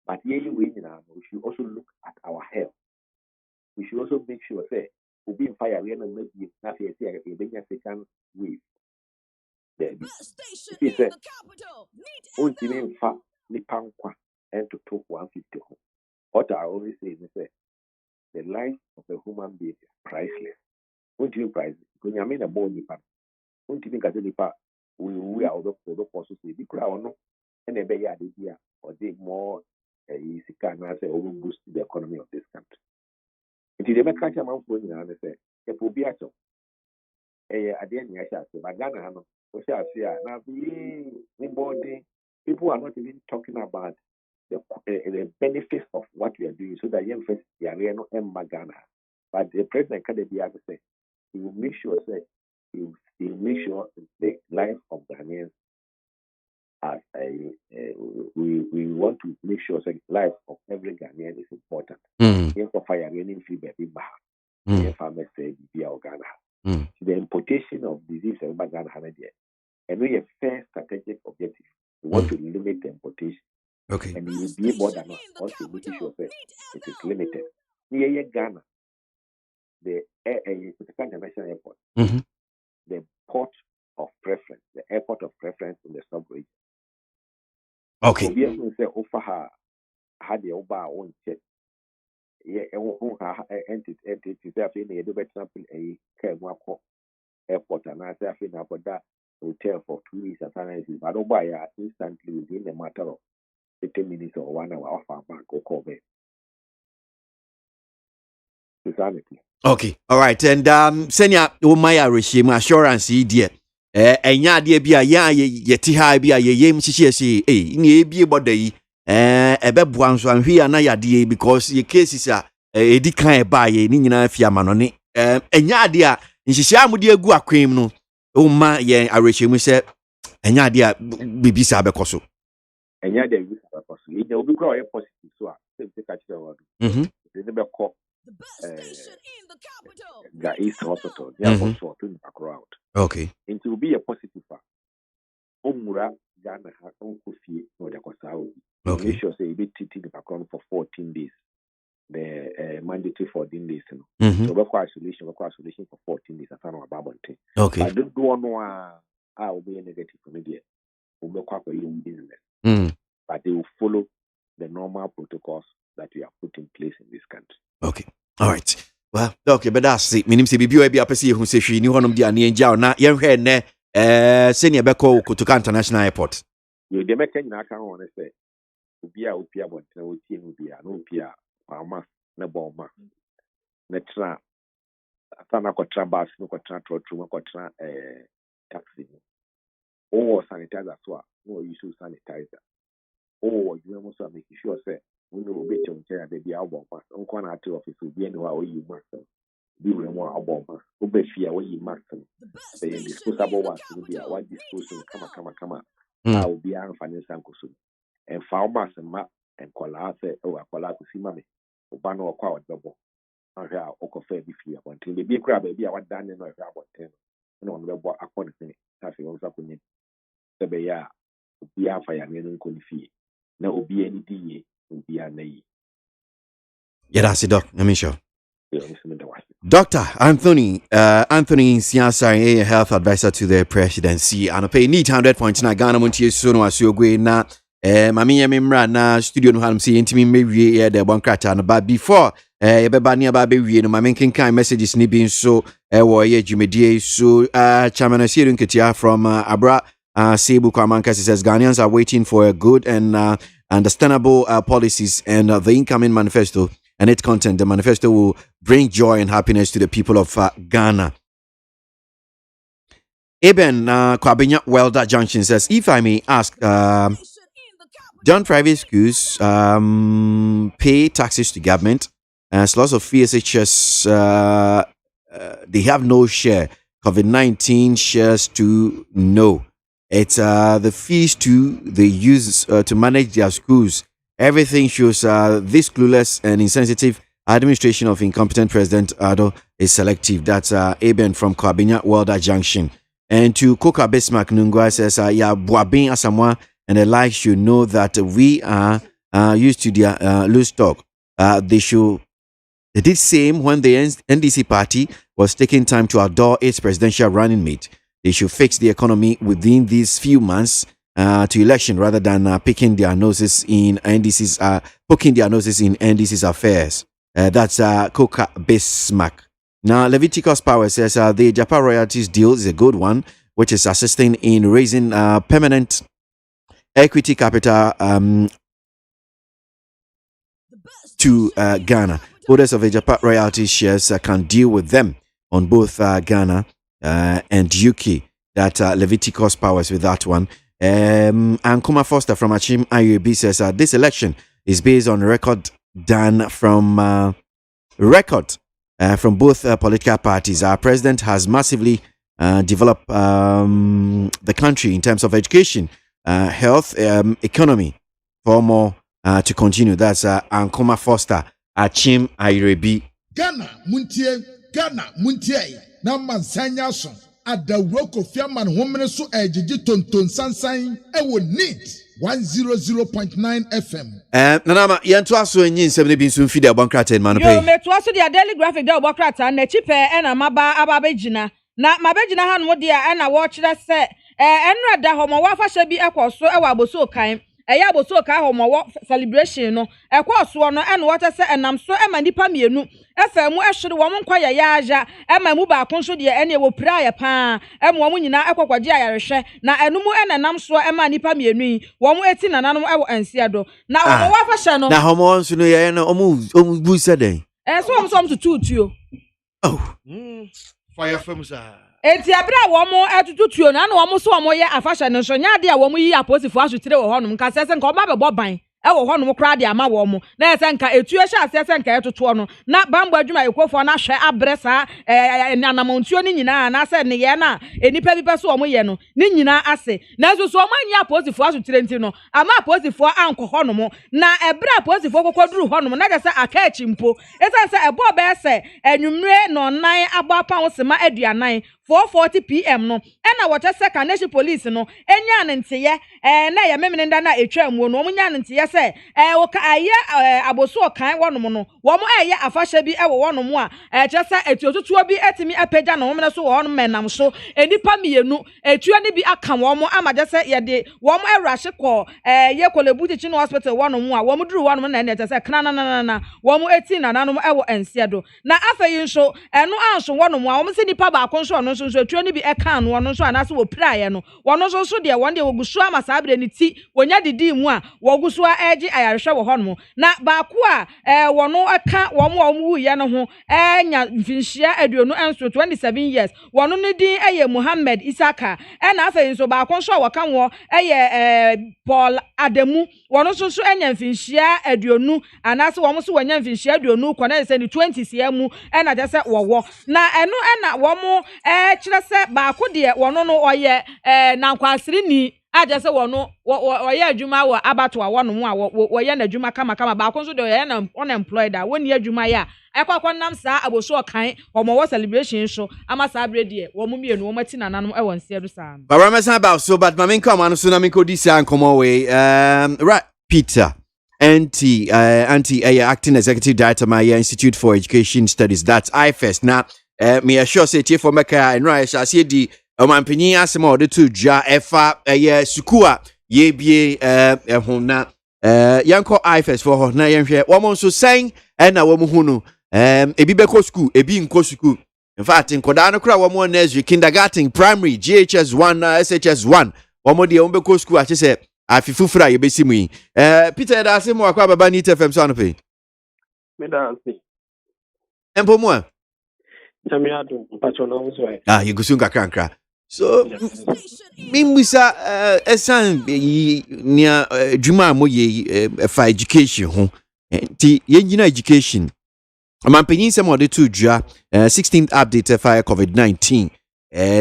but we should also look at our health. We should also make sure that we'll be in fire. We are not maybe not a second wave. He said, ultimately, Nipankwa and to talk 150. What I always say is the life of a human being is priceless. What do you price it? When you mean a bone nipa, what do you think as a nipa? We are the process to be crowned and a better idea or dig more easy can say or boost the economy of this country. It is a catch amount for you and say, a pobiato. At the end, I shall say, but Ghana, we shall see now people are not even talking about the benefits of what we are doing so that young folks are no Ghana. But the president can be able to say, he will make sure that he will make sure the life of Ghanaians we want to make sure that the life of every Ghanaian is important. The importation of disease in Ghana and we have fair strategic objective. We want to limit the importation. Okay. And we will be more than also making sure that it is limited. Near Ghana, the international airport, the port of preference, the airport of preference in the sub-region. Okay. We have to say, offer had the Oba own check. Yeah, entity, they do better a airport, and I say, I think about that hotel for 2 weeks and but Oba instantly within a matter of 30 minutes or 1 hour off our bank or call me. Insanity. Okay, all right, and senya my regime assurance dear. Enya de bia ya yeti ha bia yem hihie ni ebie bodai ebeboa nso anhwe na yade because your cases are edi kan ba ye ni nyina afia manone enya de a nhihie amode agu akwem no o ma ye arehemu se enya de a bibisa abekoso enya de bibisa abekoso ye obi kura o positive so a se catch the word they be call the East Hospital they are also to the background. Okay. It will be a positive factor. Omura Ghana has fee no the Kwasa. Okay. Make sure say you be treated the background for 14 days. The mandatory 14 days. So we require isolation for 14 days. That's not about thing. Okay. I don't do no will be a negative for me there. We require for your business. But they will follow the normal protocols that we have put in place in this country. Okay. All right. Well, okay, but that's it. Minim se bibi obi apese hu se hwi ni honom dia na enja na yen hwe ne senior beko Kotoka International Airport. You dey make nyina kan won say obi a opi abonten o tie no bia no opi a pama na bomba. Na tra atana ko tra bus no ko tra trotro ko tra taxi. O sanitizer so a no use sanitizer. O you must make sure say we know be to nche ya be abo pass onko na ati office obi eni wa oyi mask bi we mo abo pass o be fia oyi mask be disposable ones no be a wa dispose kama na obi an finance ankoso en fa mask ma en kola se o akola ko sima me o ba no okwa odebo ahia okofa bi fia bonten be kura ba bi a wadan no ahia bonten no no be bo akon ne ta fi won sa kunye se be ya obi afa ya ne nko ni fie na obi eni die. Yeah, that's it, Doc. Let me show. Dr. Anthony Siasari, health advisor to the presidency, and pay need 100.9 Ghana Montie Sono Asiogwe na mami yemimra na studio no hanum si intimi mewie the one krata no but before yebeba ne aba bewie no mami kenkan messages ni bi so wo ye dwumedie so chairman Asiru Nketia from Abra Sebu Kwamanka says Ghanaians are waiting for a good and understandable policies and the incoming manifesto and its content. The manifesto will bring joy and happiness to the people of Ghana. Eben Kwabinya Welder Junction says, if I may ask, don't private schools pay taxes to government? As lots of FSHS, they have no share. COVID-19 shares to no. It's the fees they use to manage their schools. Everything shows this clueless and insensitive administration of incompetent President Ado is selective. That's Eben from Kwabinya Welder Junction. And to Koka Bismarck Nungwa says, yeah, Boabin Asamoah and the like should know that we are used to their loose talk. They did same when the NDC party was taking time to adore its presidential running mate. They should fix the economy within these few months to election rather than poking their noses in NDC's affairs. That's Koka Bismarck. Now, Leviticus Power says the Japan royalties deal is a good one, which is assisting in raising permanent equity capital to Ghana. Holders of the Japan royalty shares can deal with them on both Ghana and UK. That Leviticus Powers with that one. And Kuma Foster from Achim IUB says this election is based on record done from both political parties. Our president has massively developed the country in terms of education, health, economy. For more to continue, that's Ankoma Foster Achim IUB. Ghana Muntie na mansanya so adawroko fiaman homene so ejiji tonton sansan ewo neat 100.9 FM. Nanama yanto aso enyi nsem ne bi nso mfidi abonkrata en manope. Yo meto aso dia daily graphic da obokrata na chipe na maba ababegina na mabegina ha no dia na wo kire se enra da ho mo wa fa hye bi ekoso e wa boso kan eya bo so ka ho mo celebration no ekwoso no ene wote se enam so ema nipa mienu efa mu ehwere wo nkwa ya aja ema mu ba konso de ene wo pra ya pa ema wo nyina ekokwaje ayarehwe na enum ene nam so ema nipa mienu yi wo mu eti nananom ewo ansiado na wo wa fa hye no na homo nso no ye no omu bu se den so tututuo oh fire film sir enti abra wo mo etututuo na wo mo so wo mo ye afahye no so nya de a wo mo yi aposifo asotire wo honum ka sese nka oba bebo ban ewo honum kra de ama wo mo na ese nka etuo hye asese nka etoto no na bambo adwuma ekofo na hwe abresa anamontuo ni nyina na se ne ye na enipa bi peso wo mo ye no ni nyina ase na so wo manyi aposifo asotire nti no ama aposifo anko honum na ebra aposifo kokoduru honum na gese aka achimpo ese se ebo be se enwumre no nan agba pa wo sema aduanan 4:40 p.m. no ena wote second police no enya nenteye na ya memene nda na etwa mu no omunya nenteye se wo ka aye aboso kan wonom no wo mo aye afahye bi ewo wonom a che se etiotutuo bi etimi apagya no womene so wonom menam so enipa mienu etua ni bi aka wo mo amaje se ye de wo mo erahye ko ye kolebuti no hospital wonom a wo mo duru wonom na ene se kana na wo mo eti nananom ewo ensiedo na afeyi nso eno anso wonom a wo mo se nipa ba konso no so tuo ni bi eka no no so anase wo praye no wono so de won de wogusu ama sabre ni ti wonya didi mu a wogusu agi ayarehwe wo hono na ba ko a wono eka wo mo ye no ho nya mfinhia aduonu enso 27 years wono ni din eye Muhammad Isaka na afa nso ba ko so woka wo eye Paul Adamu wono so enya mfinhia aduonu anase wo mo so wonya mfinhia aduonu ko na se ni 20 sia mu na je se wowo na eno na wo mo kire se ba ko de wono no oye nankwasiri ni aje se wono oye adwuma wo abato wono mu a woye na adwuma kama ba ko so de oye na unemployed a woni adwuma ya ekwakwa nam sa aboso kan omo celebration so ama sa brede wo mu mienu wo mati nananom e wonse edu sa ba mesa about so but mamin come anu so na min ko di sa nkomo we right Peter anti acting executive director my Institute for Education Studies, that's IFES. Now me assure say tie for meka and right shall see di omanpanyin asem o de to dwa efa sukua ye bie hona yanko IFES for ho na yenhwe wo mo so sen na wo mo hu no ebi beko school ebi nko school. In fact nkoda no kra wo mo nursery, kindergarten, primary, GHS 1, SHS 1 wo mo de wo beko school a che afifufura ye besimu yi Peter da asem akwa baba ni TFM so anope me da ansi empo mo Jamiado patrono so you go sunga krankra so mimisa esan nia djuma mo ye for education ho ti yenjina education amampanyin se mo de to dua 16th update for COVID-19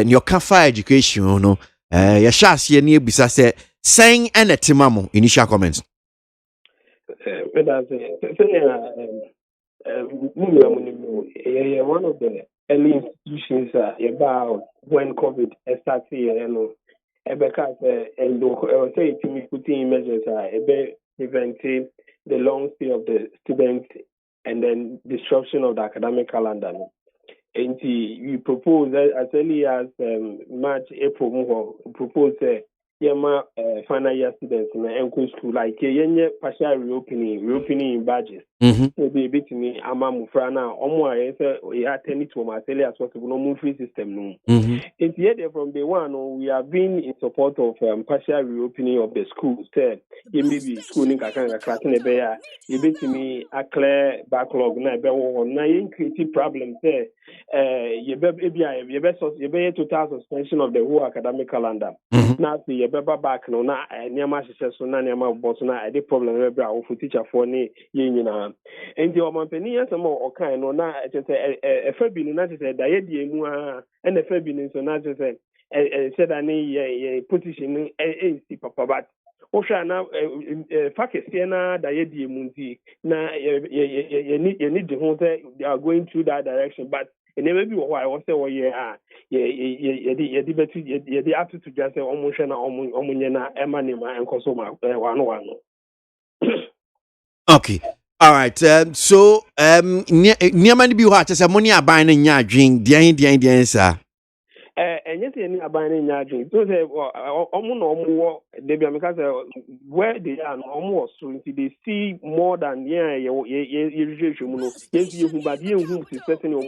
ni okafa education no ya shase ni ebisa se saying and timamo initial comments one of the early institutions about when COVID started because and say to putting measures preventing the long stay of the students and then disruption of the academic calendar. And we propose as early as March, April, propose final year students in the school like partial reopening badges. So they beat me Amamufrana, Omwa, we attend to my as possible no free system. It's yet from day one we have been in support of partial reopening of the schools. You may be schooling a kind of class in a bear, you beat me a clear backlog, na creative problems there. You be total suspension of the whole academic calendar. Now see back no na nyama hyehyɛ na nyama bɔ so na ɛde problem bɛbrɛ a wofo teacher for ne yɛn nyinaa enti ɔmampani asɛm a ɔkan no na ɛkyɛ sɛ ɛfa bi no na kyɛ sɛ da yɛdeɛ mu a ɛna ɛfa bi no nso na kyɛ sɛ ɛhyɛ ne yɛ position no ɛnsi papa but wohwɛ na fa kɛseɛ na da yɛdeɛ mu nti na yɛni de ho sɛ they are going through that direction but and then maybe why I was say yedi up to just say omushe na omunye na emanima enkoso ma wano. Okay. All right. So niamani bi ho a chese money aban na nya adwen dian sa. and yet any abiding yarding. So they almost they be because where they are almost so they see more than yes you but you to certain your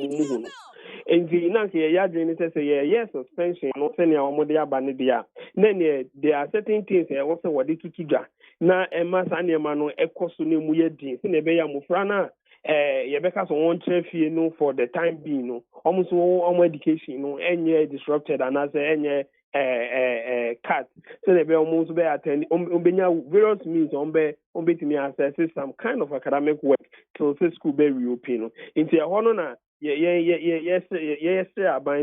and the Nancy Yadrin says, yes, suspension, not sending our Modia Banadia. Then there are certain things I also what it to do. Now, a Masania Mano, a Cosune Muyadi, Senebeya Mufrana, Yabeka, so one chef, for the time being, almost all education, any disrupted, and as any cut. So they be almost be attend various means on to me access some kind of academic work to school be reopen. Into a honor. Yes, I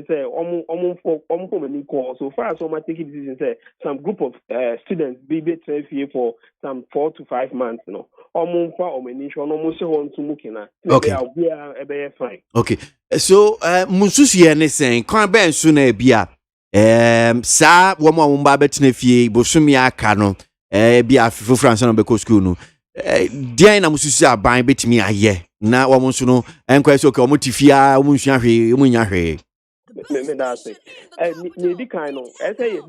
say so far as I'm taking decision say some group of students be trained here for some 4 to 5 months, almost want to mukina. Okay, fine. Okay, so mususi ene saying kwan ben so na bia sa wo mo mba betena fie bosumi aka no bia fifo France no be ko school no dia na mususi aban betimi aye na wo mo so no enkwa so ke wo tifia wo nsua hwe wo nya hwe me that's it. Maybe kind of. I say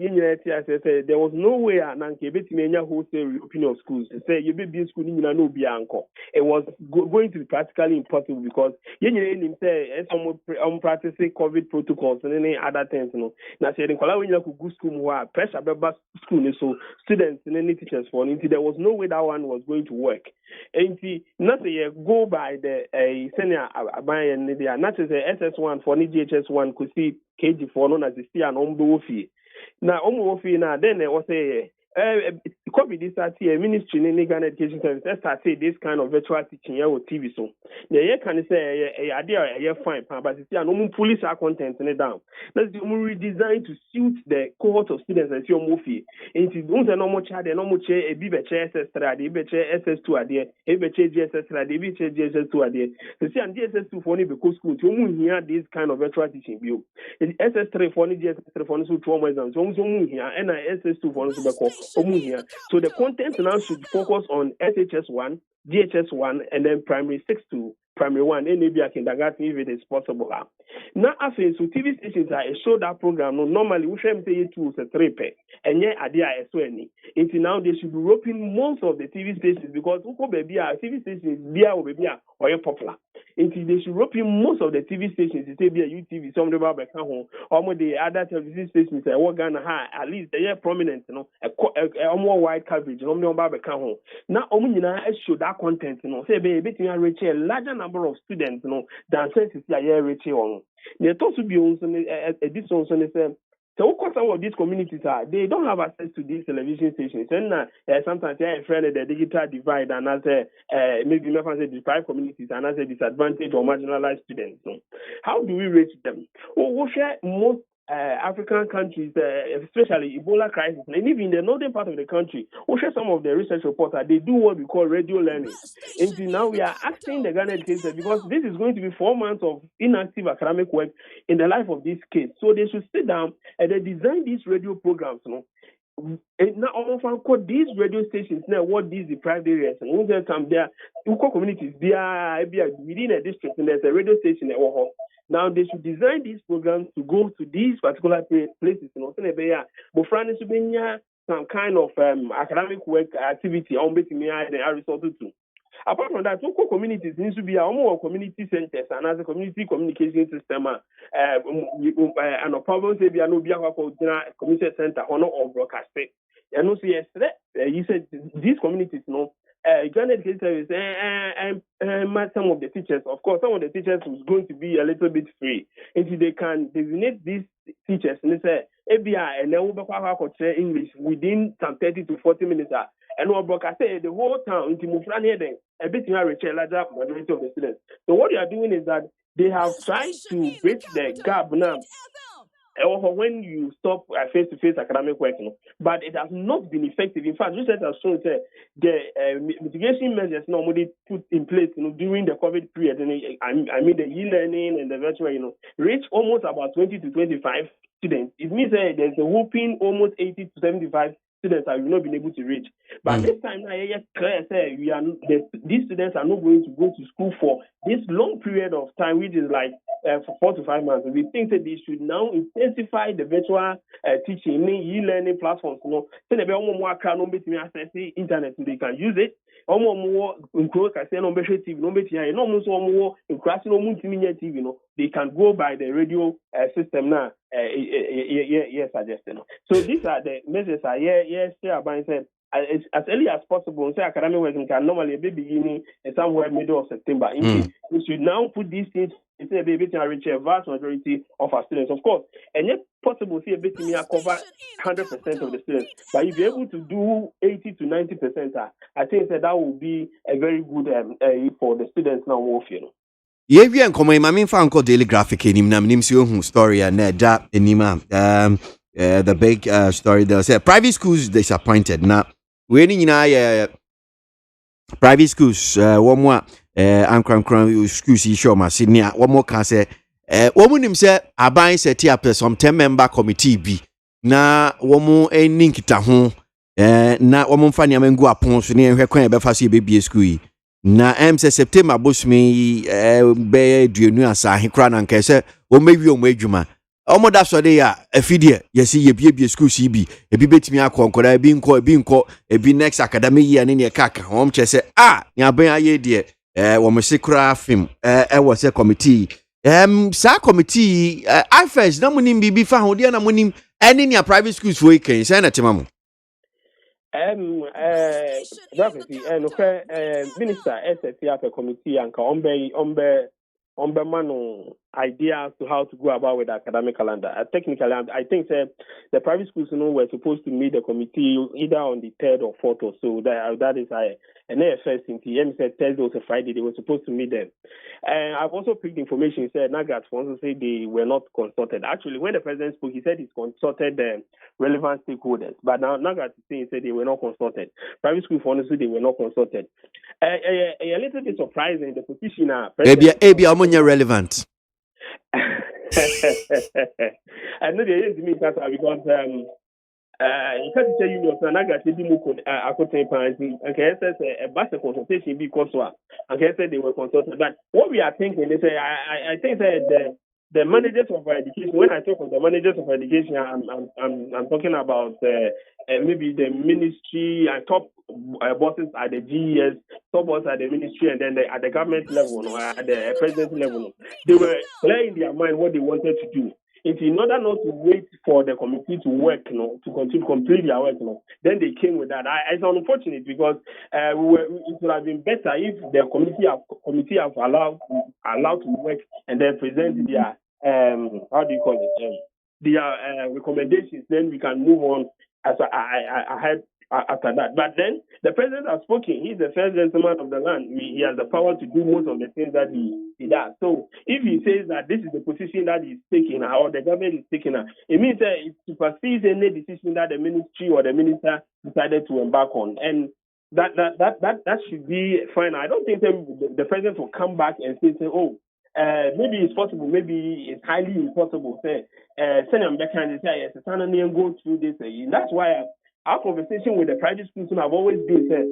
there was no way Nanke Betimania wholesale reopening of schools. Say you be school in no be uncle. It was going to be practically impossible because you say some practicing COVID protocols and any other things. Now say when you go school pressure about school so students and any teachers for there was no way that one was going to work. And not say go by the senior and the not as a SS1 for GHS1 could see KG4 known as the C and Ombuofi. Now Ombuofi now then they was say COVID this year ministry in Ghana Education Service started this kind of virtual teaching here with TV so yeah can say idea fine but see no police our content in down. That's the redesigned to suit the cohort of students and see Ombuofi. It don't no more child no more chair a bit SS3 a bit SS2 there a bit GSS3 a bit GSS2 there. So see and GSS2 for because school to here this kind of virtual teaching view. SS3 for GSS3 for so trauma exams so here and SS2 for so the content now should focus on SHS1, GHS1, and then primary 6 to primary 1, and maybe a kindergarten if it is possible. Now, after so TV stations are show that program. No, normally we should say 2 or 3 pay, and yet idea is so any. Until now, they should be roping most of the TV stations because baby TV stations or popular. Until they should rope in most of the TV stations, it be a UTV, some of them back home, or the other television stations that work Ghana at least they are prominent, a more wide coverage, no back home. Now, show that content, say baby, reach a larger number of students, than census reach on. They thought to be also this also so some of these communities they don't have access to these television stations, and sometimes they are afraid of the digital divide, and as maybe deprived communities, and as a disadvantaged or marginalized students. So how do we reach them? We share most African countries, especially Ebola crisis, and even in the northern part of the country, we share some of the research reports that they do what we call radio learning. Until now, we are asking the Ghana kids because this is going to be 4 months of inactive academic work in the life of these kids. So they should sit down and they design these radio programs. And now often call these radio stations now what these deprived areas and when they come there, communities within a district and there's a radio station at Oho. Now they should design these programs to go to these particular places. Some kind of academic work activity on between and I resorted to. Apart from that, local communities need to be more community centers and as a community communication system. And a problem say we are no community center or broadcasting. And also yesterday, you said these communities Ghana Education Service and some of the teachers. Of course, some of the teachers is going to be a little bit free. If they can designate these teachers and they say ABI and then we will English within some 30 to 40 minutes. And we'll broadcast the whole town into Mufrani then a bit reach a larger majority of the students. So what they are doing is that they have tried to bridge the gap now. Or when you stop face-to-face academic work, but it has not been effective. In fact, research has shown that the mitigation measures normally put in place during the COVID period, I mean the e-learning and the virtual, reach almost about 20 to 25 students. It means there's a whooping almost 80 to 75 students that we've not been able to reach. But this time now, clear say these students are not going to go to school for this long period of time, which is like 4 to 5 months. We think that they should now intensify the virtual teaching, e-learning platforms. So they be more access the internet, so they can use it. More TV, they can go by the radio system now. Suggesting. So these are the measures. Said as early as possible. Say academic work can normally be beginning somewhere middle of September. We should now put these things. It's a bit to reach a vast majority of our students, of course, and yet possible see a bit to cover 100% of the students. But if you're able to do 80 to 90%, I think that will be a very good for the students now. Yeah, we are coming. My main fan called Daily Graphic. Him na minim si ohun story and that enima. The big story there say private schools disappointed. Now we ni na private schools. One more ankran schools in Shoma Sydney. One more can say. One more nim say aban set up some 10-member committee bi. Na one more link kita ho. Na one more fani amengu apon so ni ehwe kwan e be fa so be school. Na say September bosmi be duenu asa hekra na nka se o mewi o adwuma omo da so de ya afidie yesi ye bie school CB ebi betimi akonkora ebi nko ebi next academic year ne kaka om che se nya ban aye de wo mo sekura film wo se committee sa committee I first na munim bibi fa ho de na munim ene nya private schools for iken say na tema mo Minister SSC committee and ombe mano ideas to how to go about with the academic calendar. Technically, I think the private schools were supposed to meet the committee either on the 3rd or 4th or so. That is an AFS in TM said Thursday or Friday they were supposed to meet them. And I've also picked information said Nagat also said they were not consulted. Actually, when the president spoke, he said he's consulted the relevant stakeholders. But now Nagat is saying said they were not consulted. Private school for honestly they were not consulted. A little bit surprising the position. Maybe I'm relevant. I know they didn't mean that because in fact tell you so na got the moko akoten pan and can say a basic consultation because and can say they were consulted. But what we are thinking they say I think that the managers of education, when I talk of the managers of education, I'm talking about maybe the ministry and top bosses at the GES, top bosses at the ministry, and then at the government level, at the president level. They were clear in their mind what they wanted to do. In order not to wait for the committee to work, to continue to complete their work, then they came with that. It's unfortunate because it would have been better if the committee have allowed to work and then present their their recommendations. Then we can move on ahead after that. But then the president has spoken. He's the first gentleman of the land. He has the power to do most of the things that he does. So if he says that this is the position that he's taking or the government is taking, it means that it supersedes any decision that the ministry or the minister decided to embark on. And that should be fine. I don't think the president will come back and say, maybe it's possible, maybe it's highly impossible. Say, Senator Becker and say, yes, go through this. And that's why our conversation with the private schools have always been said,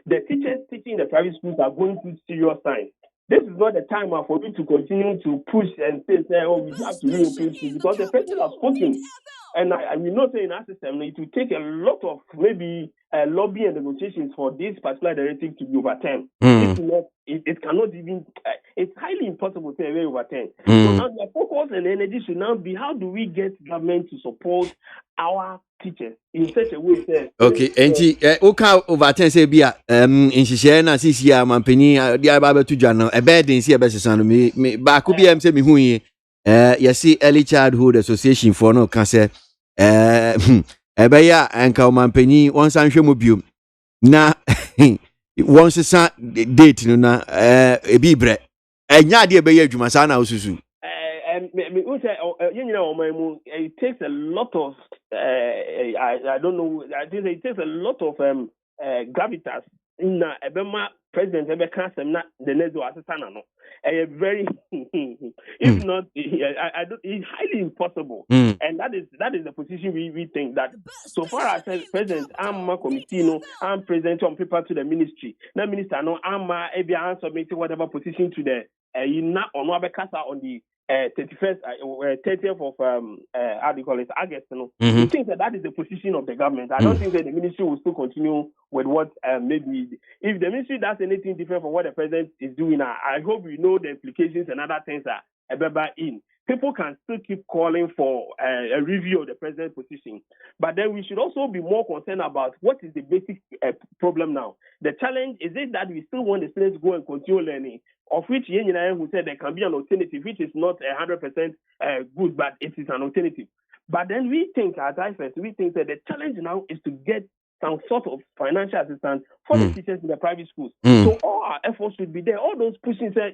the teachers teaching the private schools are going through serious times. This is not the time for you to continue to push and say, we have to reopen schools because the president has spoken. And I will not say in our system, it will take a lot of maybe lobby and negotiations for this particular directive to be overturned. It cannot even, it's highly impossible to be overturned. So now the focus and energy should now be how do we get government to support our teachers in such a way that okay, overturn say bia in share na sisi ya mampani dia ba betu dwa e be den si e be sesano me ba ko bia say me hu yi yesi early childhood association for no can say ebe ya enka mampani won san hwemu biom na won sesa date no na ebi bre enya de ebe ya adwuma sa na osusu it takes a lot of I don't know. I think it takes a lot of gravitas in ebema president ever cancel na the next do asesana no very if not I don't, it's highly impossible and that is the position we think that so far as president am committee no am present on paper to the ministry na minister no am be submit whatever position to the na ono abekasa on the 30th of how do you call it, August. No, I think that is the position of the government. I don't think that the ministry will still continue with what maybe if the ministry does anything different from what the president is doing. I hope we know the implications and other things are in. People can still keep calling for a review of the president's position, but then we should also be more concerned about what is the basic problem now. The challenge is it that we still want the students to go and continue learning, of which who said there can be an alternative, which is not 100% good, but it is an alternative. But then we think, as I said, we think that the challenge now is to get some sort of financial assistance for the teachers in the private schools. So all our efforts should be there. All those pushing say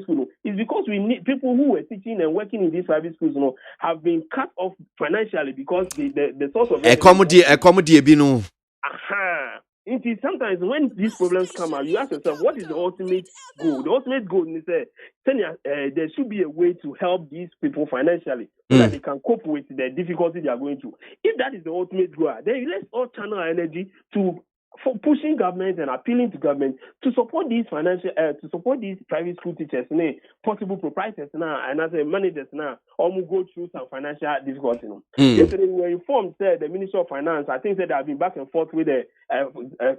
school is because we need people who were teaching and working in these private schools, have been cut off financially because the source of accommodate binu. It is sometimes when these problems come out, you ask yourself, what is the ultimate goal? The ultimate goal is there should be a way to help these people financially so that they can cope with the difficulty they are going through. If that is the ultimate goal, then let's all channel our energy for pushing government and appealing to government to support these to support these private school teachers, possible proprietors now, and as managers now, almost go through some financial difficulty. Yesterday we were informed that the Minister of Finance, I think that they have been back and forth with the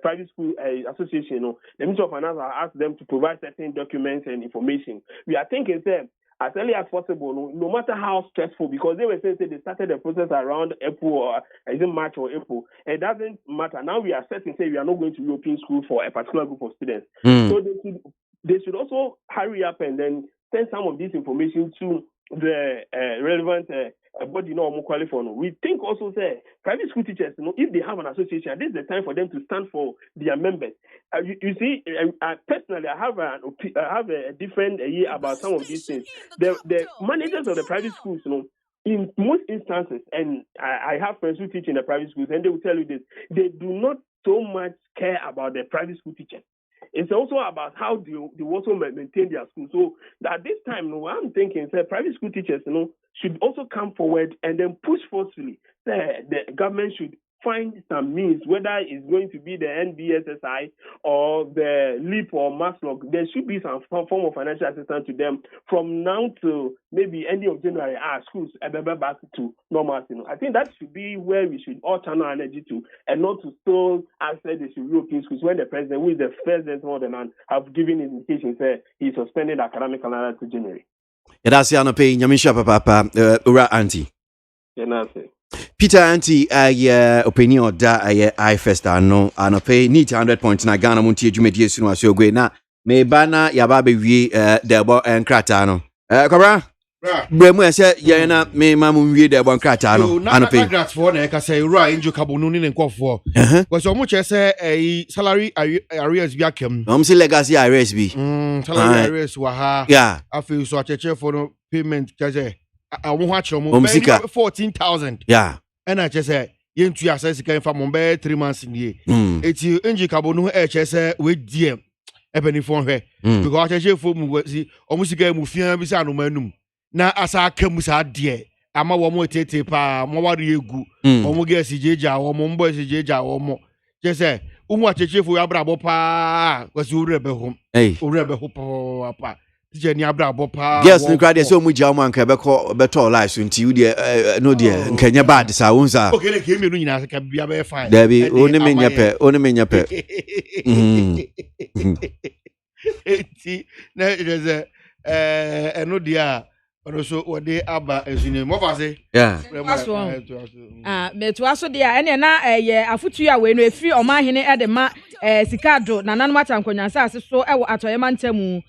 private school association. The Minister of Finance has asked them to provide certain documents and information. We are thinking that as early as possible, no matter how stressful, because they were saying they started the process around April or is it March or April. It doesn't matter. Now we are setting, say we are not going to European school for a particular group of students. So they should also hurry up and then send some of this information to the relevant body qualify for. We think also say private school teachers, if they have an association, this is the time for them to stand for their members. You see, personally, I have a different idea about some of these things. The managers of the private schools, in most instances, and I have friends who teach in the private schools, and they will tell you this: they do not so much care about the private school teachers. It's also about how they also maintain their school. So at this time, I'm thinking, private school teachers, should also come forward and then push forcefully. The government should find some means, whether it's going to be the NBSSI or the LEAP or MASLOG, there should be some form of financial assistance to them from now to maybe end of January. Schools back to normal. I think that should be where we should all channel our energy to, and not to still answer the European schools when the president, who is the first of the land, have given indications that he suspended academic calendar to January. That's Yanope Nyamisha Papa Ura Auntie. Peter Auntie, opinion that I first anope need 100.9 Ghana Montie Jumedi Sunu Asogwe na me bana yababe wi debo enkrata no. Kobra? Bremu ese ye na me mamu wi debo enkrata no anope. Na grant for na ka say ura injo kabonu ni nkofo. Because omo che say salary arrears bi akem. Omo say legacy arrears bi. Salary arrears wa ha. Yeah. Afi so acheche for no payment ka say I want to watch 14,000. Yeah. And I just say, you two are saying, from 3 months in the year. It's you, Angie Cabonu, HS with DM. Ebony for her. Because I say, for me, almost again, Mufia Bisano Manum. Now, as I come with our dear, I'm a woman tete pa, Mawari gu, Omoga Sija, or Mombo Sija, or more. Just say, watch a chief for Abrabo pa, was you rebel home. Hey, rebel hope pa. Yes, and cried so much German Quebec better lives until you dear no dear and can you bad this ounce. Okay, came in as can be a fine. There be only mean your pet, only mean your pet. See, there's a no dear. Also, what they are as in a yeah. Me to also dear, and na a futu we no free or my hene at the ma Sicado, Nana Matan Conyansa, so Atoyamantemu,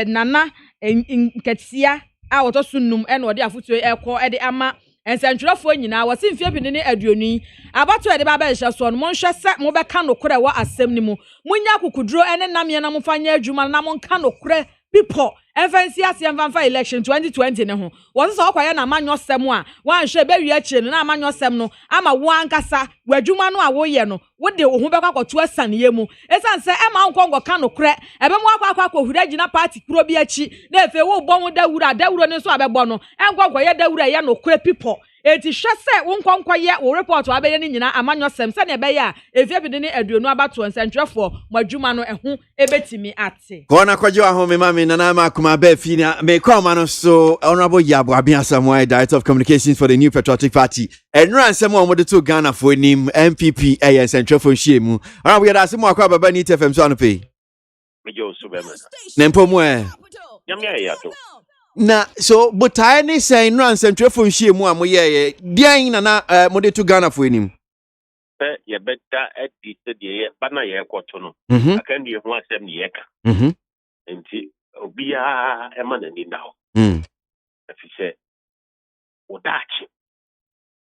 Nana in Ketsia, out of Sunum, and what they are futu air at the Ama, and Central Fonina was in Fiapin Aduni. About to the Babasha son, Monsha sat Moba Cano Kura wa assembly. Munyaku could draw and Namiana Mufanya Juman Namon Cano Cre. people FNC asiamfa election 2020 ne ho wo so okwaya na amanyo sem a wan hwe be wi achi no na amanyo sem no ama wo ankasa wadwuma no a wo ye no wo de wo ho be kwakoto asane mu esan se e ma nkongo ka no kre ebe mu akwa hura gina party kuro bi achi na efe wo bo ho dawuro ne so abebo no enkongo ye dawuro ye no kre people eti hwe se wo nkonko ye wo report wa be ye ni nyina amanyo sem se ne be ya efie bide ne aduonu abato nsentwefo mwadwuma no ehu ebetimi ate kona kwaje wa ho me mami nana ma kuma be fi na me kwama no so honorable Aboagye Asamoah, Director of Communications for the New Patriotic Party enra nsem o mode to Ghana for nim MPP centrefo hyiemu honorable yada asemo akwa baba ni TFM so anope me jo so be ma nempo mu nyamya ya to na so botae ni sen nra centrefo hyiemu a moye dian na mode to Ghana for nim ye beta edi se de bana ye kwoto no akan die ho asem ne ye ka enti obia ema na ni now afise odachi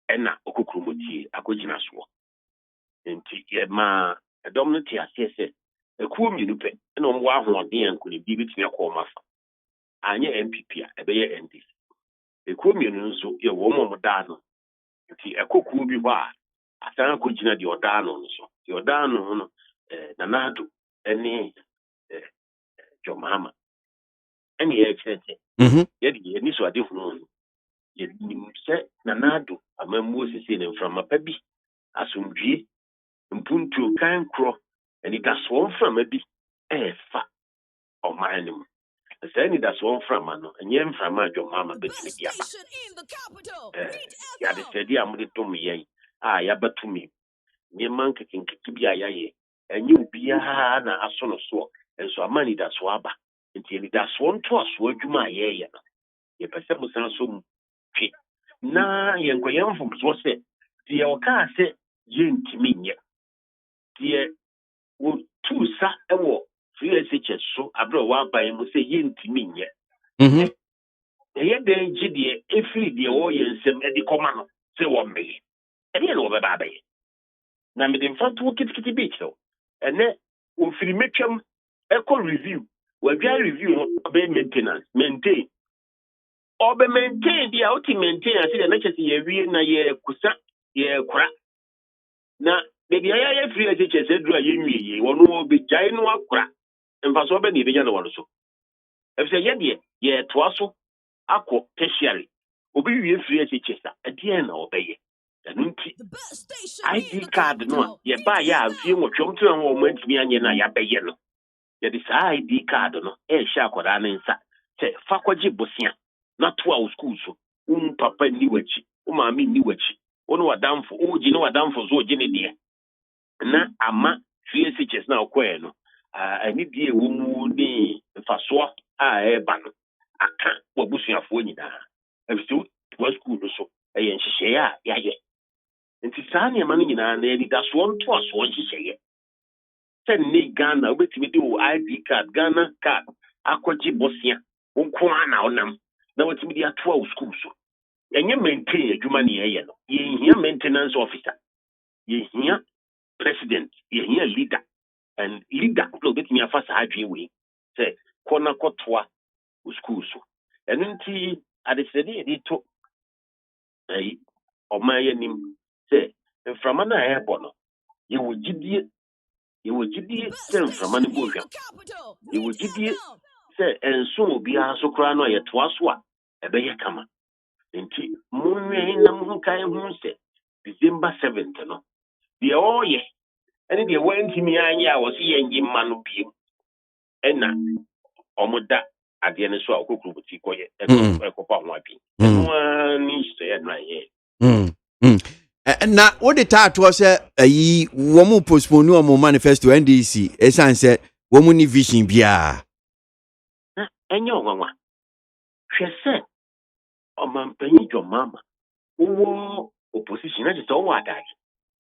ena okukrumotie akogina so enti ye ma domnity asese ekuo mienu pe ena omwo ahoɔden ankoni bi bitime akɔ mafa anye MPP a ebeye NDC ekuo mienu nso ye wo mo da no enti ekokuo bi hɔ a asan akogina de oda no nso de oda no no nanado ene jomama ene ye kyerɛ ye ni so ade hunu ye nimse nanado amammu sisi ne mframa pa bi asomdwie mpuntuo kan kro eni daso mframa bi fa oman nim sɛ ni daso mframa no enye mframa adwomama betimi bia ya de sɛdi amde tom yɛn ya batumi nye man kekenkeke bi ayaye enye obia na aso no so enso amani daso aba nti ni daso nto aso adwuma ayeye no ye pese musan so mu twi na ye nkoyemfo so se die oka se ye ntimi nye die wo tusa ewo FSH so abro wa ban mu se ye ntimi nye ye den gidie efiri die wo ye nsem edi koma no se wo mmeye edi no be ba baye na me dem fanto kitikiti beach so ene wo firi metwam eco review wa bia review no be maintenance maintain obe maintain dia oti maintain ase de na chese ye wie na ye kusa ye kura na de dia ya free ase chese dura ye nwie wono obe jai no akura mfa so be ne be nya no wono so efse ye de ye toaso akọ tertiary obi wie free ase chese ade na obeye nti ID card no ye ba ya afie nwotwom to ho mo antimi anye na ya beye no ye de sa ID card no hye akoda na nsa se fa kwaji bosia na to a school so papa ni wachi maami ni wachi ono wadamfo oji no wadamfo zo oji ne de na ama FSH na okwe no ani die wo mu ni mfaso eba no aka wabusuafo nyina ebisu to school so eye nhihye ya ye nti saa ne ma no nyina na edi daso nto aso nhihye sen ne Ghana obetimi de wo ID card Ghana card akwaji bosia nko ana onam na watimi de ato a school so enye maintain adwuma ne ye no ye hia maintenance officer ye hia president ye hia leader and leader no betimi afasa adwe we say kona kotoa school so enunti adesede edi to omaye nim say mframa na ebo no ye wogidie say mframa ne bo hwa ye wogidie say enso obi aso kra no ye toa so a ebeye kama nti munwe na munkai hu se December 7th no de oye ene de wantimi anya a wo se yengi ma no bio ena omoda ade ne so a okokrubuti koye ekopa ho abi no ni se na ye na what the tattoo say ayi wo mu postpone wo manifesto NDC esan say wo mu ni vision bia enyo nwanwa hwese omampanyi jomama wo opposition na je so wa daji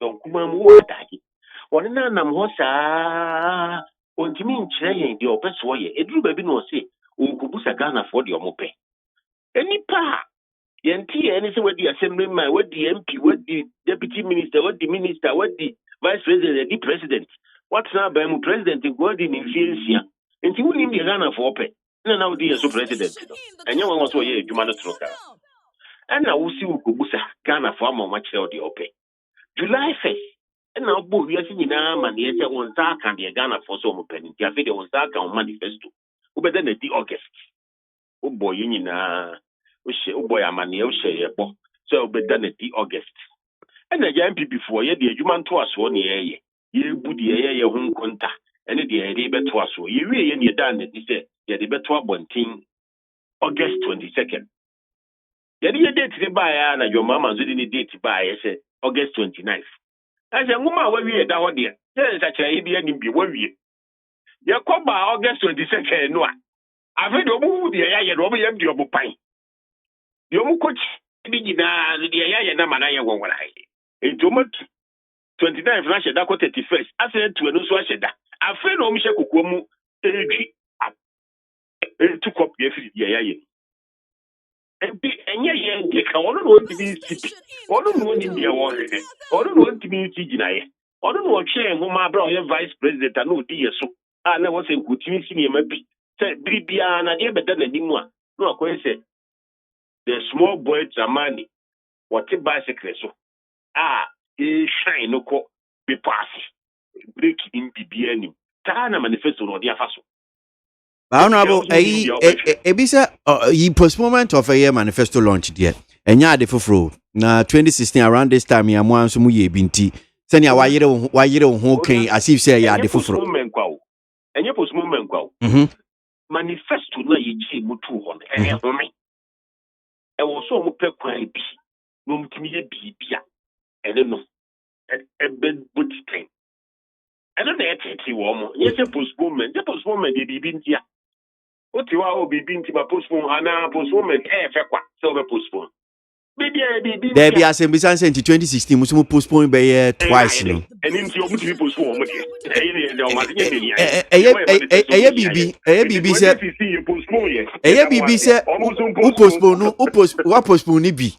don kuma mu wa daji woni na nam ho saa ontimi nkyere yen de opeso ye eduru ba bi no se onkubusa Ghana for de omope enipa yenti eni se wadi assemblyman wadi MP wadi deputy minister wadi minister wadi vice president the president what's now by mu president wadi ni fiensia enti woni de Ghana for ope na odi yeso president no enye won so ye adwuma no tro ka na wo si wo kobusa Ghana for ama ma kire odi ope July 1st na bo wiase nyina ma ne ye won sa kan de Ghana for so mo pani ti afi de won sa kan manifesto wo beda na di August wo boy nyina wo boy amane wo hye ye bo so wo beda na di August na ya MPP for ye de adwuma nto aso ne ye bu de ye ho nkonta ene de ye beto aso ye wie ye ne da na di se ye de beto abontin August 22nd ye de date de ba ya na your mama zo de date ba ya se August 29th ase nguma wa wie da ho de se sa kire ye de ni bi wa wie ye ko ba August 22nd no a afi de obu de ya ye do obu ye de obu pan de obu coach bi gina de ya ye na mana ye wonwara ye entomato 29 na sheda ko 31st ase tu enu so sheda afi na omu she kokwo mu edwi tu copy efi de ya ye ebi enye ye de ka wono no tibi sipi wono no ni de wo he wono no tibi ti gina ye wono no hwe nhoma bra o ye vice president na odi ye so na wo se nkutimi si ne mabi se bibia na de beda na nimu a no akoye se the small boy Zamani what bicycle so shine no ko be pass break in bibia ni ta na manifesto no dia faso Honorable, ebisa yi postponement of a year manifesto launch there. Enya ade foforo na 2016 around this time ya mwan so mu ye binti. Senya wayere ho kan as if say ya ade foforo. Enye postponement kwa. Manifesto na ye ji mutu ho enye home. E wo so mu pe kwan bi. No mutimi ye bibia. Ene no. Ebe butitin. Ene na etiti wo mo. Ye se postponement ye bibi ntia. Oti wa obibi nti ba postpone ana postponement fe kwa so be postpone bibi there be assembly sense 2016 musumu postpone be twice no eni nti obu ti postpone omo de de o ma de ni bibi se bibi se u postpone ni bi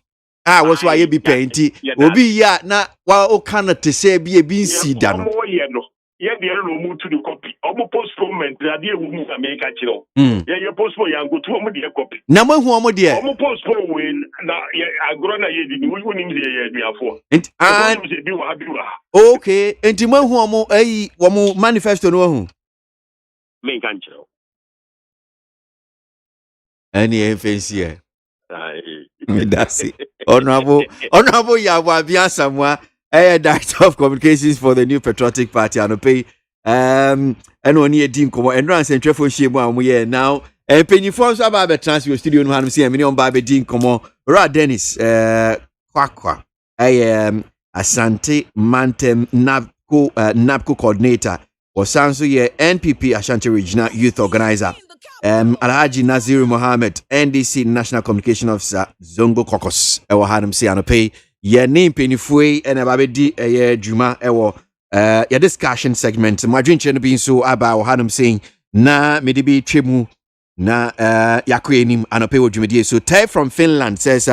wo so aye bi penti obi ya na wa o kana te se bi nsi da no ye de no mu to the copy omo postponement na de ewu mu America kiro ye postpone ya go to omo de copy na mo hu omo de omo postpone we na agro na ye di we nim de ye aduafo okay enti mo hu omo wo manifesto no hu me kan kiro ani enfensie that's it honorable Yabo Abiasamwa Director of Communications for the New Patriotic Party and pay and only a team come and run central for shame we now and penny for so about transfer studio no ham see a million baby dean come on Dennis Kwakwa I am Asante Mantem NAPCO coordinator or Sanso ye NPP Ashanti Regional Youth Organizer Alhaji Naziru Mohammed NDC National Communication Officer Zongo Kokos I will have him see and pay ye name penifue and ababedi ye juma ewo your discussion segment my drink no being so about hanum saying na medibi twemu na yakwenim anope wodwumedie so Tay from Finland says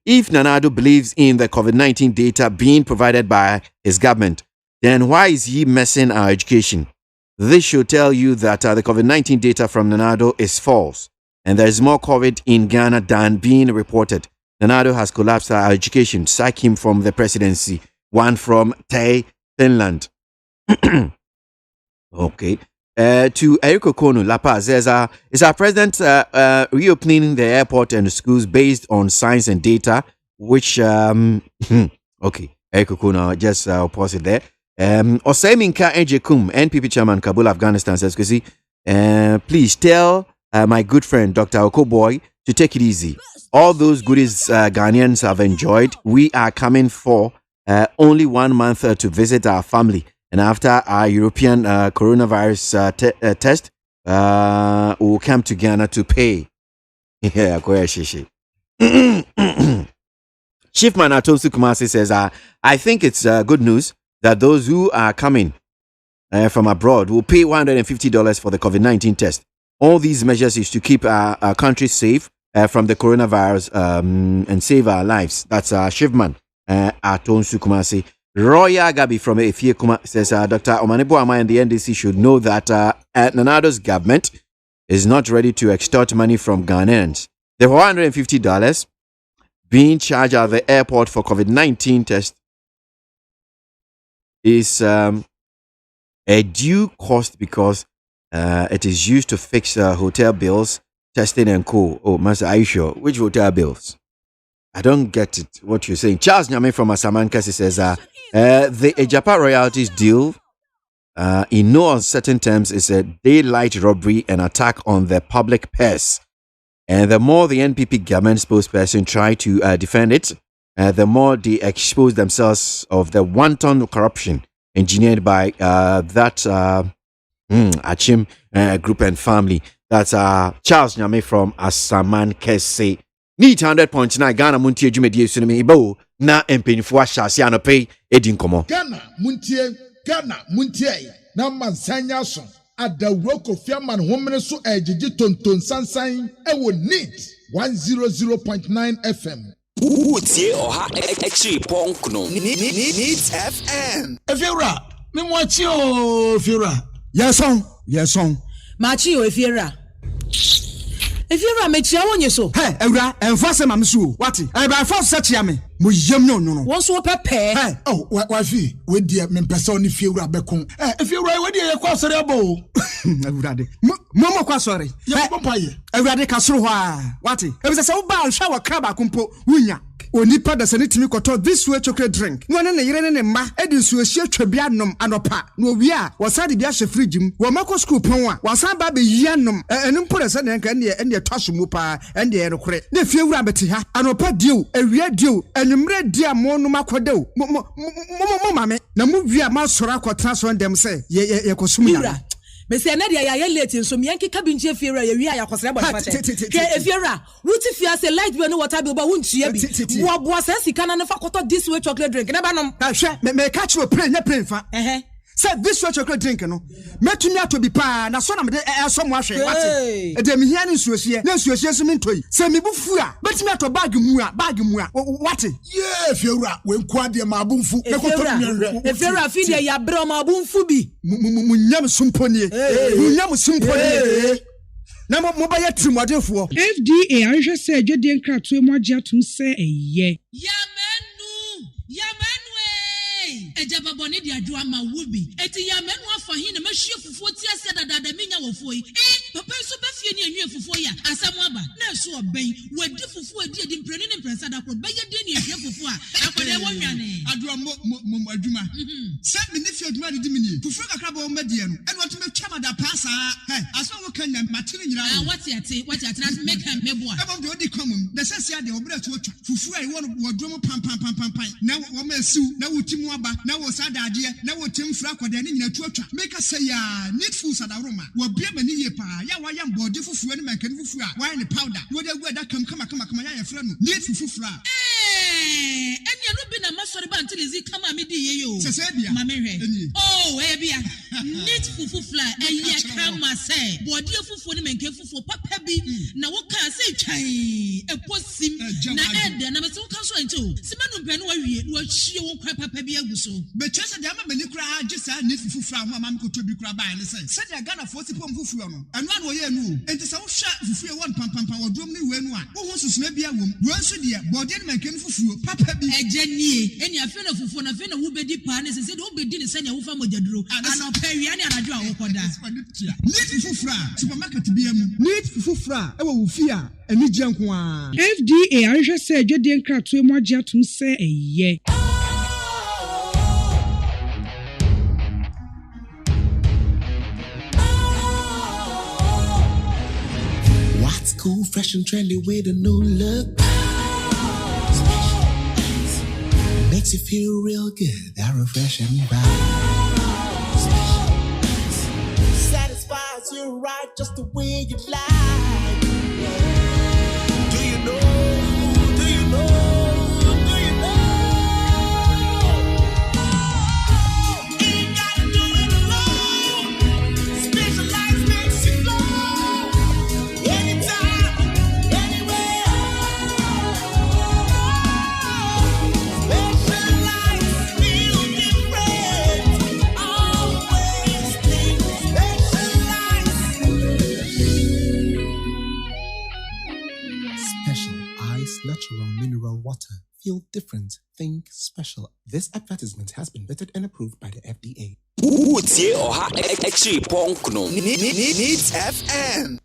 if Nanado believes in the COVID-19 data being provided by his government, then why is he messing our education? This should tell you that the COVID-19 data from Nanado is false and there is more COVID in Ghana than being reported. Nanado has collapsed our education. Sack him from the presidency. One from Tay, Finland. Okay. To Eriko Kono, La Paz, is our president reopening the airport and schools based on science and data, which, okay, Eriko Kono, just pause it there. Osaiminka Ejekum, NPP chairman, Kabul, Afghanistan, says, please tell my good friend, Dr. Okoboy, to take it easy. All those goodies Ghanaians have enjoyed, we are coming for only 1 month to visit our family. And after our European coronavirus test, we'll come to Ghana to pay. Yeah, Chiefman Atonsu Kumasi says, I think it's good news that those who are coming from abroad will pay $150 for the COVID-19 test. All these measures is to keep our country safe from the coronavirus and save our lives. That's Shivman Atonsu Kumasi. Roya Gabi from Efiekuma says Dr. Omanebo Ama and the NDC should know that Nanado's government is not ready to extort money from Ghanaians. The $450 being charged at the airport for COVID-19 test is a due cost because it is used to fix hotel bills, testing and co. Oh, Master, are you sure? Which hotel bills? I don't get it, what you're saying. Charles Nyame from Asamankasi says, the Ejapa royalties deal, in no uncertain terms, is a daylight robbery and attack on the public purse. And the more the NPP government spokesperson try to defend it, the more they expose themselves of the wanton corruption engineered by that Achim group and family. That's Charles Nyame from Asamankasi. Need 100.9 Ghana Montie Jumedi Sunimi Ibo na empenifo ahyase anope edi nkomo. Ghana Montie na mansanya so adawro Kofi man homene so ejiji tonton sansan ewo NEAT 100.9 FM. Utie oha extra ponkno NEAT FM. Efiura me moachi o Efiura. Yes on. Machi o Efiura. If you're a mechia on you so, hey, Eura, and Fossa Mamsu, what? I buy for such yammy. Muyam no. Once what pay? Oh, what fee? With dear men person if you're a becon. If you're right, what do you cross a bow? Momo Quasori, Eura Casroa, what? It was a so bad shower crab kumpo, Winya. Onipa da saniti mi koto this way chocolate drink. Nwana na yire ne ma edi so ehie twabianom anopa. No wi a wasade bia hye fridge mu. Wo mako school pon a wasan ba be yianom. Enu mpore se ne nka ne twaso mu pa ende ye rekore. Na fie wura beti ha. Anopa dio, ewia dio, enumre dia mo no makodeo. Mo mame na mu wi a ma sora akotra so ndem se ye kosum ya. Mese na dia ya late nso mianke kabinje Efiura ye wi a yakosere bo fa che. Ke Efiura, wuti fia se light bill no water bill ba wuntua bi. Wo boa se sika na fa koto this way chocolate drink na ba nom. Hwe me catch you play na play fa. Say this way chocolate drink no. Metumi ato bi pa na so na me so mo ahwe wate. E de me hia ne nsuohie. Na nsuohie so me ntoi. Se me bufu a betumi ato bag mu a wate. Yeah, Efiura, we nkwa de ma abunfu. E koto mi Efiura fi de ya bro ma abunfu bi. Munyam sumponie. Munyam sumponie. Na mo ba ya trimodefo. FDA anhwe se adwede nkratoe mo agye atum se eye. Yamenu Ejaba boni di adwa ma wubi. Eti yamenu afa hin na mahwie fufuo ti ase dada minya wofo yi. Papa so ba fie ni enwe fufuo ya. Asamu aba na so oben. Wadi fufuo edi mpreni ne mpresa da kro. Ba ye de ni ehwe fufuo a. Akode wo nwane. Adwa mo adwuma. Se me ni fie adwuma di mini. Fufuo kakra ba wo madie no. Eno to me twa mada pasa. Aso wo kan na matire nyira. Wati ate na make am meboa. Ebo de odi komum. De sese ade obra to otwa. Fufuo ai wo wodwo pam. Na wo ma asiu na wotimu aba. Na wo sadade na wo temfra kwade ne nyina tuatwa make say ya need food sadaroma wo bia mani ye pa ya wa ya mbode fufuo ne mankani fufuo a wa ne powder wo de gu da kama ya fra no need fufuo a enya no bi na masori ba until izi kama me di ye yo sese bia mama hwe oh e bia need fufuo eye kama say bode fufuo ne mankani fufuo papa bi na wo ka say twan eposim na ede na me so kan so ento simanu mpɛ no wa wie wo hie wo kwa papa bi aguso be chese de ama mani kura agisa need fufuo ho ama me ko to bi kura ba ne say se de Ghana for sipom fufuo no eno an wo ye nu enti se wo hwa fufuo won pam wo drom ne we nu a wo ho susuna bia wom wo nso de bode ne mankani fufuo papa bi ejanie eni afi na fufuo na afi na wo bedi pa ne se de wo bedi ne se ne wo fa mogyaduro ana pa wia ne anadwo a wo koda need fufuo supermarket bia mu need fufuo e wo fi a eni gye nko a FDA anhwe se adwede nkratoe mo agye atum se eye. What's cool, fresh and trendy with a new look? Makes you feel real good, that refreshing vibe. Satisfies you right just the way you like. Do you know? Ain't gotta do it alone. Specialized makes you flow. Anytime, anywhere. Specialized feel different. Always think specialized. different, think special. This advertisement has been vetted and approved by the FDA. Utie Oha Extra Ponkno. Needs FM.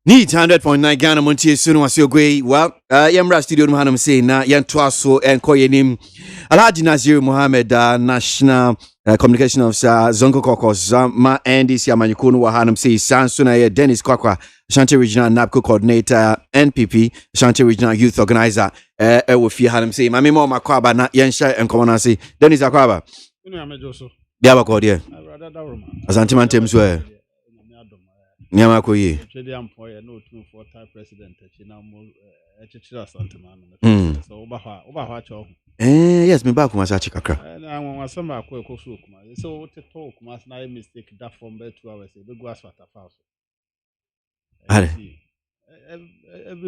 Need 100.9 Ghana Montie Sunu Wasiogwe. Well, Yamra Studio Muhanam say na Yantwaso and Koyenim Alhaji Nazir Mohammed, National Communication Officer, Zonko Kokos, Ma NDC Amanyukunu Wahanam say Sansuna Dennis Kwakwa, Ashanti Regional NAPCO Coordinator, NPP, Ashanti Regional Youth Organizer, Ewofi Hanam say, Mami Mo Makwaba na Yensha and Komanasi, Dennis Akwaba. Diaba Kodia. Asante Mantem Swe. Nyama koyi. Yes, me back kuma sachi kakra. Na won wasamba ko ekosu kuma. So what to kuma na mistake that from be 2 hours e be go asfalt afast. Every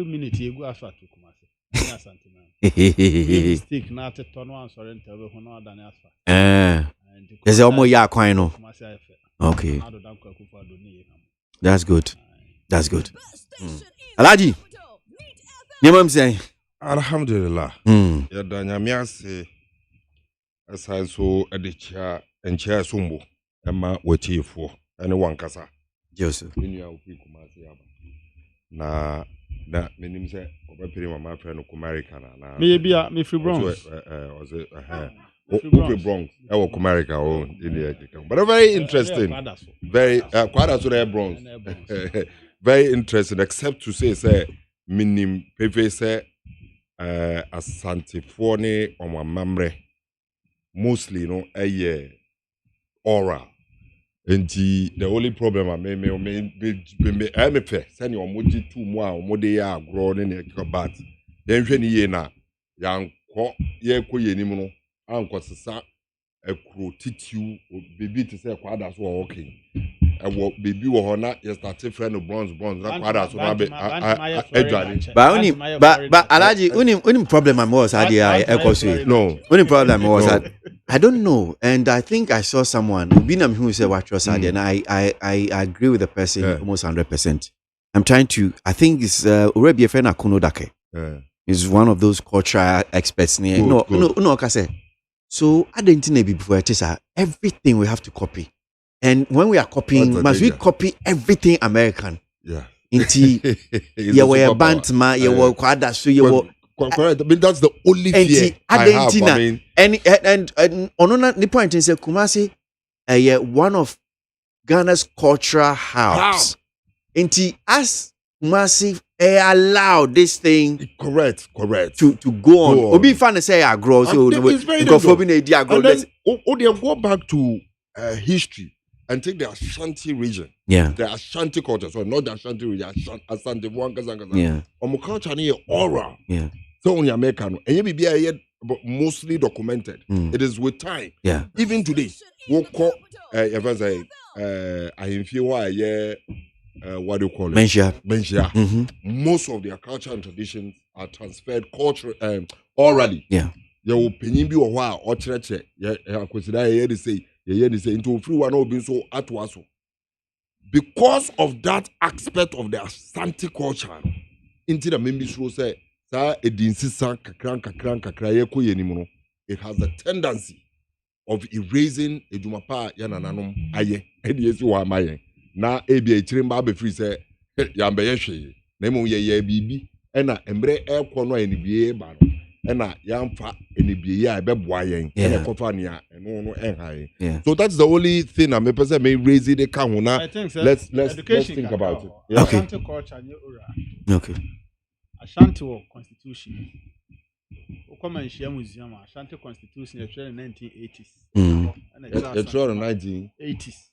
minute you go asfalt kuma se. Na santima. Mistake na te to no answer enter we ho na dan asfalt. There's almost ya kwan no. Okay. That's good. That's good. Alhaji. Nyamam say. Alhamdulillah. Yada nyamia se asanso edicha encha sumbo ema wachifo ene wankasa. Joseph. Ninu opi kumasi aba. Na menim se obapiri mama friend no America na. Me bia me free Bronx. Okay, Bronx. Ewo America o but very interesting. Very quite so there Bronx. Very interesting except to say minim pepe say Asante Fone on my memory mostly oral. And the only problem I may fair send your moji 2 more de ya grown in a bat. Then ye na young ye nimuno uncle sa a crow titu baby to say quad as well okay. Baby or not, you started friend of bronze, not quite as well. But Alhaji, only problem I was had no. Only problem was that I don't know, and I think I saw someone who said what was and I agree with the person almost 100%. I'm trying to. I think it's already a friend Akuno Dake. Is one of those cultural experts. No, I say. So I didn't know before. It is everything we have to copy. And when we are copying, must we copy everything American? Yeah. Into you were Bantma, you were Kwadasu, you were correct. I mean, that's the only fear I have. I mean, and on the point is Kumasi, one of Ghana's cultural hubs. Into us, Kumasi, allow this thing correct to go on. Obi fan say I grow so go back to history. And take the Ashanti region. Yeah. The Ashanti culture. So not the Ashanti region, Ashanti Wankaza. Yeah. Culture near oral. Yeah. So on American. And you be here mostly documented. It is with time. Yeah. Even today. We'll call I feel why what do you call it? Mentia. Most of their culture and traditions are transferred orally. Yeah. Your opinion be a while or church. Yeah, consider to say into free one or being so at was because of that aspect of the Ashanti culture into the members who say it has a tendency of erasing a jumapa yananum aye and yes you are my na ebi echiremba be free say yambe yehwe na emu ye bibi ena emre ekono enibie ba no ena yamfa enibie ya beboa yen ena kofa nia eno no enhaye. So that's the only thing I'm person may raise it can na let's think about it. Yeah. Ashanti culture and okay. Ashanti constitution. Come and share museum Ashanti constitution in the 1980s. It's in the 1980s.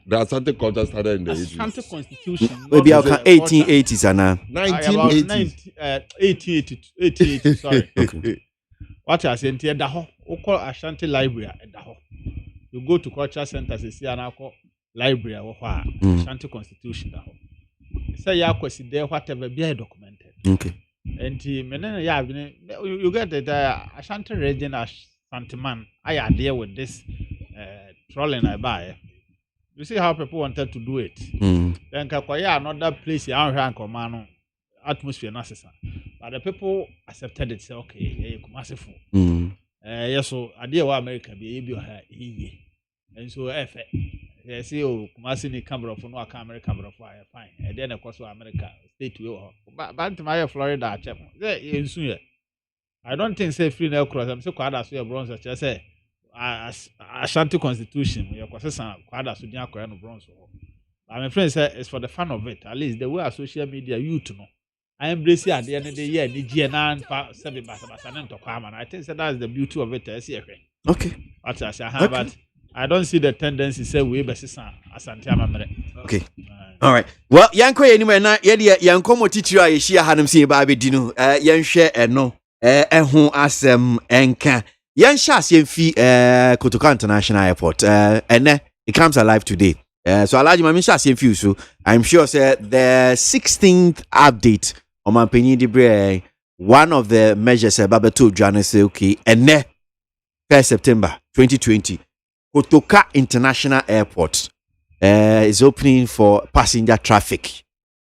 The Ashanti culture started in the 80s. Ashanti constitution. Maybe our 1880s and 1980s. 1880. Sorry. Okay. What I said here, the call Ashanti library at the you go to culture centers, you see an library or Ashanti constitution. Say ya question there, whatever be documented. Okay. And you get that Ashanti region as Santiman. I deal with this trolling I buy. You see how people wanted to do it. Then Kakwaya another place in our command atmosphere necessary. but the people accepted it. Say, okay, Kumasi for. Yes, so idea wa America be here, and so they say, oh, Kumasi ni camera for no camera for fine, and then of course America state to but to my Florida, check. I don't think say free now cross. I'm so quite as your bronze. Just say Ashanti Constitution. Your question quite as you are no bronze. My friend said it's for the fun of it. At least the way our social media youth know. I embrace it at the end of the year. The GNN for 7 to come, and I think that's the beauty of it. Okay. But I say, but I don't see the tendency say we be Asante Amamere. Okay. All right. Well, yanko anyway na yanko mo titira ye hia hanum sin ba be dinu. Yanhwe eno ehun asem enka. Yanhya asem fi Kotoka International Airport. Ene it comes alive today. So Alaji Mami sha asem fi so I'm sure say the 16th update on my penny debre one of the measures Babato Joanna say okay ene 1st September 2020 Kotoka International Airport is opening for passenger traffic.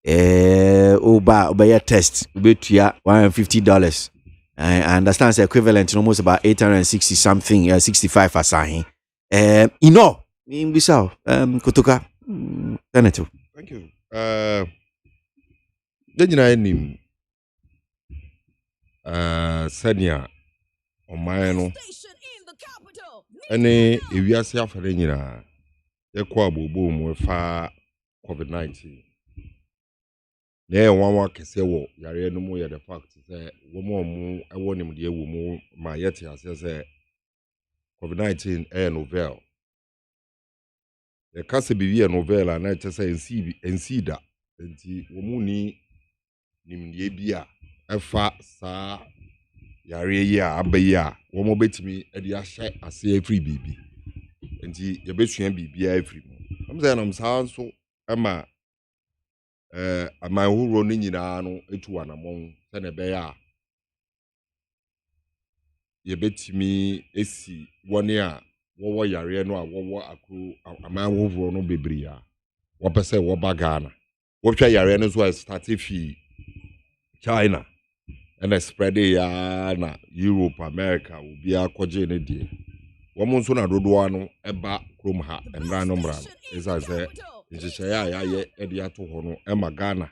Oba test betua $150. I understand it's equivalent to almost about 860 something, 65 asahi. In Bissau, Kotoka, Senator. Thank you. Then I name Senia on my own. Any if you are suffering, boom with COVID-19. There one can say, well, you no more the fact that woman, I want him dear woman, my yet as COVID-19 air novel. The cancer be a novel, and I just say, and see that. And the woman named Yabia, a fat sa Yaria, Abaya, one more bet me at the asha, I say a free baby. And the Yabetian be every month. I'm saying, so, Emma. My whole running in ano etu one among Senebeya. Ye bet me esi 1 year, what yare no, what accrue a man who no bebria. What per se, what bagana. What yarenos was started fee China and a spread na Europe, America will be a quadrine dear. One soon a roduano, a back room hat and random run, as I said. It's a Ediato Hono, Emma Ghana,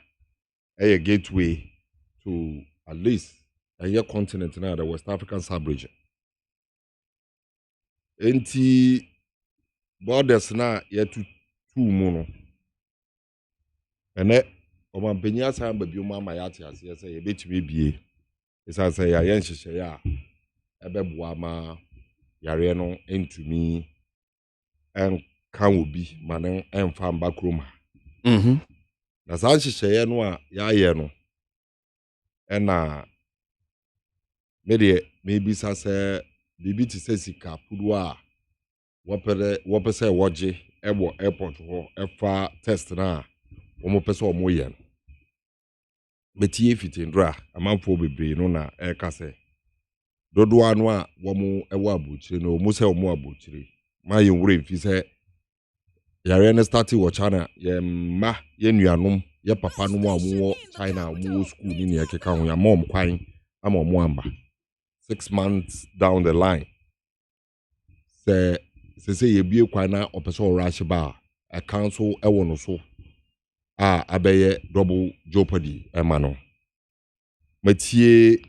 a gateway to at least a year continent now, the West African sub-region. Enti borders na yet to 2 mono. And that, Oman Penya Samba Buma Mayati, as I say, a bit may be. As I say, I answer Shaya, a bebuama, Yareno, into me, and can be manan and farm back room. Na sanchi sheye no a ya ye no. Na maybe sa se bibi ti se sika pudu a wo pese woje ebo airport ho efa test na wo mo pese wo mo ye no. Betie fitindra amanfo bebre no na e ka se dodo anu a wo mo ewo abuchire no mo se wo mo abuchire ma ye wure fi se yare na start wo China ye ma ye nuanom ye papa no mo amu China mo school ni ne keka ho ya mom kwan ama mo amba 6 months down the line say ye bie kwan na opeso rush ba a council e wono so abeye double jeopardy e ma no matie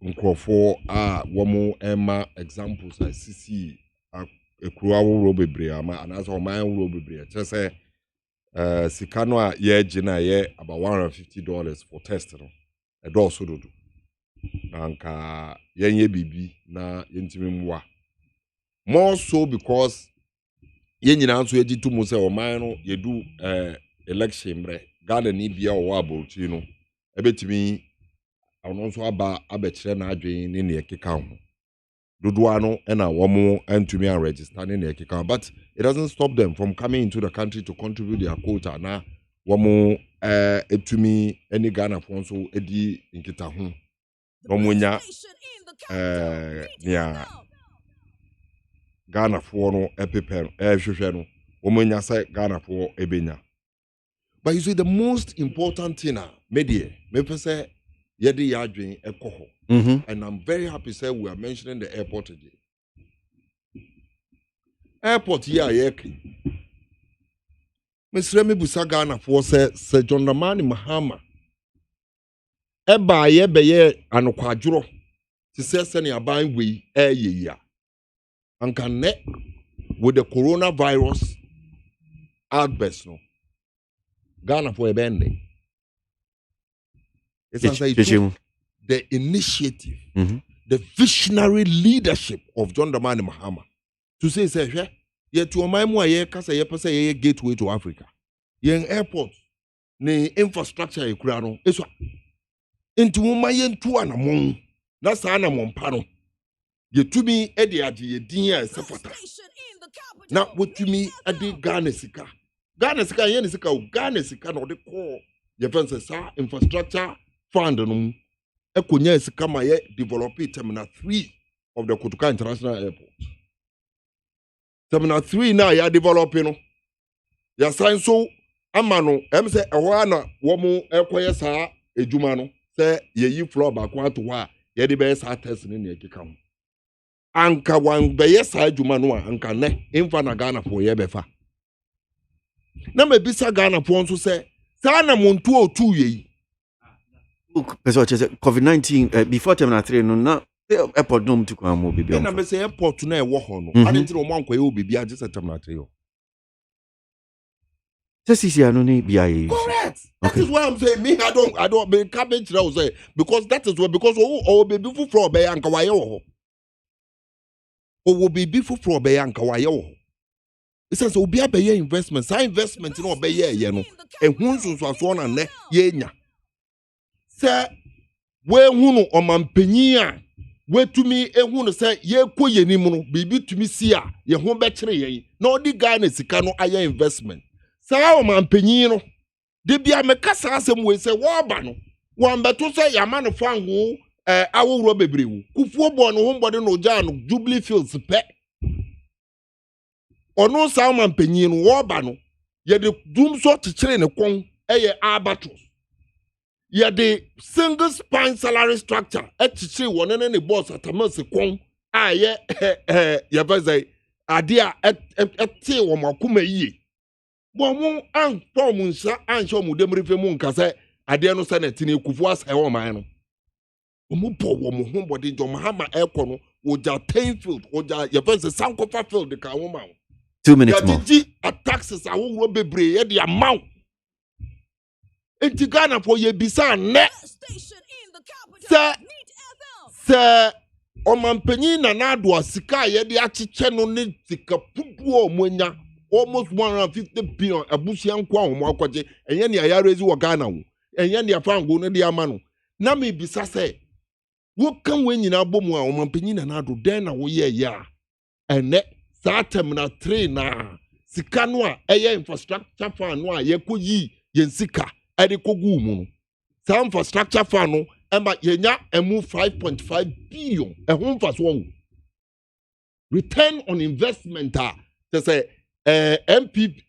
nkrofo womo ema examples as sisi ekruwa wo bebre ama anaso oman wo bebre say sika no a ye gina ye about $150 for test no e do so dodo na nka yenye bibi na yentimi mwa more so because yenyina nso yegitu mu se oman no yedu election bre Ghana ni bia o aboti no ebetimi ono nso abekire na adwen ne ne ekeka ho dodo ano na womo antumi an register ne ekeka, but it doesn't stop them from coming into the country to contribute their quota na womo etumi any Ghana fonso edi nkita ho womonya nia Ghana for no epipen hwehwe no womonya say Ghana for ebenya. But you see the most important thing media me say Yedi Yadwin Ekoho. And I'm very happy to say we are mentioning the airport again. Airport here, Yeki. Miss Remy Busagana for Sir John Ramani Mahama. Eba ye beye anokwaduro. Ti say send your buying we ye. And can net with the coronavirus outburst no. Ghana for a bende. It's as I do the initiative, the visionary leadership of John Dramani Mahama to say, yet to my more ye kasa ye pasa ye gateway to Africa. Yen airport, ne infrastructure ye kurano. Eso into mayen tu anamon. That's anamon pano. Ye to me edi aji ye dinya sefata. Now what to me adi Ghana sika. Ghana sika yen sika o Ghana sika no de call. Ye fancy sa infrastructure fund no. Ekonya sika ma ye develop terminal 3 of the Kotoka International Airport. Terminal 3 now ya developing no. Ya sign so amano em say ehwa na wo mu ekoye sa ejuma no say ye yi floor back one to wa ye de be sa test ni na ekeka ho. Anka wan be ye sa ejuma no anka ne imfa na Ghana for ye befa. Na me bisa Ghana for nso say sa na montu otu ye. COVID-19 before terminal 3 no na airport no mtu kwa mo bibi. Na me say airport na e wo ho no. Ade ntino mo anko ye obibi age say terminal 3 yo. Correct. That is why I'm saying me I don't be cabbage now say because that is what because baby fu floor be anka waye wo. O baby fu floor be anka waye wo. It says obi abeye investment, sa investment no obeye ye no. Ehun so na ne ye nya. Say we hunu omampanyin a wetumi ehunu say ye kɔ yenim no bibi tumi si a ye ho be kire ye na odi Ghana sika no aye investment say omampanyin no de bia mekasa asem we say wo ba no wo mbeto say yama no fango awowro bebrewu kufuo bo no ho mbode no ja no Jubilee Fields pe ono sa omampanyin no wo ba no ye de dum so tikire ne kon eye abatos. Yeah, the single spine salary structure. Actually, one and any boss at a mercy con. Ah, yeah, say, idea at tea or Makume ye. One and Pomunsa and show Mudemri Moon Cassa, I dare no senate in Kufuas, a man. Umupo, woman, body, John Mahama Aircon, or Ja Tainfield, or Ja Yavansa Sankofa field, the Kawama. 2 minutes more. At taxes, I won't be brave, the amount. Enti Ghana for ye bisa ne se omampanyin na nado asika ye de achiche no ne sika puduo omonya almost 150 billion abusia nko ahomo akwaje enye ne ayarezi wo Ghana wo enye ne afango no de ama no na me bisa se wo kan we nyina bomu a omampanyin na nado den na wo ye ya ene sa terminal 3 na sika no a eye infrastructure fund no a ye koyi yen sika ade kogu mu no infrastructure fund no ema yenya emu 5.5 billion ehun faso won return on investment to say MP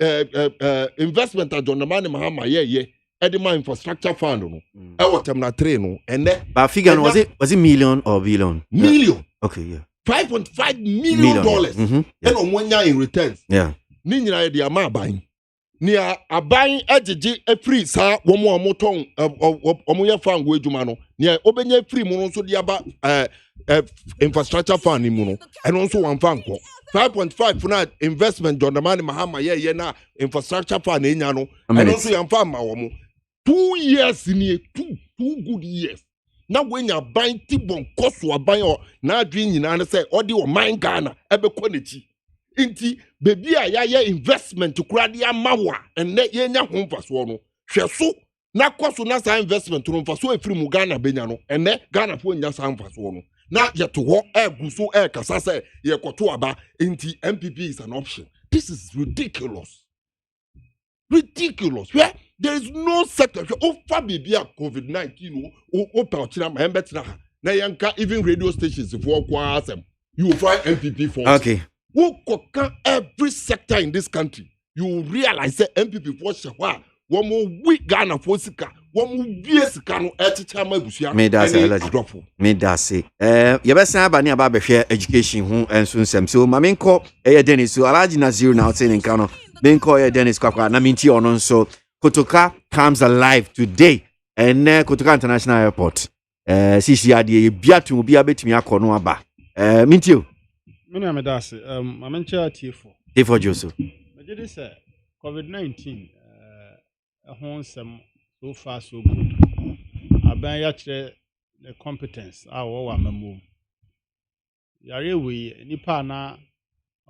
investment John Dramani Mahama ye ede ma infrastructure fund no e wo terminal 3 no ene but figure no, was it million or billion? Million. Okay, yeah. $5.5 million. And on 1 year in returns. Yeah. Ni nyina de ama aban. Ni aban agege free sa wo mo moton omo ye fan go adwuma no. Ni obenya free mu no so de aba infrastructure fund ni mu no. And also one fan ko. 5.5 for na investment John Dramani Mahama ye na infrastructure fund enya no. And also yan fan ma wo mo. 2 years ni 2 good years. Na when you buy tibon cost or buy or na dream nyina na say odi o man Ghana ebe konechi inti baby ya investment to kura dia mawa enne ye nya ho mfaso no hweso na cost na sa investment no mfaso efiri mu Ghana benya no enne Ghana fo nya sa mfaso no na ye to ho eguso kasa say ye koto aba inti MPP is an option. This is ridiculous. Where there is no sector over baby COVID-19 o pauchira ma embetra na yanka even radio stations for kwasem you will find MPP for okay who can every sector in this country you realize that MPP for shwa one more weak Ghana for sika wɔn bie sika no ɛtete ama abusua me da say adɔfo me da say yɛbɛsan aba ne aba bɛhwɛ education ho enso nsɛm so ma menkɔ ɛyɛ Dennis so Alhaji Nazir na ɔte ne nka no menkɔ ɛyɛ Dennis kwakwa na menti ɔno nso Kotoka comes alive today and Kotoka International Airport sisi adeɛ bia to bia betumi akɔ no aba menti o me na me da say ma menkyɛ T4 Joso me did say COVID-19 ho nsɛm so far so good aban ya kyerɛ the competence a wɔwɔ amamom yare we nipa na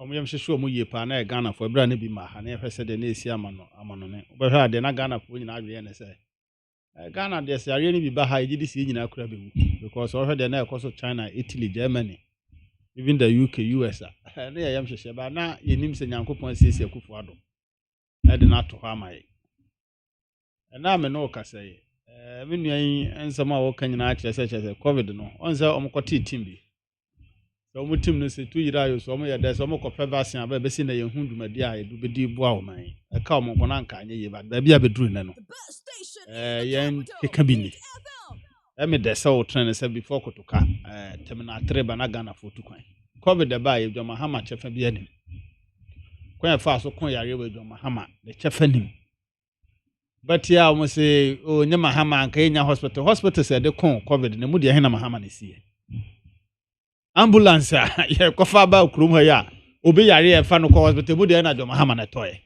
ɔmo hwehwɛ ɔmo yie pa na Ghana fo ebra na bi ma ha na yɛhwɛ sɛ de na esi amano ne wobɛhwɛ ade na Ghana fo nyina adwene ne sɛ Ghana de sɛ yare ne bi ba ha egi de si nyina kura be because ɔhwɛ de na ɛkɔ so China, Italy, Germany, even the UK, US na yɛ hwehwɛ ba na yɛnim sɛ Nyankopɔn siesie akufo ado ɛde na to ha amaye na me no ka say me nuan ensam a wo ka nyina kyerɛ sɛ COVID no on sɛ ɔmkɔte team bi so ɔmo team no sɛ 2 years ayo so ɔmo yɛ dɛ sɛ ɔmkɔpɛ vaccine aba bɛsi na yɛn hu dwumadi a yɛdu bɛdi boa wo man ɛka ɔmo nkɔ na nka anye yɛ ba baabi a bɛduru ne no yɛn keka bi ni me dɛ sɛ wo trend sɛ before Kotoka terminal 3 ba na Ghana for tu kwan COVID da ba yɛ dwama hama kyɛfa bi anim kwan fa so kon yare we dwama hama de kyɛfa nim. But yeah, almost say, oh, Nyama Hama and Kenya Hospital said the con COVID, the Mudia Hena Mahama is here. Ambulance, yeah, Kofaba, Krumaya, Obe Yari, Fano cause, but the Mudia and Domahama a toy.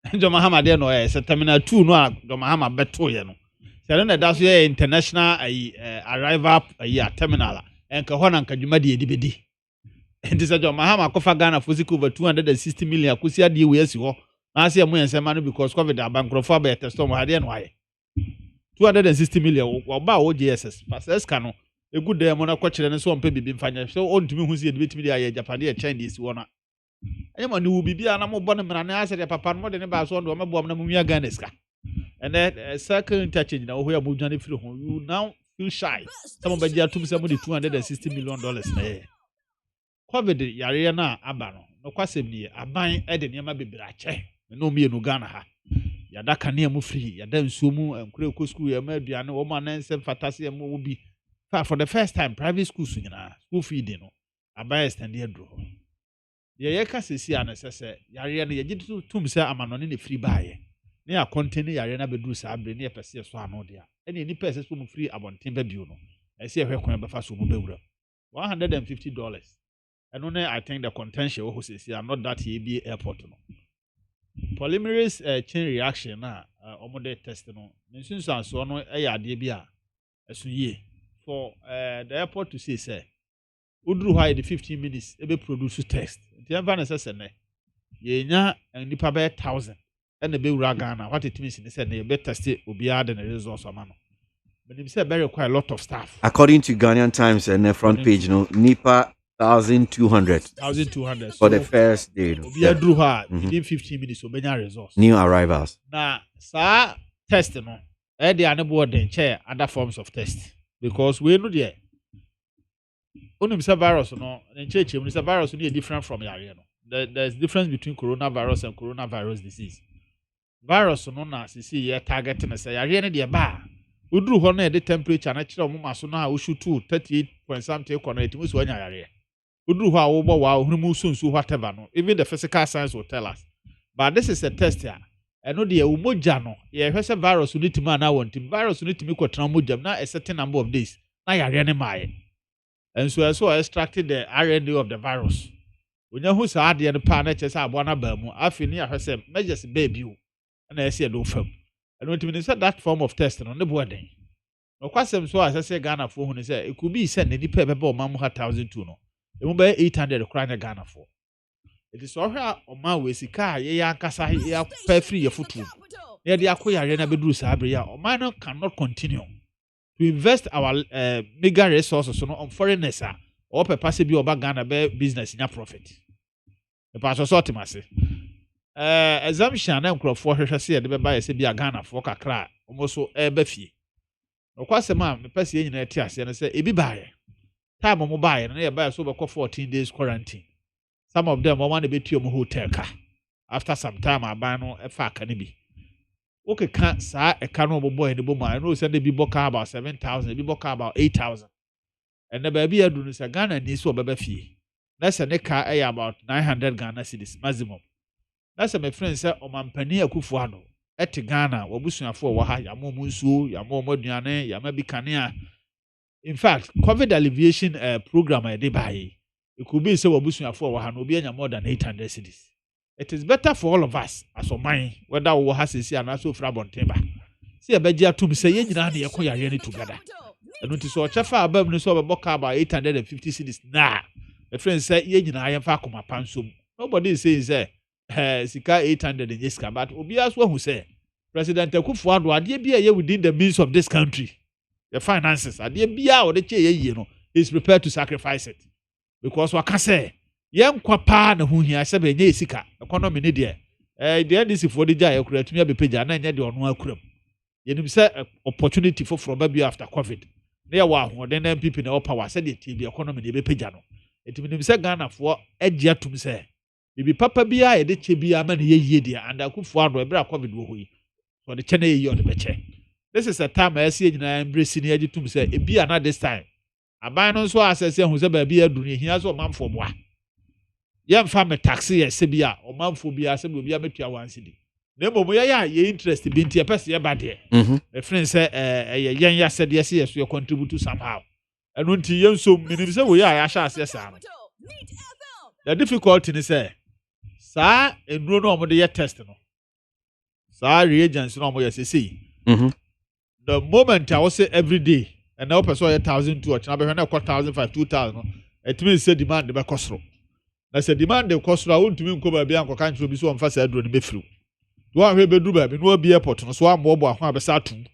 Domahama, there no, a terminal 2 no, Domahama Betoyano. Selena does here international arrival a terminal, and Kahona Kajumadi DBD. And this is Domahama Kofagana physical over 260 million, Kusia D. Wesio. I see a million semana because COVID a bankrupt by a test on Hadian why 260 million or about OGSS. Passes cano a good day on a coach and so on baby been financial so on to me who's the bit media Japanese Chinese one. Anyone who will be an animal bonum and I said a papa more than about one of my bomb Namumia Ganiska. And then a circle interchange now where Mujani flew home. You now feel shy. Some of you somebody $260 million. COVID Yariana Abano. No kwasem a buying Edenema Bibrache. No me no Ghana ha. Yada kania mu free, yada nsumu and critical school ya mediano woman and some fantasy will be for the first time private school school feeding no. Abaya extended draw. Ye yeka sisi anasese yare na yegidi tum se amano ne free buy. Ne a contain yare na beduru sa abre ne pese so ano dia. Ene ni pese so mu free abonten ba bio no. Ese ehwe kwan ba fa so mu bewura. $150. And only I think the contention who says not that ABA airport no. Polymerase chain reaction na omode test no. Nsun so no e ya de bia esu ye for the airport to say udru high the 15 minutes e be produce test. The enva say ne ye nya nipa be 1000 and the be wura Ghana what it means in say na be test obi ada the results amano. But it say very quite a lot of staff. According to Ghanaian Times and the front page no nipa 1,200 for the first day. Within 15 minutes, we results. New arrivals. Now, sa test no. They are not board chair other forms of test because we know there. Only virus no. In church, virus is different from area no. There's difference between coronavirus and coronavirus disease. Virus no na see target na say area no dey ba. Udru ho na the temperature na kire mo maso na ushu 38 point something connect mo so anya area. Udru ho a wo bo wa ohunu sunsu whatever no. Even the physical science will tell us. But this is a test here. Eno de umoja no. Ye hwese virus ni timi na want virus ni timi kwotran mogam na a certain number of days. Na yare ne mae. And so extracted the RNA of the virus. When you who saw the pa na chese abo na ba mu afi ni ahwese measures baby o. Na ese do fam. And when you said that form of test no ne bo den. No kwasem so asese Ghana fo hu ne say it could be said ne nipa bebe o mamu ha 1002 no. E mu be 800 kra na Ghana fo. It is all her on my way sika ye ankasa ye pay free your foot. Ye de akoya na beduru sa abre ya o man cannot continue to invest our mega resources on foreigners or purpose bi oba Ghana be business nya profit. E pa so sort mase. Assumption na nkrofo hwehwe se ye de be buy se bi Ghana fo kakra omoso e ba fie. Okwasema me pese ye nyina eti ase na se e bi buy. Time mo buy na ye buy so be 14 days quarantine. Some of them want to be to your hotel car. After some time, I buy no a fact can be. okay can't say a canoe boy in the boma. I know said they be boka about 7,000, be boka about 8,000. And the baby I do is a Ghana needs to baby fee. That's a neck about 900 Ghana cedis maximum. That's a my friend said o mampani akufuano. Eti Ghana wabusuafo wa ha yamo munsu yamo moduane yamabi kanea. In fact, COVID alleviation program I did buy. It could be so wabusuafo wa ha no be more than 800 cedis. It is better for all of us as o mine whether we has see and also frabon timber. See a begia to say ye nyina na ye ko yare ni together. And it is so chefa abam no so boka about 850 cedis na. My friend say ye nyina ayemfa akoma pansum. Nobody is saying say sika 800 in Yeska, but Obias who say President Akufo-Addo ade bia ye within the means of this country. The finances ade bia o de che ye no is prepared to sacrifice it. Because waka say yen kwa pa na hu hia se be nye sika economy ne de the NDC for the jay ekura tumi abepeja na nya de ono akuram. Yenim say opportunity for from baby after COVID. Na wa ho den MPP na power say the TB economy de bepeja no. Etimi say Ghana for agye atum say bibi papa bia ye de che bia ma ne ye dia and Akufo-Addo ebra COVID wo hoyi so the chene ye on the beche. This is a time I see nyina embrace ni agye tum say e bia na this time aban no so asese hu say ba bia adu ne hia so manfo boa ye mfa me taxi ye se bia o manfo bia se bia metua wansidi na mom ye interest bi ntia pese ye ba de e friend say yen ya said yes yes you contribute somehow enu nti yen so minim say we ya sha ase sa no the difficulty ni say sa enuro no omode ye test no sa reagents no omo ye say the moment I was say every day and now person 1,002 or na be na 1,500 2,000 it means say demand be kosoro na say demand de kosoro a wontumi nko ba bia nkoka ntro bi so omfa sa aduro ne be firu to wa hwe be du ba bi no bi airport no so ambobo ahwa abesa atum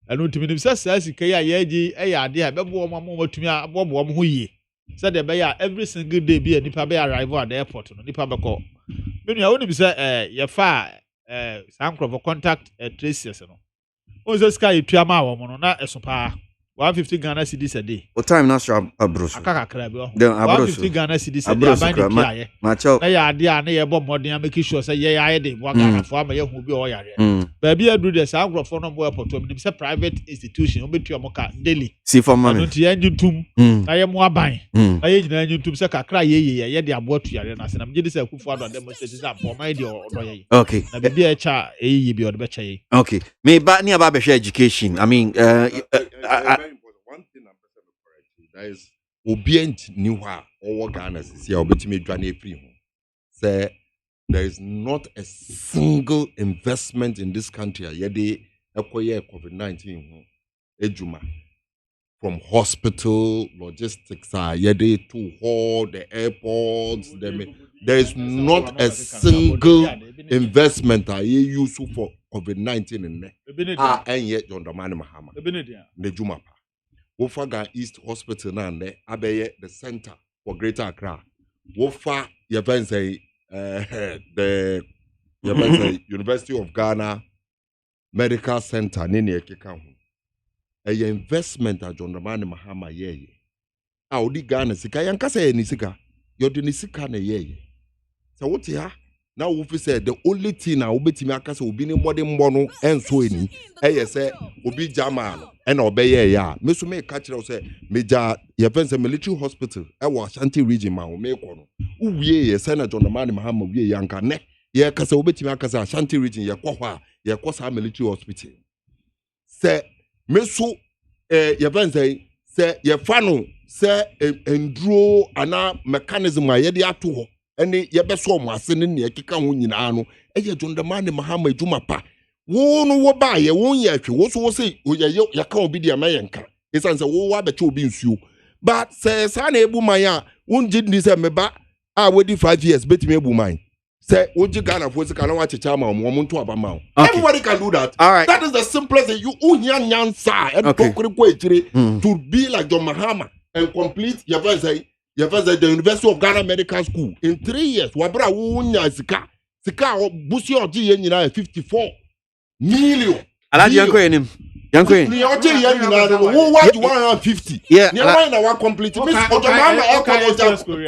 enu ntumi nim say sa sika ya ye ade a be bo mo matumi abobo mo ho yie say de be ya every single day bi nipa be arrive at the airport no nipa be ko menu ya woni bi say ye fa some contact traces no o say sky tuama wo no na esopa 150 Ghana cedis a day. What time na sure abroso? Akaka krabio. 150 Ghana cedis a day. Abroso macho. Na ya ade a na ye bom modern make sure say ye aye dey bo Ghana for ama ye hu bi o yare. Ba bi adu dey say agrofo no bo airport o say private institution o betu amoka daily. See for money. Anti ye ntum. Na ye mo aban. Na ye nyina ntum say kakra ye dey abo atu yare na senam gidi say Akufo-Addo demonstrate say for my dey odo ye. Okay. Na bi e cha eyi bi odo be cha ye. Okay. Me ba ni aba be share education. I mean one thing I'm going to correct you. That is obedient new or Ghana see obetime dwane free home. Say there is not a single investment in this country yede ekoye COVID-19 ejuma from hospital logistics yede to all the airports there is not a single investment you use for COVID-19 in there. And yet John Dramani Mahama. Nejuma pa. Wofaga East Hospital na ne abeye the center for Greater Accra. Wofa the University of Ghana Medical Center nini ekeka ho. Eye investment a John Dramani Mahama ye. A odi Ghana sika yankasa ye ni sika. Yodi ni sika na ye. So what ya? Now we said the only thing now obetimi akase obi ni mbode mbono enso eni say obi jama and obey ya me so me catch say meja ye fence military hospital e wa Ashanti region ma o me ko no uwie ye Senator John Dramani Mahama wie yanka ne ye kase obetimi akase Ashanti region ye kwo hwa ye kwo sa military hospital say me so ye fence say ye fa no say enduro ana mechanism a ye de ato ho ene yebeso mo ase ne ne ekeka ho nyina no eye John Dramani Mahama edwuma pa wo no wo ba ye won ye atwe wo so wo se ye ka obi dia mayenka esanse wo wa beche obi nsuo but say sa na ebu man a won gidi se meba a wodi 5 years betime ebu man say woji Ghana for se kana wa checha ma mo nto aba ma everybody can do that. All right. That is the simplest thing. You unya nyansa and kokore ko ejire to be like John Mahama and complete your verse. You visit the University of Ghana Medical School in 3 years. Wabra wunya sika busi oji ye nyina 54 million. Alaji yanko enim. Yanko enim. Ni oji ye nyina wo what 150. Yeah. Ni why na wa complete. Miss Ojamama Eko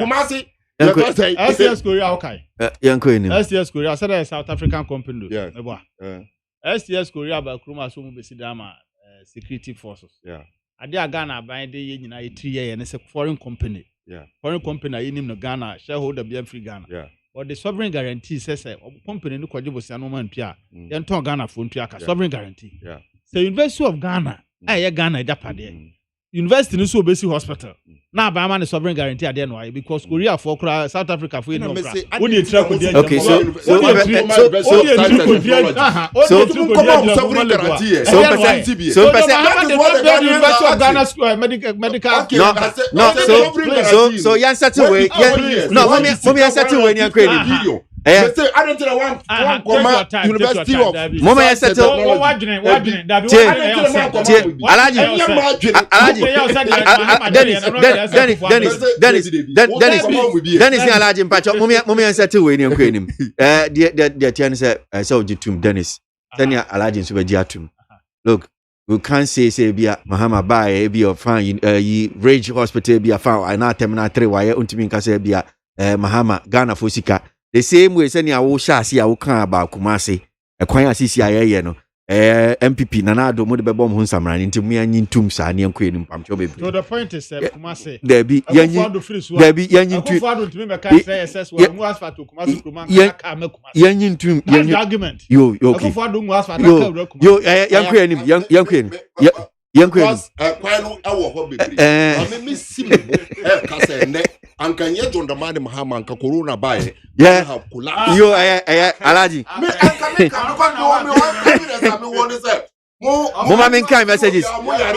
Kumasi. STS Korea okay. Yanko enim. STS Korea said a South African company. Yeah. STS Korea ba kroma so mu besi dama security forces. Yeah. Ade a Ghana ban de ye nyina 3 year ne se foreign company. Yeah. Foreign company ayi nim no Ghana shareholder be free Ghana. Yeah. Or the sovereign guarantee says company no kwaje bosia no man tua. Yen ton Ghana fo ntua ka sovereign guarantee. Yeah. So University of Ghana aye Ghana japade. University no so obesi hospital. Na ba man sovereign guarantee ade no because Korea for South Africa for no. Okay, so yan settle way. No, let me settle way yan create. I don't know one University of Moment settle. Dennis Alaji Mpacho moment settle way yan create him. The tian say so jitum Dennis. Tanya Alaji nso be atum. Look, we can't say bia Mahama Baye be of fine Rage Hospital be a found I na terminal 3 why untimi nka say bia Mahama Ghana Fosika. The same way send ya wo shasi ya wo kan about Kumasi ekwan asisi ayeye no MPP Nanado mo de bebom ho nsamran nti mu yanyi ntum sa ne enko enim pamcho bebre. So the point is Kumasi there be yanyi ntum Akufado ntumi meka say SS we mu asfalt Kumasi Kuruma ka me Kumasi yanyi ntum yanyi argument yo okay Akufado mu asfalt ka wura Kumasi yo yanko enim yanko enim yanko enim kwai no ewo ho bebre amemi simo ka say ne anka nye John Dramani Mahama anka corona bae yeah yo Alaji me anka me ka me won say Mama min kind messages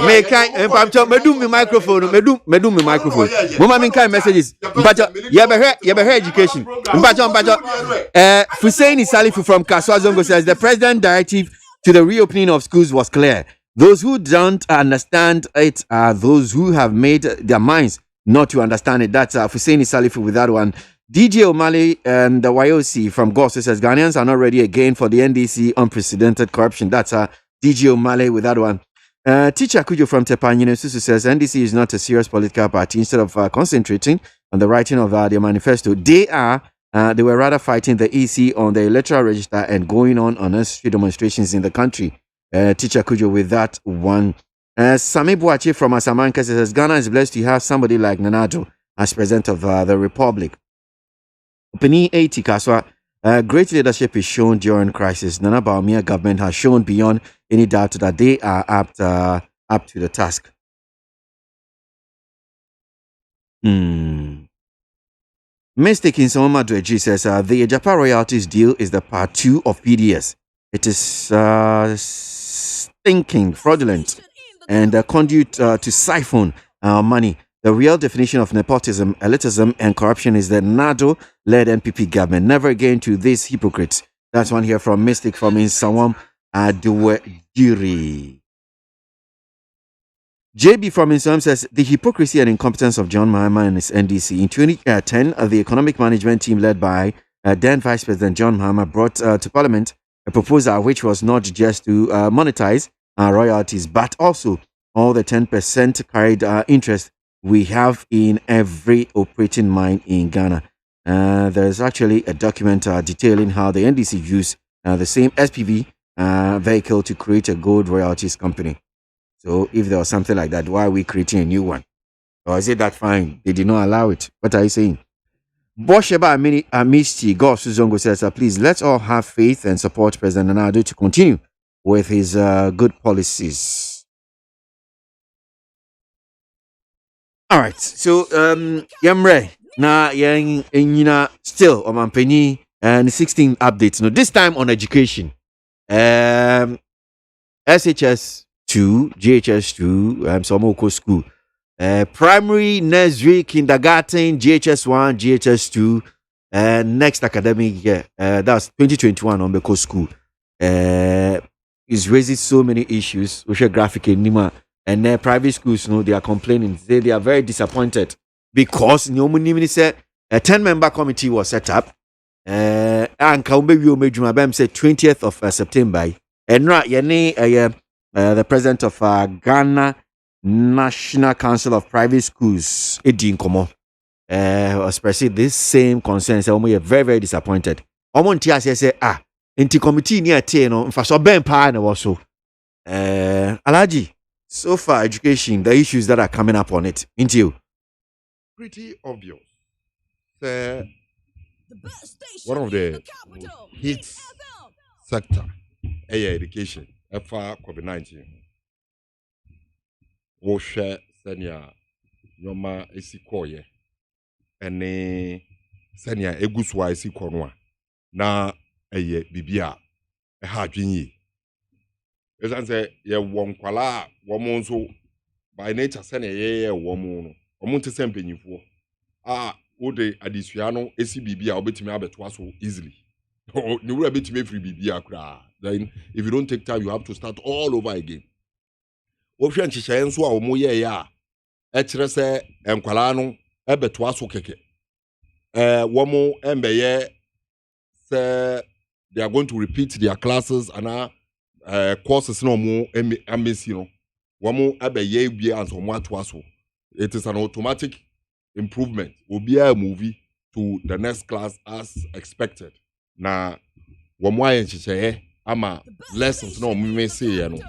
me kind pamcho medum me microphone medum me microphone Mama min kind messages mpacho ye be hear education mpacho Hussein Salifu from Kaswa Zongo says the president directive to the reopening of schools was clear. Those who don't understand it are those who have made their minds not to understand it. That's Hussein Salifu with that one. DJ O'Malley and the YOC from Goss says Ghanaians are not ready again for the NDC unprecedented corruption. That's DJ O'Malley with that one. Teacher Kujo from Tepanyine Susu says NDC is not a serious political party. Instead of concentrating on the writing of their manifesto, they were rather fighting the EC on the electoral register and going on unnecessary demonstrations in the country. Teacher Kujo with that one. Sami Buachi from Asamanka says Ghana is blessed to have somebody like Nanado as president of the Republic. Opini 80 Kaswa, great leadership is shown during crisis. Nana Baumia government has shown beyond any doubt that they are up to the task. Mistake in Somama Dweji says the Ejapa royalties deal is the part 2 of PDS. It is stinking, fraudulent, and a conduit to siphon our money. The real definition of nepotism, elitism, and corruption is the NADO-led NPP government. Never again to these hypocrites. That's one here from Mystic from Insawam Aduwejiri. JB from Insawam says the hypocrisy and incompetence of John Mahama and his NDC. In 2010, the economic management team led by then Vice President John Mahama brought to Parliament a proposal which was not just to monetize royalties, but also all the 10% carried interest we have in every operating mine in Ghana. There's actually a document detailing how the NDC used the same SPV vehicle to create a gold royalties company. So if there was something like that, why are we creating a new one? Or is it that fine? They did not allow it. What are you saying? Bosheba Amisti God Suzongo says, please let's all have faith and support President Nanado to continue with his good policies. All right, so Yamre na yena still on Mampeni and 16 updates. No, this time on education. SHS2, GHS2, Somoko School. Primary, nursery, kindergarten, GHS1, GHS2, next academic year, that's 2021 on Beko School. Is raising so many issues, social graphic in Nima. And private schools, they are complaining. They are very disappointed because a 10-member committee was set up. And Kaumbe said 20th of September. And the president of Ghana National Council of Private Schools, Edin Komo, expressing this same concern. So we are very, very disappointed. MONTIE say, Inti committee ni ate no mfa so ben pa na wo so. Alaji, so far education, the issues that are coming up on it. Into you. Pretty obvious. One of the hits sector, education, FR COVID-19. Wo share senior nyoma esi koye. Ene senior eguswa esi konwa. Na bibia ha dwinyi. Esan say ye won kwala wo nso by nature senior ye wo no. Omo nte sempanyifo. Ode adisua no esi bibia obetimi abeto so easily. Ni wura betimi free bibia kra. Then if you don't take time you have to start all over again. Ofia nchihye nso a omo ye ya e kire se enkwala no ebeto so keke. Womo embeye say they are going to repeat their classes and courses no more MSc no. Womo ebeye bia anso mo ato so. It is an automatic improvement. Will be a movie to the next class as expected. Na womo ayenchiche ama lessons no me say no.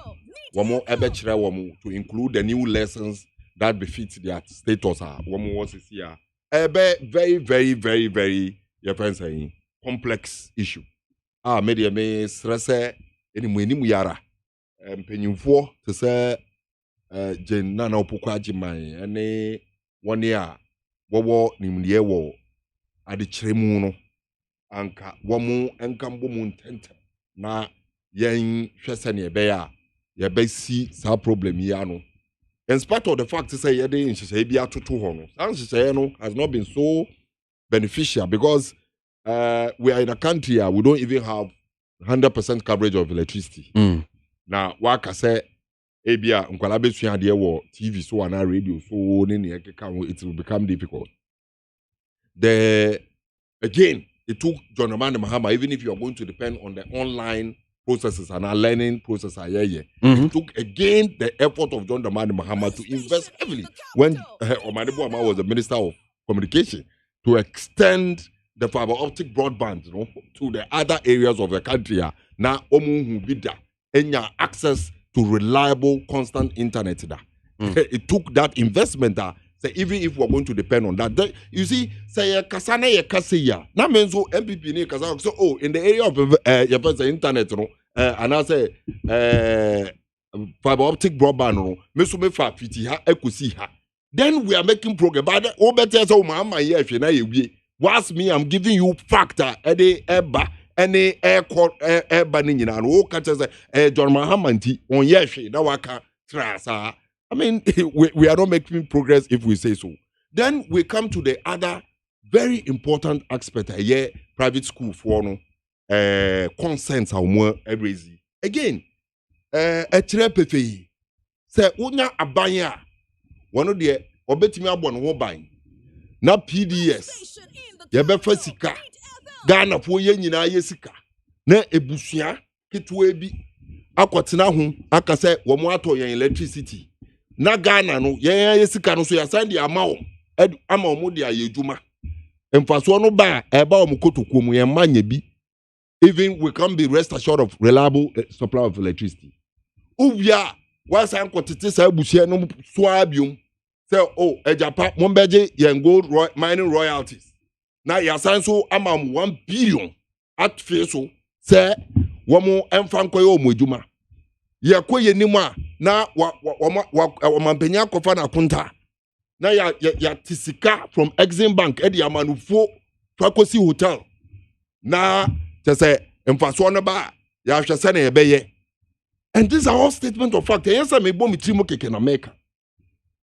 Womo ebe kire womo to include the new lessons that befit their status. Womo was here. Ebe very your friends saying complex issue. Media me stress enimu yara. Mpenyimfo to say Jen Nana Opokwaji mai ene 1 year wowo nimliye wo adikyeremu no anka womu enkambo mu ntente na yen hwese ne ebe ya ye besi sa problem ya no in spite of the fact say ye dey nhyehyɛ bi atoto ho no san nhyehyɛ no has not been so beneficial because we are in a country we don't even have 100% coverage of electricity. Now waka say ebia nkwala besua ade wo TV so ana radio so ne it will become difficult. Again it took John Amanda Mahama, even if you are going to depend on the online processes and our learning process it took again the effort of John Amanda Mahama to invest heavily when Omadebo Ama was the Minister of Communication to extend the fiber optic broadband to the other areas of the country. Now omu bida enya access to reliable constant internet. It took that investment say even if we're going to depend on that, you see, say kasana ye kasiya. Na menzo MPP ni kasana so in the area of the internet and I say fiber optic broadband mesume fa fiti ha ekusi ha. Then we are making progress. But o better so mama ye hwe na ye wie. Was me I'm giving you factor ede eba any air banning in an catches John Mahamanti on yeshi that waka trasa. I mean, we are not making progress if we say so. Then we come to the other very important aspect here, private school for no consents are more every again. A trepefe say unya abanya one of the obetimi abon ho ban na PDS ye be fasika Ghana fo ye nyina ye sika na ebusua ketwa bi akotena ho aka say wo mo ato yen electricity na Ghana no ye sika no so ya send ama wo ama wo de ayedwuma emfaso no ba eba wo kotokuo mu ye manya bi even we can be rest assured of reliable supply of electricity. Ubia was an quantity say busia no swabium say ejapa mombeje yen gold mining royalties. Now ya so amam 1 billion at feso say womo emfanko yo modwuma. Ye koye nimu na wa mampenya kofa na kunta. Na ya tisika from Exim Bank edi amanufo Fakosi Hotel. Na say emfaso no ba ya hwese na ebeye. And these are all statements of fact. Yes, I may bomb trimo keke na America.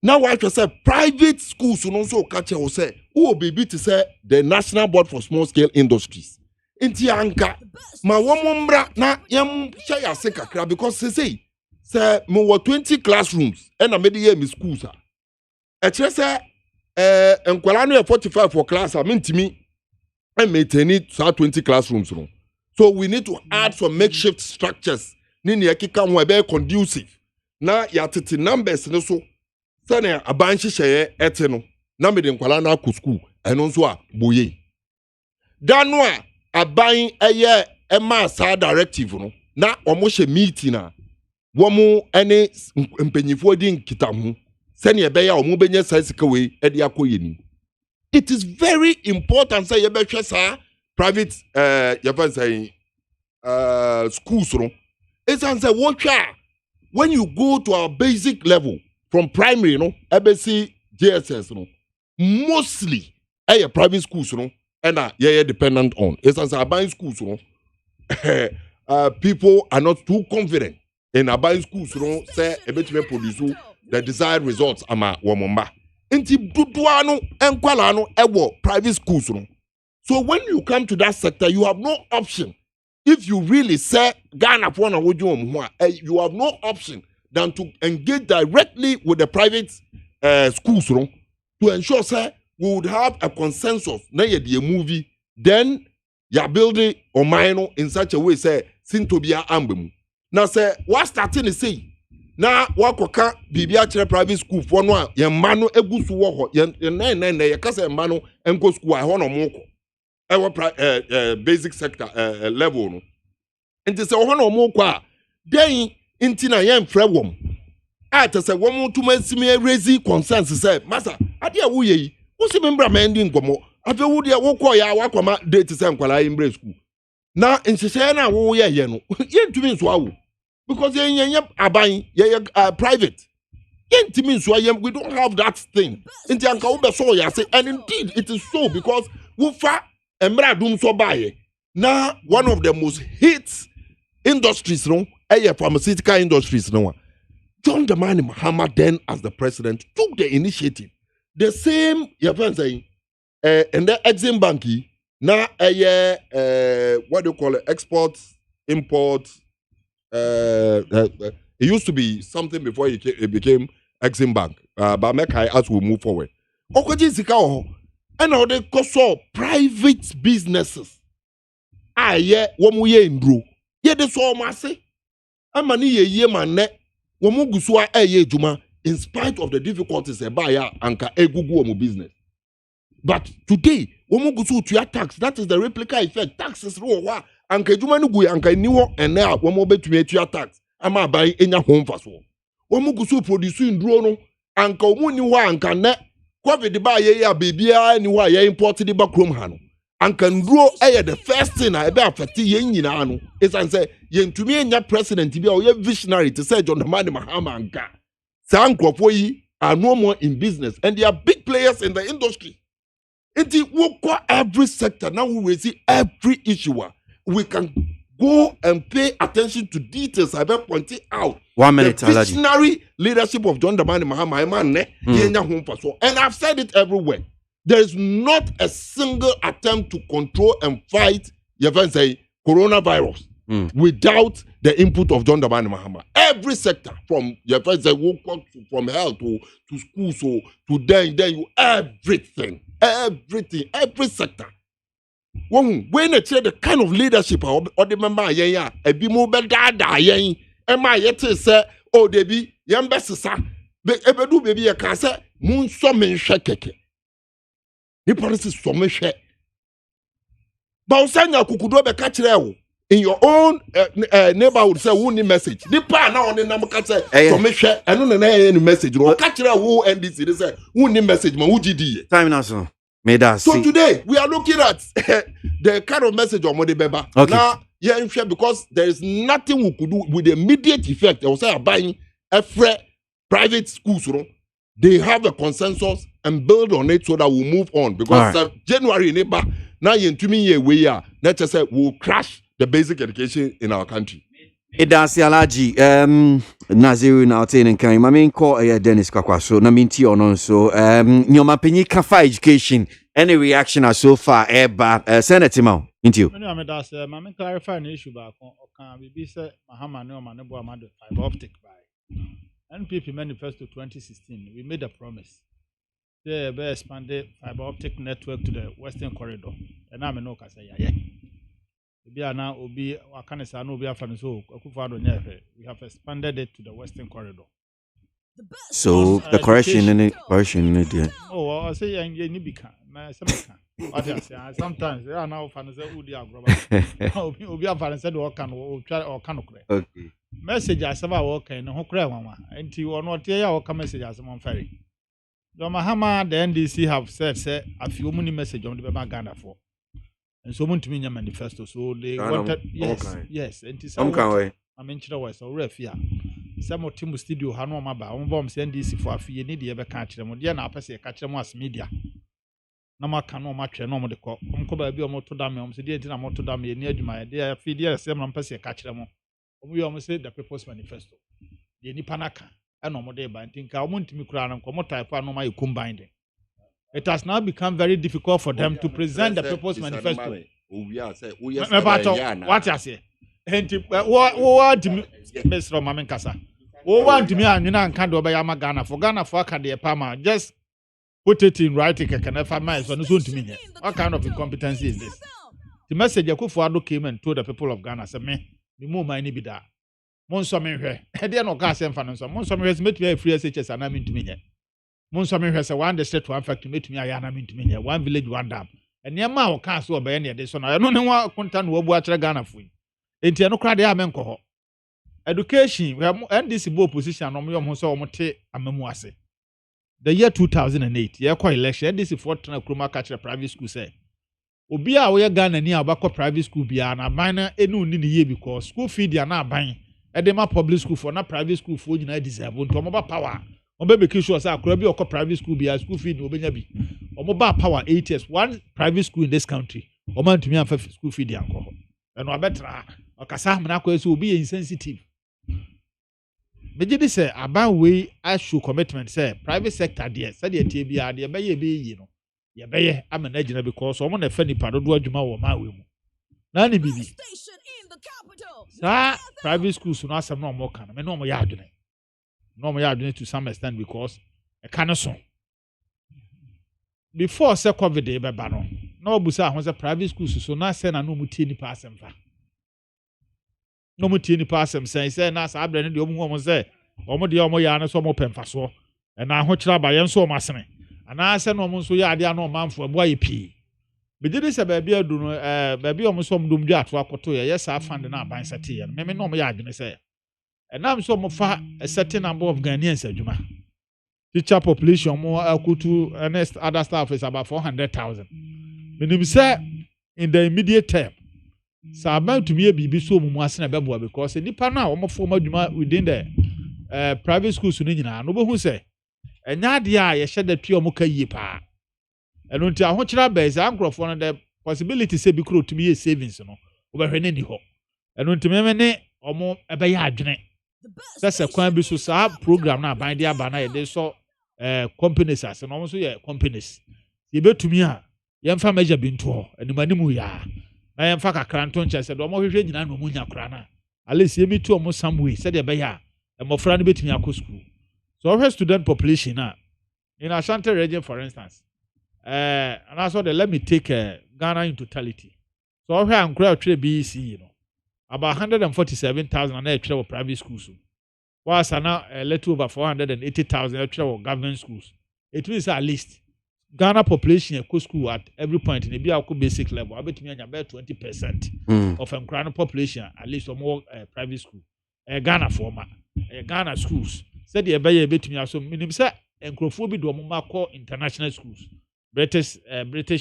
Now I say private schools so so catch you say who be to say the National Board for Small Scale Industries. Inti anka ma womombra na yam share ase kakra because say me 20 classrooms and I made the schools a. E kire say enkwala no 45 for class a mentimi and maintain it 20 classrooms no. So we need to add some makeshift structures. Nini yakika ho ebe conducive na yatete numbers ne so sane abanhye hyeye ete no na me de nkwala na akọ school eno nso a boye dano a aban eye Emma sa directive no na omo meeting na womo ene mpanyifo di nkita ho sene ebeya omo benye sasika we e de akoye ni. It is very important say you be hwe private schools no. It's say when you go to our basic level from primary no ABC JSS no mostly private schools no and dependent on. It's say buying schools no people are not too confident in buying schools no say ebetime produce the desired results ama womomba. Inti duduwa no enkwala no ewo private schools no. So when you come to that sector, you have no option. If you really say Ghana you have no option than to engage directly with the private schools to ensure say we would have a consensus. Now you movie, then you build it on mine in such a way say sin to be a ambemu. Now say what starting to say now what koka bibia private school for no ye mano egusu wo ho ye ye kasa mano enko school a ho no moko. Our basic sector level no nti se wo no mo kwa den nti na yen frɛ wom a te se wo mo tuma simi raise concerns say masa ade a wo yi wo se membra ma ndi nkomo afi wo de wo kɔ ya wakɔma date se nkwala imbre school na nhyehyɛ na wo ye no yentumi nso awo because yen aban ye private yentumi nso ayem we don't have that thing nti anka wo be so ya say and indeed it is so because wo fa Emra dum so baye. Now one of the most hit industries, no, pharmaceutical industries, no. John Dramani Mahama then as the president took the initiative. The same, your friend saying, and the Exim Banki, now what do you call it? Export, import. It used to be something before it became Exim Bank. But Mekai as we move forward. And now they call private businesses. Womu ye indro. Ye de so mase. Amani ye man womu gusua ye juma in spite of the difficulties ya anka egugu womu business. But today, womu gusu tuya tax, that is the replica effect. Taxes ro wa anka juma nu gu anka niwo ene a womu betume tuya tax. Ama buy enya home faso. Womu gusu produce indro no anka womu ni wa anka ne COVID ba ye ya bibia ni wa ye import di ba krom ha no anka nduro the first thing na ebe affect ye nyina no is an say ye ntumi enya president bi o ye visionary to say John Dramani Mahama anka sa nkrofo yi are no more in business and they are big players in the industry. Enti we go every sector now we see every issue we can go and pay attention to details. I been pointing out 1 minute, the visionary leadership of John Dramani Mahama. And I've said it everywhere. There is not a single attempt to control and fight coronavirus without the input of John Dramani Mahama. Every sector, from from health to schools to everything, every sector. When it's the kind of leadership or the member a be more better yen am I yet say oh they be young best sa ever do baby a casa moon summon shake the policy summon shake Bausanya kukudo be catch in your own neighborhood say who need message the pa now on the number catch summon shake and no any message or catch who NDC they say who need message man who GD time now so. So today we are looking at the kind of message of Modi Beba. Okay. Now, because there is nothing we could do with the immediate effect. I will say buying a private schools, they have a consensus and build on it so that we move on. Because January neighbor now to me we are let's just say we'll crash the basic education in our country. Idasi alaji Naziru na otene kan mame nko Dennis Kwakwaso na minti ono so nyoma penyi kafa education any reaction so far eba Senator Mao into you me das mame clarify the issue ba kan bibi say Mahama ne o ma ne bo amado fiber optic by NPP manifesto 2016 we made a promise they be expanded fiber optic network to the western corridor and na me no ka say yeah we have expanded it to the western corridor. So the correction in it there. Oh, I say you need become. Sometimes they are now fans who they are. We are fans that can okay. Message as about working no cry mama. And you are not here or come message as a ferry. Your Mahama, the NDC have said a few money message on the Ghana for. And so want to mean your manifesto. So they wanted yes, and it's some way. I mentioned was a ref here. Some of Timu studio Hanoma bomb send this for a fee need ever catch them. Dear now pass a catch them as media. No more can no match no more the call. Cover be a motor dam, sedate a motor dam near my dear feed dear seven pass a catch them. We almost said the People's Manifesto. The Nipanaka, and no more day by think I want to me crown and come type no my combined. It has now become very difficult for them to present the People's Manifesto. What I say? What Mr. Mamenkasa? Oh, want me and can't do by Ghana for Kadia Pama. Just put it in writing. I can never mind on soon to me. What kind of incompetency is this? The message Akufuado came and told the people of Ghana, say, me, the more my nibida. Monsomme here. I dare no gas and finance. Monsomme has met me a free SHS and I'm into me. Monsomme has a one the state one fact to meet me. I am into me. One village, one dam. And near my castle or by any of this one. I don't know what content will watch Ghana for. Enti no crowd am enko education we have this board position no mo so omote amamu ase the year 2008 year kwa election this for tana kroma catch private school say obi a we Ghana ni abakọ private school bia na ban na enu ni ye because school fee dia na ban e dey ma public school for na private school for nyina deserve nto mo ba power on be make sure say akora bi okọ private school bia school fee no obenya bi omo ba power 8 years one private school in this country omo ntumi afa school fee dia akọ eno abetra okasa mna kwa so obi insensitive Mejidi say aban we show commitment say private sector there say the tie bia there be yi no ye be ye amana gina because omo na fa nipa do adwuma wo ma we mu na ni bibi sa private schools no asem no mo kan me no mo ya adwene to some extent because e kan so before say covid be ba no na obusa ho say private schools so na say na no mu tie nipa asem fa no mu tie nipa asem say na sa abre ne de omu say omo de omo ya na so omo pemfa so e na ho kira ba yen so omo aseme ana say no omo so ya ade ano manfo abo aye pi bidiri se ba bia du no ba bia omo so mdum du ato akoto ye sa fund na aban sete ye me no omo ya adwene say e na so omo fa a certain number of Ghanaians adwuma teacher population mo akutu and other staff is about 400,000 menim say in the immediate term so about to be a bibi so mu asena bebo because nipa na omo form adwuma within the private schools no nyina no bo hu say enya de a ye hye da twa omo ka yie pa eno nti ahokyera ba is ankrofo no the possibility say bi kro to be savings no obehwe ne ni ho eno nti meme ne omo ebe ya adwene sese kwan bi so sa program na aban de aba na ye de so companies as no omo so ye companies ye betumi a ye mfa measure bi nto animanimu ya na yɛn fa kakra nto nkyɛ sɛ dɔm hwehwɛ nyina no mu nya kora na alesi emi tu ɔmo some way sɛ de bɛ ya mmɔfra no betumi akɔ school so ɔhwɛ student population na in Ashanti region for instance and also let me take Ghana in totality so ɔhwɛ ankora ɔtwerɛ BEC you know about 147,000 na ɛtwerɛ wɔ private schools whilst na a little over 480,000 ɛtwerɛ wɔ government schools it means at least Ghana population go school at every point in the basic level. I bet me about 20% of Ghana population at least or more private school. Ghana format, Ghana schools. Said the Abaye bet me also minimum say encrophobi do call international schools. British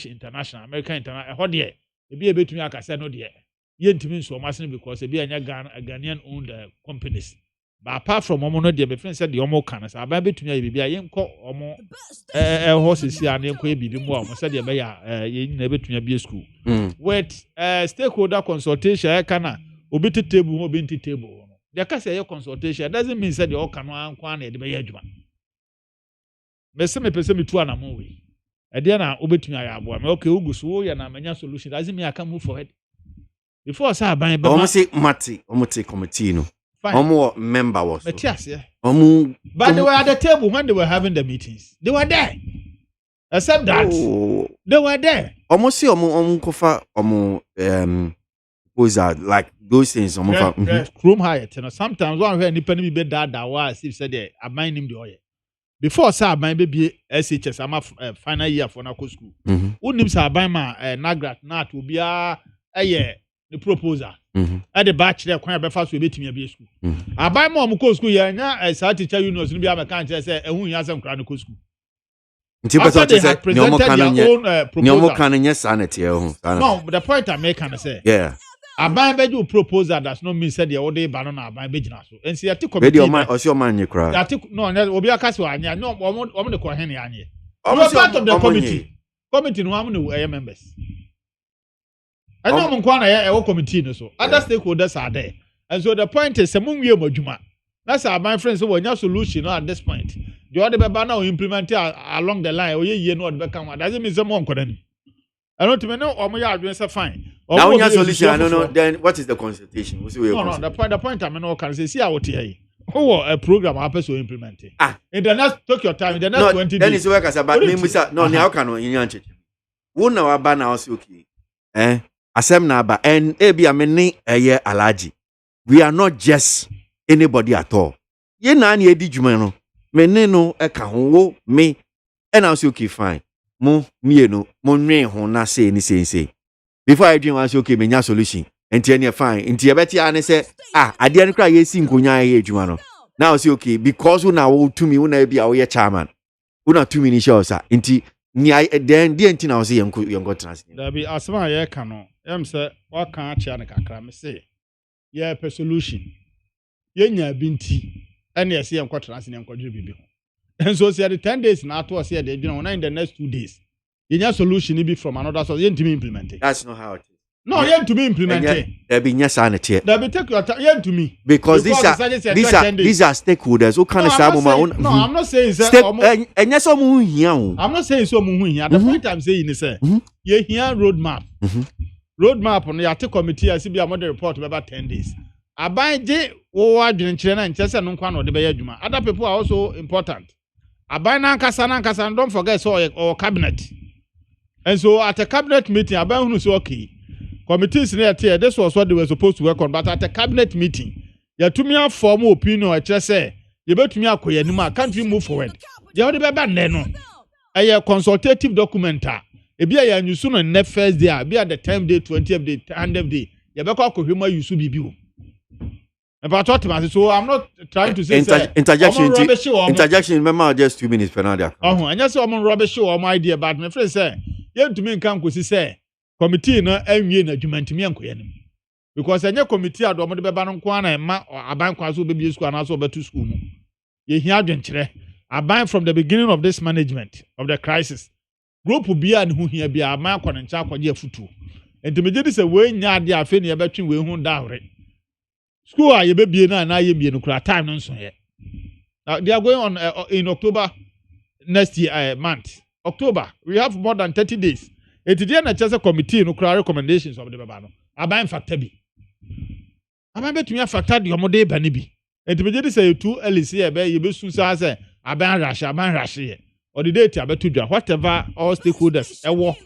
international, American international. How dear? It be a bit me I say no dear. Yen to me so much because it be a Ghanaian owned companies. But apart from Omo de my friend said the Omo can say about between me be a yen call Omo horses here and yen ko be more said the be yen between be school with stakeholder consultation kana obi te table obi nti table the ka say consultation doesn't mean say the all can one kwan e de be adwuma me se me pese me tu anamo we e de na obetumi aya aboa me okay uguso ye na manya solution doesn't mean I can move forward before say aban be omo say mate omo take committee no Omo member was. But yes, yeah. But they were at the table when they were having the meetings. They were there. Except that they were there. Omo see omo kofa omo proposal like those things Chrome high sometimes one where nipa ni be that was if said there aban him the oil before say aban be SHS am final year for na school unim say aban ma nagrat na to bia the proposal at the batch there kwan be fa so betimi be school aban ma am school ya nya sa teacher unions ni bia me kan say ehun ya say nkra no school nti person say nyomo kan nya sanity ehun no but the point I make can say aban be do proposal does not mean say the order ba no na aban be gina so ensi ati committee be the man nye kra ati no obi aka so anya no omo de ko hen anya you are part of the committee no am no members I know mo kwa na e committee no so other stakeholders are there and so the point is say mo nwie mo adwuma na say aban friends so wonya solution at this point the order be ba na implement along the line oye no order be kan doesn't mean say mo nkoda ni I don't know omo ya adwen say fine now when you solution I don't know then what is the consultation no the point I mean can say see how it here who a program happen to implement it in the next take your time in the next 20 days then is work as about me musa no how can no yin anche wo na wa ba na o say okay asem na ba and e bia me ne eye alaji we are not just anybody at all ye na na edi dwuma no me ne no e ka ho wo me and I say okay fine mo mienu mo nwen ho na say ni say before I dream I say okay me nya solution enti ene fine enti e beti ane say ade ane kra ye si nkonya ye adwuma no now I say okay because una wo tumi una bia wo ye chairman una tumi ni show sa enti ni then die enti na wo say yenko trans da bi asema ye ka no em say wa kan a chia ne kakra me say ye pe solution ye nya binti ene ye say yenko trans ne yenko dwe bibi and so say the 10 days na to say the adwuma in the next 2 days you need solution be from another source you need to implement it. That's not how it is. No, you need to be implemented. There be yes sanity. There be take your time. You need to me because these are stakeholders. What kind of no, I'm not saying say. And yes, I'm not saying so. The point I'm saying is say you hear roadmap. Roadmap on the committee. I see be a model report about 10 days. Abaye wo adwene kire na nche se no kwa no de be adwuma. Other people are also important. Abaye na nkasa don't forget so or cabinet. And so at a cabinet meeting, about who say okay, committees here, this was what they were supposed to work on. But at a cabinet meeting, you to me a formal opinion. I just say you better me a koyanima. Can't we move forward? You already be bad no. A consultative document. E be a you soon on the first day. Be at the 10th day, 20th day, 100th day. You better call Kohima. You should be bill. So I'm not trying to say interjection. Remember, just 2 minutes per now. And just I'm rubbish or my idea, but my friend say. Yen to me kan kwesi say committee no anwie na adwumantimi ankoyanim because enye committee ado mo de beba no nko na ema aban kwa so be school na so betu school mu ye hia adwenkyere aban from the beginning of this management of the crisis group bia ne hu hia bia aban akọ ncha akọje afutu entimije di say we nya ade afi ne ye betwe we hu dawre school a ye be bie na ye bie no kura time no nso ye they are going on in October next year month October, we have more than 30 days. It is a chance committee no clear recommendations of the Babano. Aban factor B. Aban bet me a factor the Omode Banibi. It immediately say 2 LC, you be soon say Aban Rash here. Or the date about to do whatever all stakeholders. I won't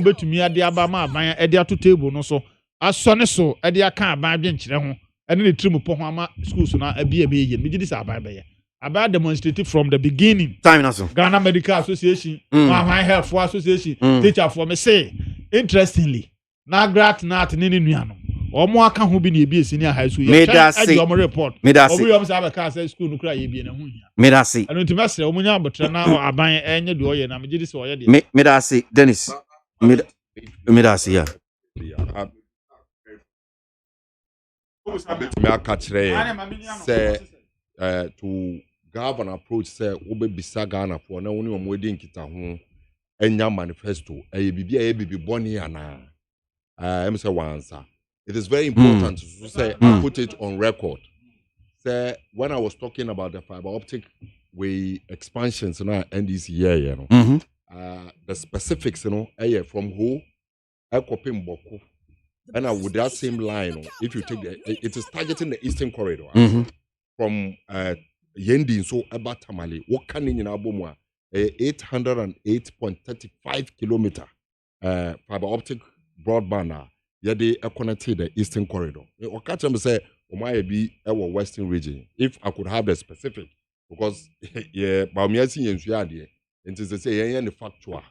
bet to me at the Abama, my Edia to table no so. As son so, Edia can't buy bench, and then the trim upon Hama schools now a BA, and this Abai. About demonstrative from the beginning. Time also. Ghana Medical Association, my Health Association, teacher for me say. Interestingly, Nagrat Nat Nini Niano. Or more can who be a senior high school. Made us see. Report. Made us see. We almost have a car school no cry be in a hunya. Made us see. And to master Omunya, but now I buy any doy and I'm just so already. Made us see. Dennis. Made us see. Me a catch say to govern approach say obe bisa Ghana for na woni mo de nkita ho enya manifesto bibi boni ana em say wansa it is very important to say I put it on record say when I was talking about the fiber optic way expansions na NDC year you know the specifics you know from who ekopim boko and with that same line if you take it is targeting the eastern corridor from Yendi so about Tamale, what can in Abomwa 808.35 kilometer fiber optic broadband they connected the Eastern Corridor. Or catch them say, might be our Western region. If I could have the specific, because yeah, but me see in Suadia, and to say any factual,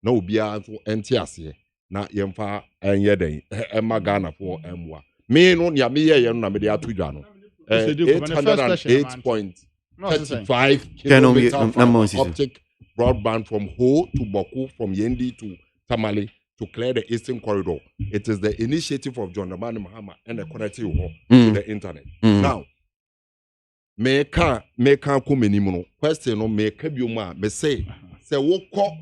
no be to NTS na yemfa enye den Emma Ghana for Emwa. Me no ya me ye no na me dia to dwa no. 808.35 kilometers optic broadband from Ho to Boku, from Yendi to Tamale to clear the Eastern Corridor. It is the initiative of John Dramani Mahama and the connecting to the internet. Now, me can come anymore. Question no me kabiuma me say woko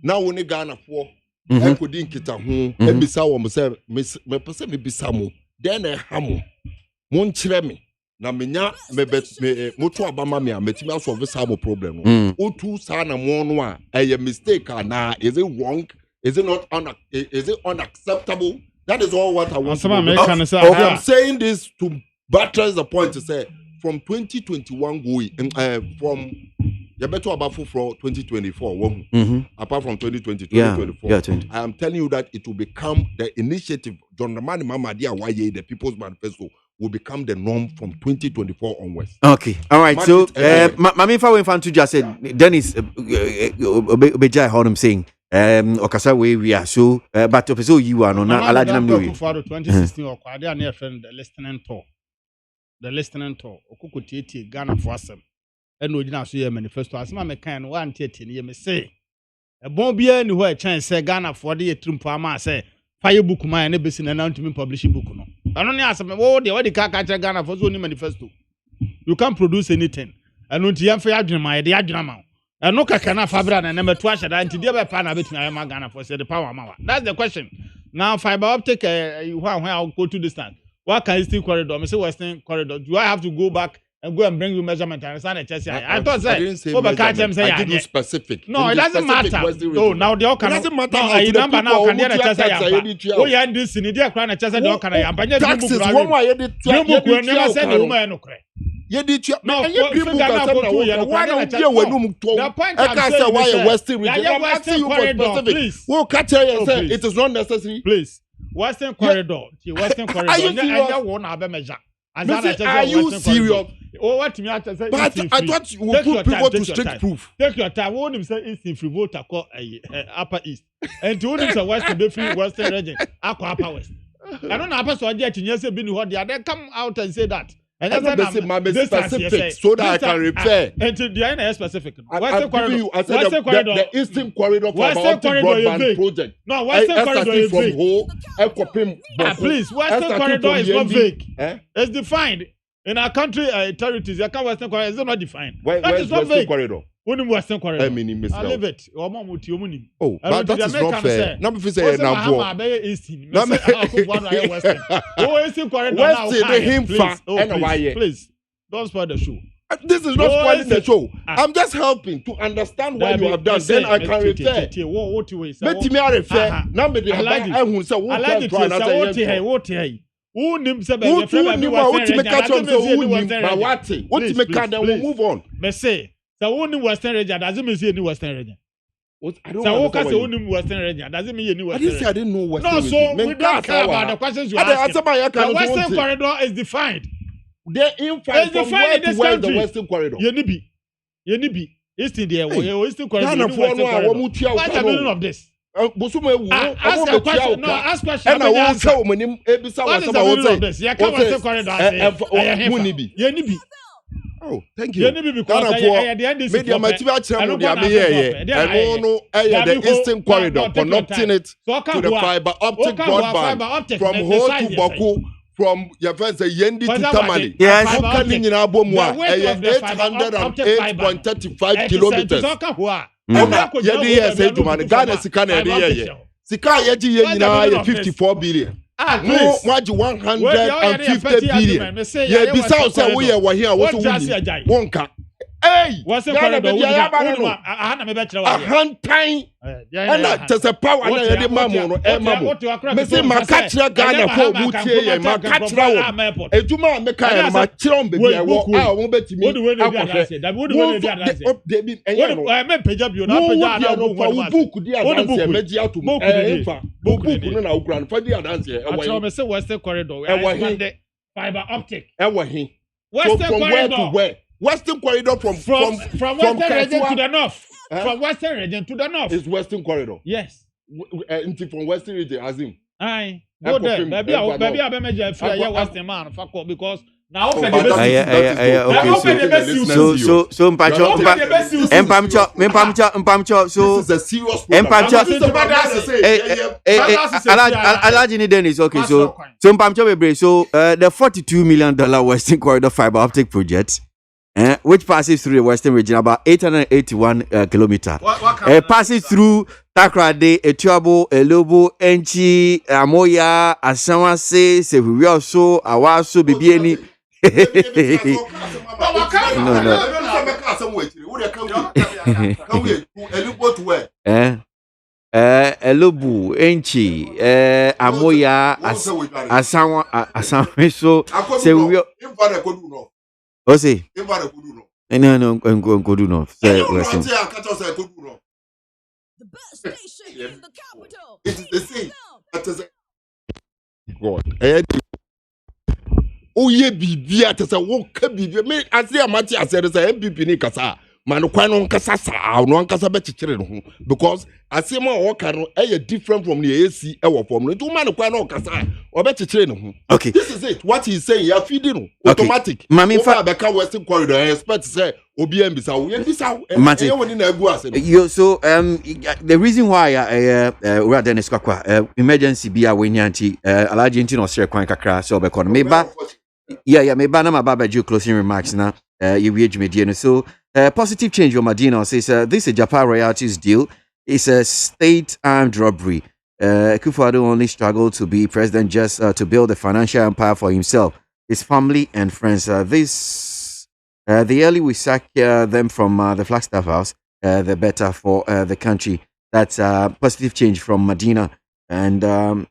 na woni Ghana for e kodi nkita ho e bisa wo me say me pese me bisa mo den e hamo mo nkyere me na menya me moto abama me metimi solve some problem no otu sa na mo no a e mistake na is it wrong? Is it not is it unacceptable? That is all what I want to know. I'm saying this to buttress the point to say from 2021 going from you better about for 2024 apart from 2020 2024 I am telling you that it will become the initiative John Dramani Mahama Abaoagye, the People's Manifesto will become the norm from 2024 onwards. Okay, all right. So Mami Fawenfantu just said Dennis Obejai heard him saying Okasa we are so but so you are no Aladinam no 2016 or Kwadia near friend the listening tour Okuku Titi Ghana for asem and no dina so your manifesto as ma me kan one tete ne me say e bon bia ni ho a chance say Ghana for the trumpo ama say fire book man na besi na to me publish book no ano ne asem wo de ka Ghana for so ni manifesto you can't produce anything and no tiam fa adwene ma de adwene ma and no kaka na fabra na me to ahye da nti de be pa na betumi ayema Ghana for say the power ma. That's the question. Now fiber optic when I go to this stand, what can Eastern Corridor? I say Western Corridor. Do I have to go back and go and bring you measurement and understand the chest? I thought say I did you specific. No, it doesn't matter. No, now they all can. It doesn't matter. No, I number now can the chest. Oh yeah, this in the crown chest they all can. Taxes one way you did. Never said the woman no cry. You did no. You people can say why don't you when you talk? I can't say why Western region. I'm asking you for specific. We'll catch you say it is not necessary. Please. Western Corridor. Western Corridor. Are you serious? Oh, what me I say? But I thought you would put people to strict proof. Take your time. One him say East free vote call Upper East. And to him say Western be free Western region. Upper West. I don't know how person get in say be no there. They come out and say that. And that's my specific so that I can repair. And to the end specific. Western Corridor. I said the Eastern Corridor for optic broadband project. No, Western Corridor is from Ho. Please, Western Corridor is not vague. It's defined in our country territories. You can't Western Corridor is not defined. That is not Western Corridor. Only Western Corridor. I leave it. Oh, but that is not fair. Now if you say now Eastern Corridor. Please, don't spoil the show. This is not spoiling the show. I'm just helping to understand what you have done. Then I can refer. What you say? Let me refer. Now me dey I who say what who nim say who make catch up say who nim but what make then we move on. Me say so who nim Western region doesn't mean any Western region. I don't know. So who nim Western region doesn't mean any Western region. I didn't know Western region. No, so we don't care about the questions you ask. The Western Corridor is defined. They influence from where to where the Western Corridor. Yenibi. Eastern there. Eastern Corridor. What's the meaning of this? Ask question. No, ask question. And I won't say when him ebisa was about this. You can't Western Corridor. Yenibi. Oh, thank you. Yenibi because media material channel dey am here. And no the Eastern Corridor connecting it to the fiber optic broadband from Ho to Boku. From your friends, Yendi to Tamale. Yes. How can you know 808.35 kilometers? Yendi say to man, Ghana Sikana here. Sika Yeji Yenina 54 billion. No, what 150 billion. Yeah, besides, we are here. What Wonka. Hey, Western Ghana corridor. baby, I have Ahana me betra a wa. hand time. And just a power na yɛ de ma mo no e ma mo. Me say ma catch Ghana for mu tie ye ma catch wo. Ejuma me kai ma kyerɛ on baby I wo a wo betimi akɔhwɛ. David enye no. Me page up you na page na no fa wo book di adance meji atum. Fa book no na wo kura no fa di adance e wo. I me say Western corridor. Fiber optic. E wo he. Western from corridor. Where to where? Western corridor from Western region to the north. From Western region to the north. It's Western corridor. Yes. From Western region, as in. Aye. Go there. Maybe I be major free Western man fuck up because now so mpamcho so this is a serious Alhaji Dennis okay so mpamcho bebre so the $42 million Western Corridor fiber optic project which passes through the Western region about 881 kilometers. Passes through Takrade, Etuabo, Elobo, Enchi, Amoya, Asamase, Sevurioso, Awaso, Bibieni. Elobu, Enchi, Amoya, Asameso, Sevurioso. Osi. No, Nkodu no. The best station in the capital. It is the same. God. Oh yeah, bibi atasa wo ka bibi me ase amati ase de say MPP ni kasa man kwan no kasa sa no kasa be kikire no because ase ma wo ka no different from the AC wo form no to man kwan no kasa obe kikire no. Okay, this is it. What he's saying ya feeding no automatic. Mami fa be ka Western Corridor I expect say obi ambisa wo ambisa e woni na agu ase no. So the reason why we are Dennis Kwakwa emergency bia we nyanti Alhaji nti no share kwan kakra so be kono me ba yeah me ba na ma baba ju closing remarks na you we medie no. So positive change on Madina says this is Japan royalties deal is a state armed robbery. Kufuor only struggled to be president just to build a financial empire for himself, his family and friends. The early we sack them from the Flagstaff House, the better for the country. That's positive change from Medina. And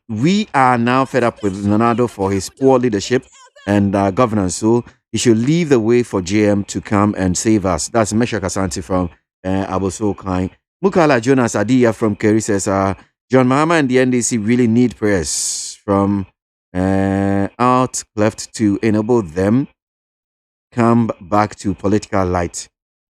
we are now fed up with Leonardo for his poor leadership and governance. So he should leave the way for JM to come and save us. That's Meshach Asante from Aboso Kai. Mukala Jonas Adia from Kerry says, John Mahama and the NDC really need prayers from out left to enable them come back to political light.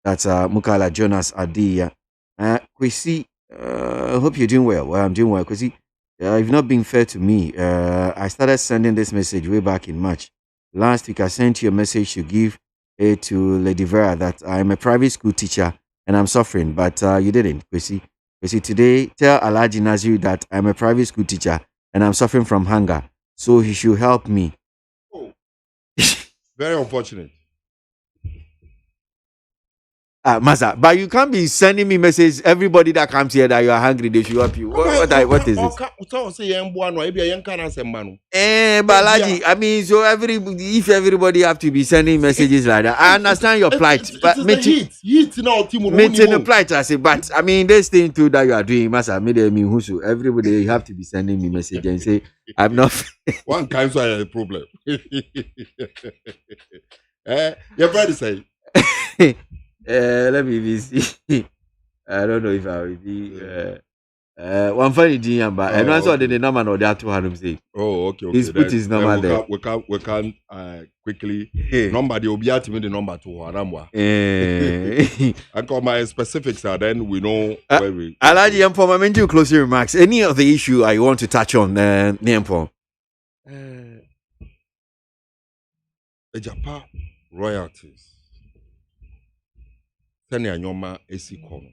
That's Mukala Jonas Adia. Kwesi, I hope you're doing well. Well, I'm doing well. Kwesi, you've not been fair to me. I started sending this message way back in March. Last week, I sent you a message to give it to Lady Vera that I'm a private school teacher and I'm suffering, but you didn't, Kwesi. Kwesi, today, tell Alhaji Nazir that I'm a private school teacher and I'm suffering from hunger, so he should help me. Oh. Very unfortunate. Masa, but you can't be sending me messages. Everybody that comes here that you are hungry, they should help you. What is it? Balaji, I mean, so if everybody have to be sending messages like that, I understand your plight. But meeting the plight, I say, but I mean, this thing too that you are doing, Masa, everybody you have to be sending me messages and say, I'm not. One kind of a problem. Your brother say. Let me see. I don't know if I will be one funny thing, but I don't know the number or that 200 say. Oh, okay. He's put his number there. We can quickly number the obiati me the number to Haramwa. And call my specifics are then we know where we. Alhaji Yampo, I meant you closing remarks. Any of the issue I want to touch on, Yampo? The Japan royalties. Sani anyoma esi kono.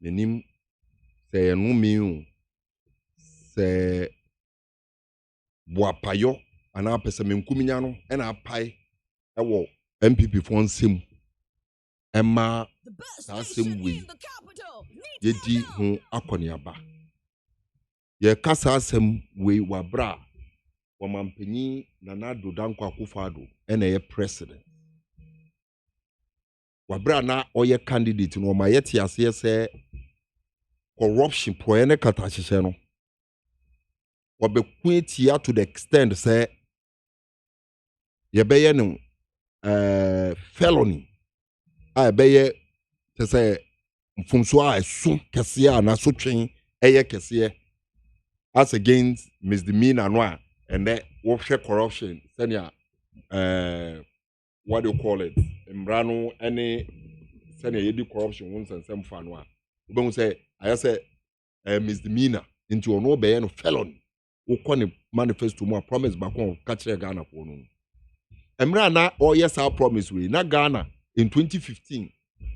Nenim se enumi se boapayo ana pese menkuminya no ena apai ewo MPP fo nsem ema sa sem wi yedi ho akoniaba ye kasa asem wi wabra wamampanyi Nana Dankwa Akufo-Addo ena ye president wabra na oye candidate no ma yete ase se corruption poe ne kata hyehyɛ no wabɛku etia to the extent say yɛbɛyɛ no felony a yɛbɛyɛ te sɛ mfomso a ɛso kɛseɛ a naso twen ɛyɛ kɛseɛ as against misdemeanor no a ɛnɛ wɔhwɛ corruption sɛnea what do you call it mmara no ɛne sɛnea yɛdi corruption ho nsɛnsɛm fa no a wobɛhu sɛ ayɛ sɛ misdemeanor nti ɔno bɛyɛ no felony wokɔ ne manifesto mu a promise baako a ka kyerɛ Ghana foɔ no mmara na ɔyɛ saa promise wei na Ghana in 2015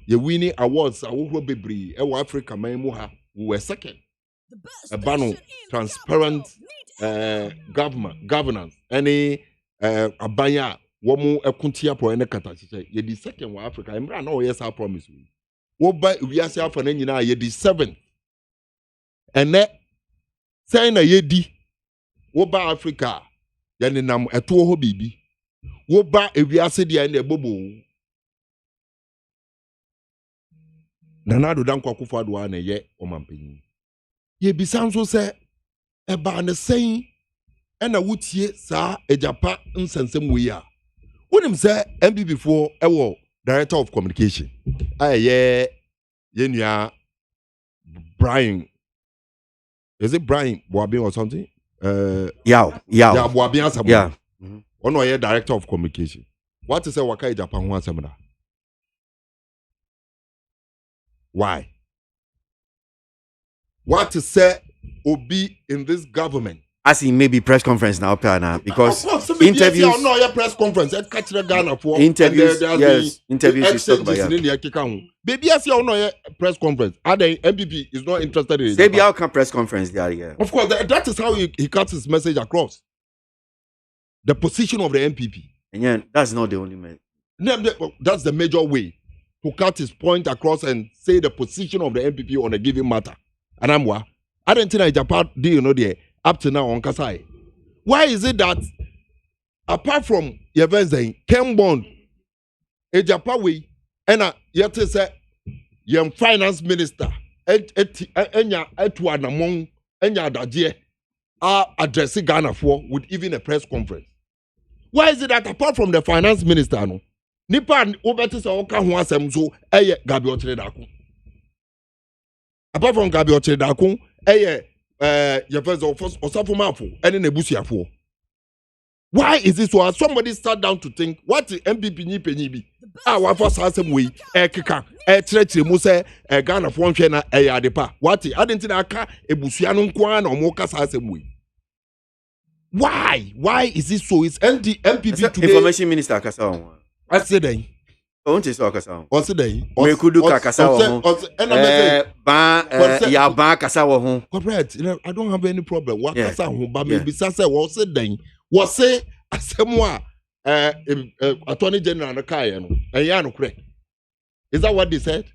yɛ winning awards ahohoro bebree ɛwɔ Africa man mu ha we were second ɛba transparent governance ɛne aban a wɔn ɛkuntia pɔ ɛne kata hyehyɛ yɛdi second wɔ Africa mmara na ɔyɛ saa promise wei wɔba wiase afa na nyinaa yɛdi 7 ɛnɛ sɛn na yɛdi wɔba Africa yɛnenam ɛtoɔ hɔ biribi wɔba ewiase deɛ na ɛbɔbɔ Nanado Dankwa Akufo-Addo a na ɛyɛ ɔmampanyin yɛbisa nso sɛ ɛbaa ne sɛn ɛna wotie saa Ejapa nsɛnsɛm wei a wonim sɛ MPP foɔ ɛwɔ Director of Communication a ɛyɛ yɛnua Brian, is it Brian Boabin or something? Yeah, Boabin Asabo. Yeah. One or Director of Communication. What is a Waka Japan one seminar? Why? What to say Obi in this government? I see maybe press conference now, because interviews. No, your press conference. Ghana for interviews. Yes, interviews. Baby, I see no press conference. Are the MPP is not interested in it? Maybe how can press conference there? Yeah. Of course, that is how he cuts his message across. The position of the MPP. And yeah, that's not the only way. That's the major way to cut his point across and say the position of the MPP on a given matter. And I don't think Japan do you know there. Up to now on Kasai. Why is it that apart from Yevenze, Ken Bond, Ejapawe, and yet say young finance minister, Enya Etwan among Enya Dadje are addressing Ghana for with even a press conference? Why is it that apart from the finance minister, no Nipan Obetis Oka Huasemzo, Gabi Otredakun? Apart from Gabi Otredakun, why is this so? Somebody sat down to think what the MPP ni penny be? Our first some way, Kika, Trech Muse, Ghana Fonchena, Adepa. What I didn't aka a Busianum Kwan or Moka Sasem way. Why is this so? It's MPP today. Information Minister Kassaw. I said, Onde só Kassaw. What's the day? Me kudu Kassaw. Ya ba Kassaw ho. Correct. I don't have any problem. What Kassaw ho ba me bisa say what say then? What say asemo Attorney General na kai no. Eya no kre. Is that what they said?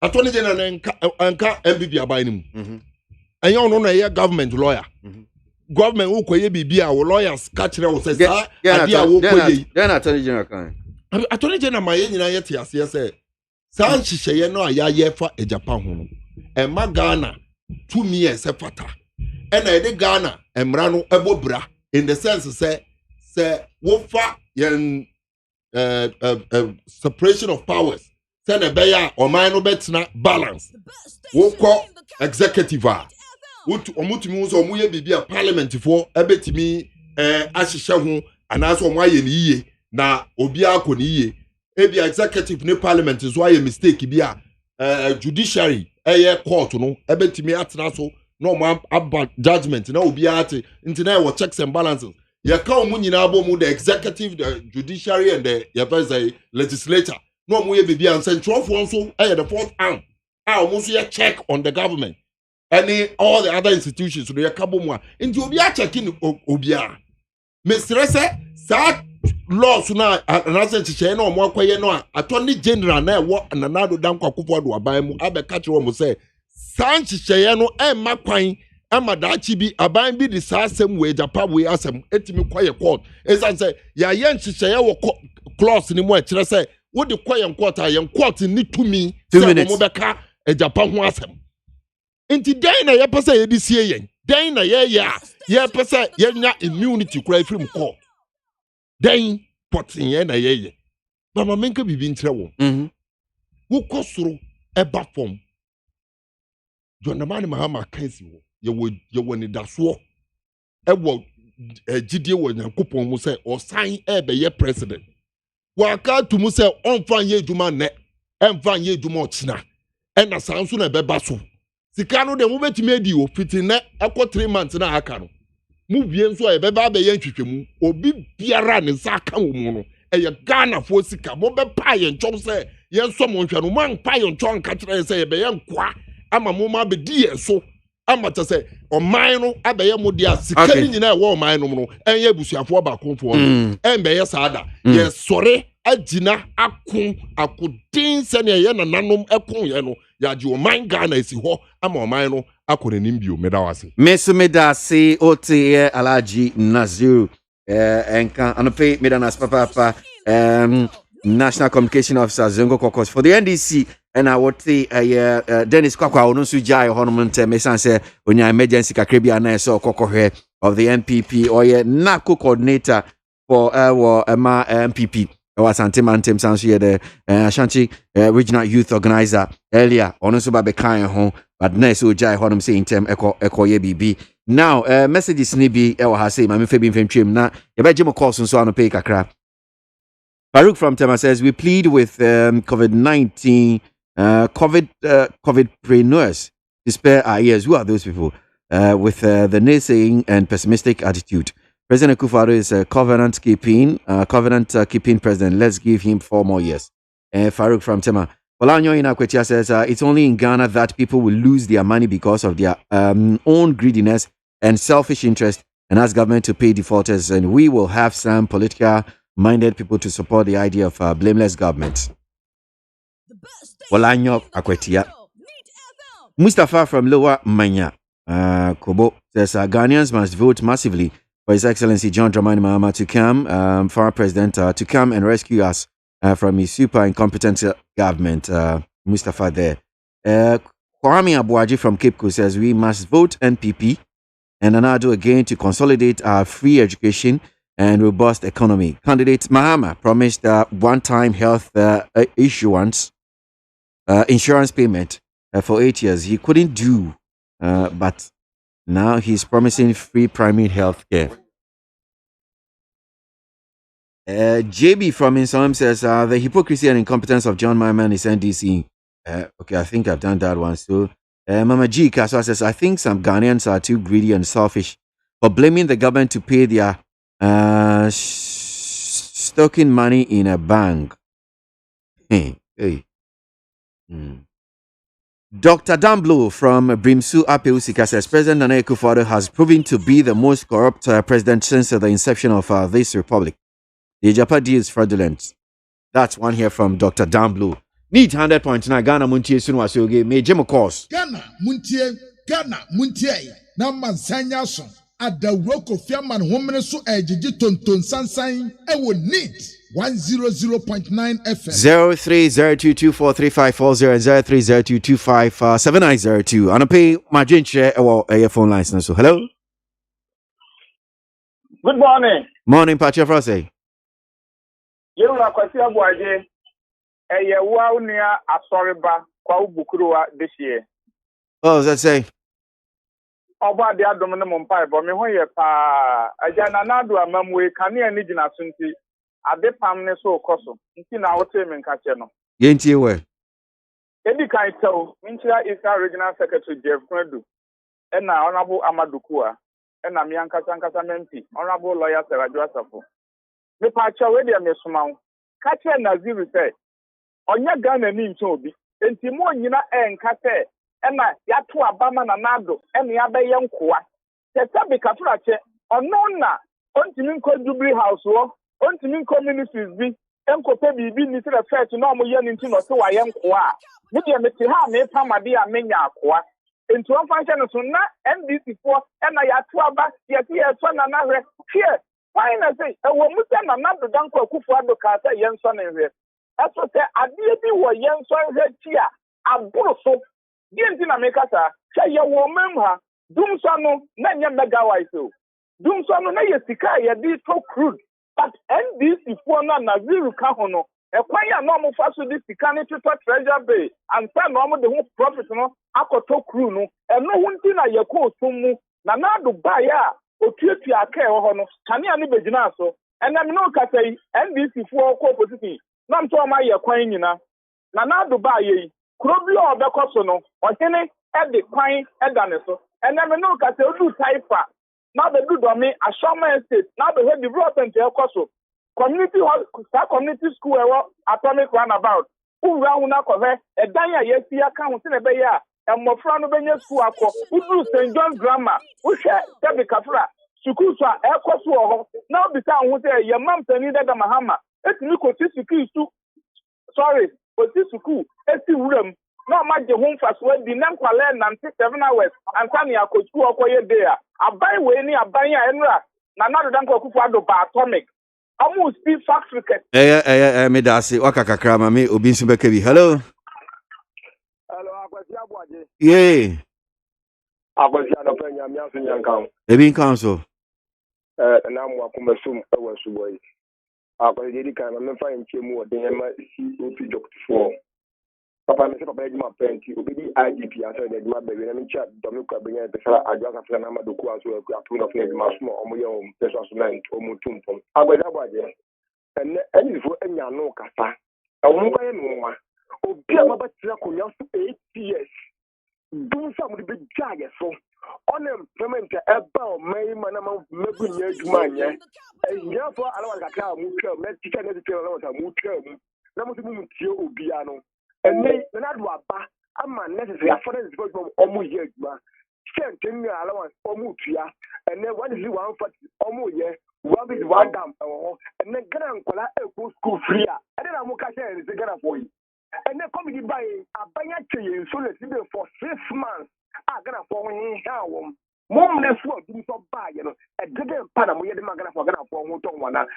Attorney General anka MPP aban mu. Eya no na government lawyer. Government who koye bibia wo lawyers catch them say sa adia wo koye. Then Attorney General kan. Attorney General ma nyina yete ase say sa nhihye no ayaye fa Ejapa ho no. Emma Ghana 2 years fata. Ena ede Ghana emra no ebobra in the sense say wo fa yen separation of powers. Say na beya oman no betna balance. Wo ko executive a omutumi so omuye bibia parliament for ebetimi ahihye ho anaso omaye ni yiye na obi akoni yiye ebi executive ne parliament so aye mistake bia judiciary court no ebetimi atena so no about judgment na obi ate ntina e checks and balances ye ka omu nyina abomu the executive, the judiciary and the legislature no omuye bibia nsentro fo nso the fourth arm omu so ye check on the government. All the other institutions, so they are kabomwa. Into obi a checking obia. Mr. Sa laws na anasen chiche na omo akwaye no Attorney General na wo Nanado Dankwa Akufo-Addo aban mu abeka kire wo say san chiche no emma kwan amadachi bi aban bi di sa asem we Ejapa we asem etimi kwaye court. Esan say ya ye chiche wo clause ni mu e kire say What the quiet quarter and quarter need to me 2 minutes. Mobeka a Japan wasem. Inti dina ya pesa ye this year. Dina ya pesa ye immunity cry from call. Dain potting ye na ye. Mama menka bibi intrewo. Wo kosoro eba form. John Mani Mahama Kensi wo. Ye wo ni daso. Ewo gidie wo Nyankopon mu say o sign ebe ye president. Waka to mu say onfan ye djuma ne. Enfan ye djuma ochina. Ena sanso na beba so. Sika no de mu betimi adi o fitine ekọ 3 months na aka no. Mu wie nso e beba be ye ntwetwemu. Obi biara ne saka wo mu no. Eye Ghana fo sika mo be pa ye nchom say ye nso mo nhwe no man pa ye nchom ka kire say ye be ye nkwa ama mo ma be di ye so ama ta say oman no abeye mo dia sika ni nyina e wo oman no no enye busuafo ba konfo no embe ye sada ye sore agina akun akudin se ne ye nananom ekun ye no ya ji oman Ghana esi ho ama oman no akonenim bio medawase mesumedase ote Alaji Naziru enka anope medanas papa National Communication Officer Zengo Kokos for the NDC and I would say Dennis Kwakwa ono su jai honoment mesan say onya emergency kakrebia na so kokohwe of the MPP or NACO coordinator for ma MPP was Antimantem Sansu the Ashanti regional youth organizer earlier ono su ba be kan ho but na so jai honom say intem eko ye bibi now messages ni bi e wa ha say mame febi mfentwem na ye be gemo calls so anope kakra. Farouk from Tema says, we plead with COVID-19, COVIDpreneurs to spare our ears. Who are those people? With the naysaying and pessimistic attitude. President Akufo-Addo is a covenant-keeping president. Let's give him 4 more years. Farouk from Tema. Olanyo Inakwetia says, it's only in Ghana that people will lose their money because of their own greediness and selfish interest and ask government to pay defaulters. And we will have some political-minded people to support the idea of blameless government. Olanyo Akwetia. Mustafa from Lower Manya. Kobo says, Ghanaians must vote massively for His Excellency John Dramani Mahama to come, former president, to come and rescue us from his super incompetent government. Mustafa there. Kwame Abuaji from Cape Coast says, we must vote NPP and Anado again to consolidate our free education and robust economy. Candidate Mahama promised one-time health issuance, insurance payment for 8 years. He couldn't do, but now he's promising free primary health care. JB from Insom says, the hypocrisy and incompetence of John Mahama and his NDC. Okay, I think I've done that one. So, Mama G Kaswa says, I think some Ghanaians are too greedy and selfish for blaming the government to pay their stocking money in a bank. Dr. Damblo from Brimsu Apeusika says, President Nana Akufo-Addo has proven to be the most corrupt president since the inception of this republic. The Japadi is fraudulent. That's one here from Dr. Damblo. Need 100.9 Ghana Muntie Sunwasoge, may Jim course. Ghana Muntie na mansanya so adawroko fiaman homene so ejiji tonton sansan ewo need 100.9 FM 0302243540 and 0302257902. And I pay my share our phone lines now. So hello. Good morning. Morning, Pacha Frosty. You are kwasi ABOAGYE. Wa unia asoriba kwa ubukuru this year. Oh, does that say? Oba de adom ne mompai bo me hoye pa ajana nadu amamwe kane ni gina sunti ade pam ne so koso nti na wote me nka che no yentie we edi kan taw minchira Eastern Regional Secretary Jeff Kwedu ena honorable Amadukua ena mi ankasa mempi honorable lawyer Serajo Asafo me pa cha we de me soma ka che Naziru say onya Ghana ni nto obi enti mo nyina enka say ena yato abama na nado ena yabaye nkoa tete be kafura che ono na ontimi nko Jubilee House wo ontimi nko ministries bi enko pe bibi ni se research na omo ye nti no se wa ye nkoa me de me ti ha me pamade a menya akoa enti on function so na NDC for ena yato aba ye ti ye so na na hwe here why na say e wo mu se na nado danko Akufo-Addo ka say ye nso na hwe ɛso sɛ adeɛ bi wɔ yɛn nso ahwɛ ti a aboro so deɛ nti na meka saa hwɛ yɛwɔ ɔman mu ha dumsɔ no na nyɛ megawise o dumsɔ no na yɛ sika a yɛde to crude but ndc foɔ no a naziru ka ho no ɛkwan a na ɔmo fa so de sika ne totɔ treasure bay ansa na ɔmo de ho profit no akɔtɔ crude no ɛno ho nti na yɛkɔ osum mu na naado baeɛ a otuatua aka ɛwɔ hɔ no kanea ne bɛgyina so ɛnam ne ɔkasa yi ndc foɔ kɔ opposition na mtɔ ɔmo ayɛ kwan nyina na naado baeɛ yi kuro bi a ɔbɛkɔ so no ɔhene ɛde kwan ɛda ne so ɛnam ne ɔkasa odu taifa na bɛdu dɔme asɔma estate na bɛhwɛ development ɛkɔ so community school ɛwɔ atomic runabout wura ho na kɔhwɛ ɛdan a yɛasi aka ho sɛ na ɛbɛyɛ a mmɔfra no bɛnya school akɔ woduru st john grammar wohwɛ dabi kafra sukuu so a ɛkɔ so wɔ hɔ na wobisa ho sɛ yɛ mampani dada mahama ɛtumi kɔsi sukuu esi wuram na ɔmagye ho mfasoɔ adi na nkwalɛ nante 7 hours ansa ne akɔ sukuu ɔkɔyɛ day a aban wei ne aban a ɛnora na nadoda nkɔkufo ado ba atomic ɔmo si factory kɛse me da ase waka kakra ma me obi nso bɛka bi hello akwasi aboagye ye akwasi adɔpɛ nyame aso nyanka ebi nka so na mo akomasum ɛwɔ subɔyi akwasi dedi kan na memfa nkyɛ mu wɔ den ma COP doctor papa me se papa edima penti obedi IGP aso de edima bɛbi na menkyɛ dɔme kwa benya pesara adwa ka na madoku aso apu no fna edima so ɔmo yɛ ɔmo peso aso na ɔmo tumpom akwasi aboagye ɛne fo anya no kasa ɔmo kwa yɛ no wa obi a mabatira konya so 8 years dun sa mo de begya yɛ so unemployment ɛba o mai mana magu nya adwuma nyɛ ɛnya fo alawa kakra mu twa me teacher ne teacher alawa sa mu twa mu na mo mu tie obi ano ɛne na do aba ama necessary affordance for ɔmo yɛ adwuma sɛntɛn ni alawa ɔmo tua ɛne what is one for ɔmo yɛ one is one dam ɛwɔ ɛne gana nkola ɛko school free a ɛde na mo ka sɛ ɛne gana for yi and then come by a banya chain so let's be for 6 months. I got a phone in how mom left for doing so by you know a didn't pan we had the magana for gonna for one not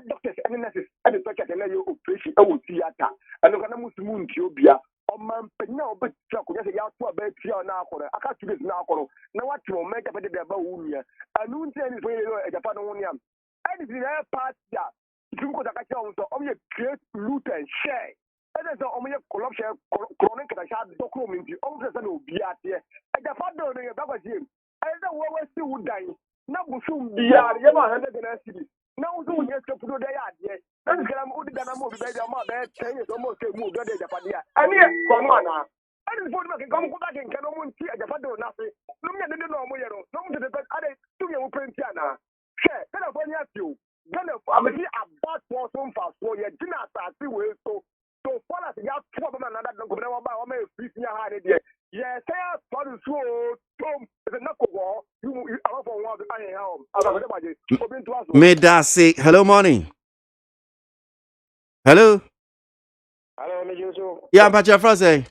doctors and nurses and the doctor and you operation oh theater and look at the moon tubia or man no but truck just a to a bed here now for I can't do this now for now what to make up the about unia and noon is a Japan union and if you have part yeah you go to the create loot and share. And then on your corruption, chronic document, almost an obiat here. And the father of the him. I don't know where still would die. Now, soon be Yama 100 cities. Now, do yes to put the idea. Then I'm older than I'm over there. My bad 10 years almost a move. And here, come on now. I just want to come back and can almost see the father of nothing. Look at the normal, no one to the other 2 year old Tiana. Share, then I'll ask you. Then I'm a bad person for so your dinner. I see where so. So far as you have trouble another don't go about my free hard there. Yes, I for the so is a knuckle war. You are for one to any home. Me da say hello morning. Hello. Hello, me Joso. Yeah, but your friend say.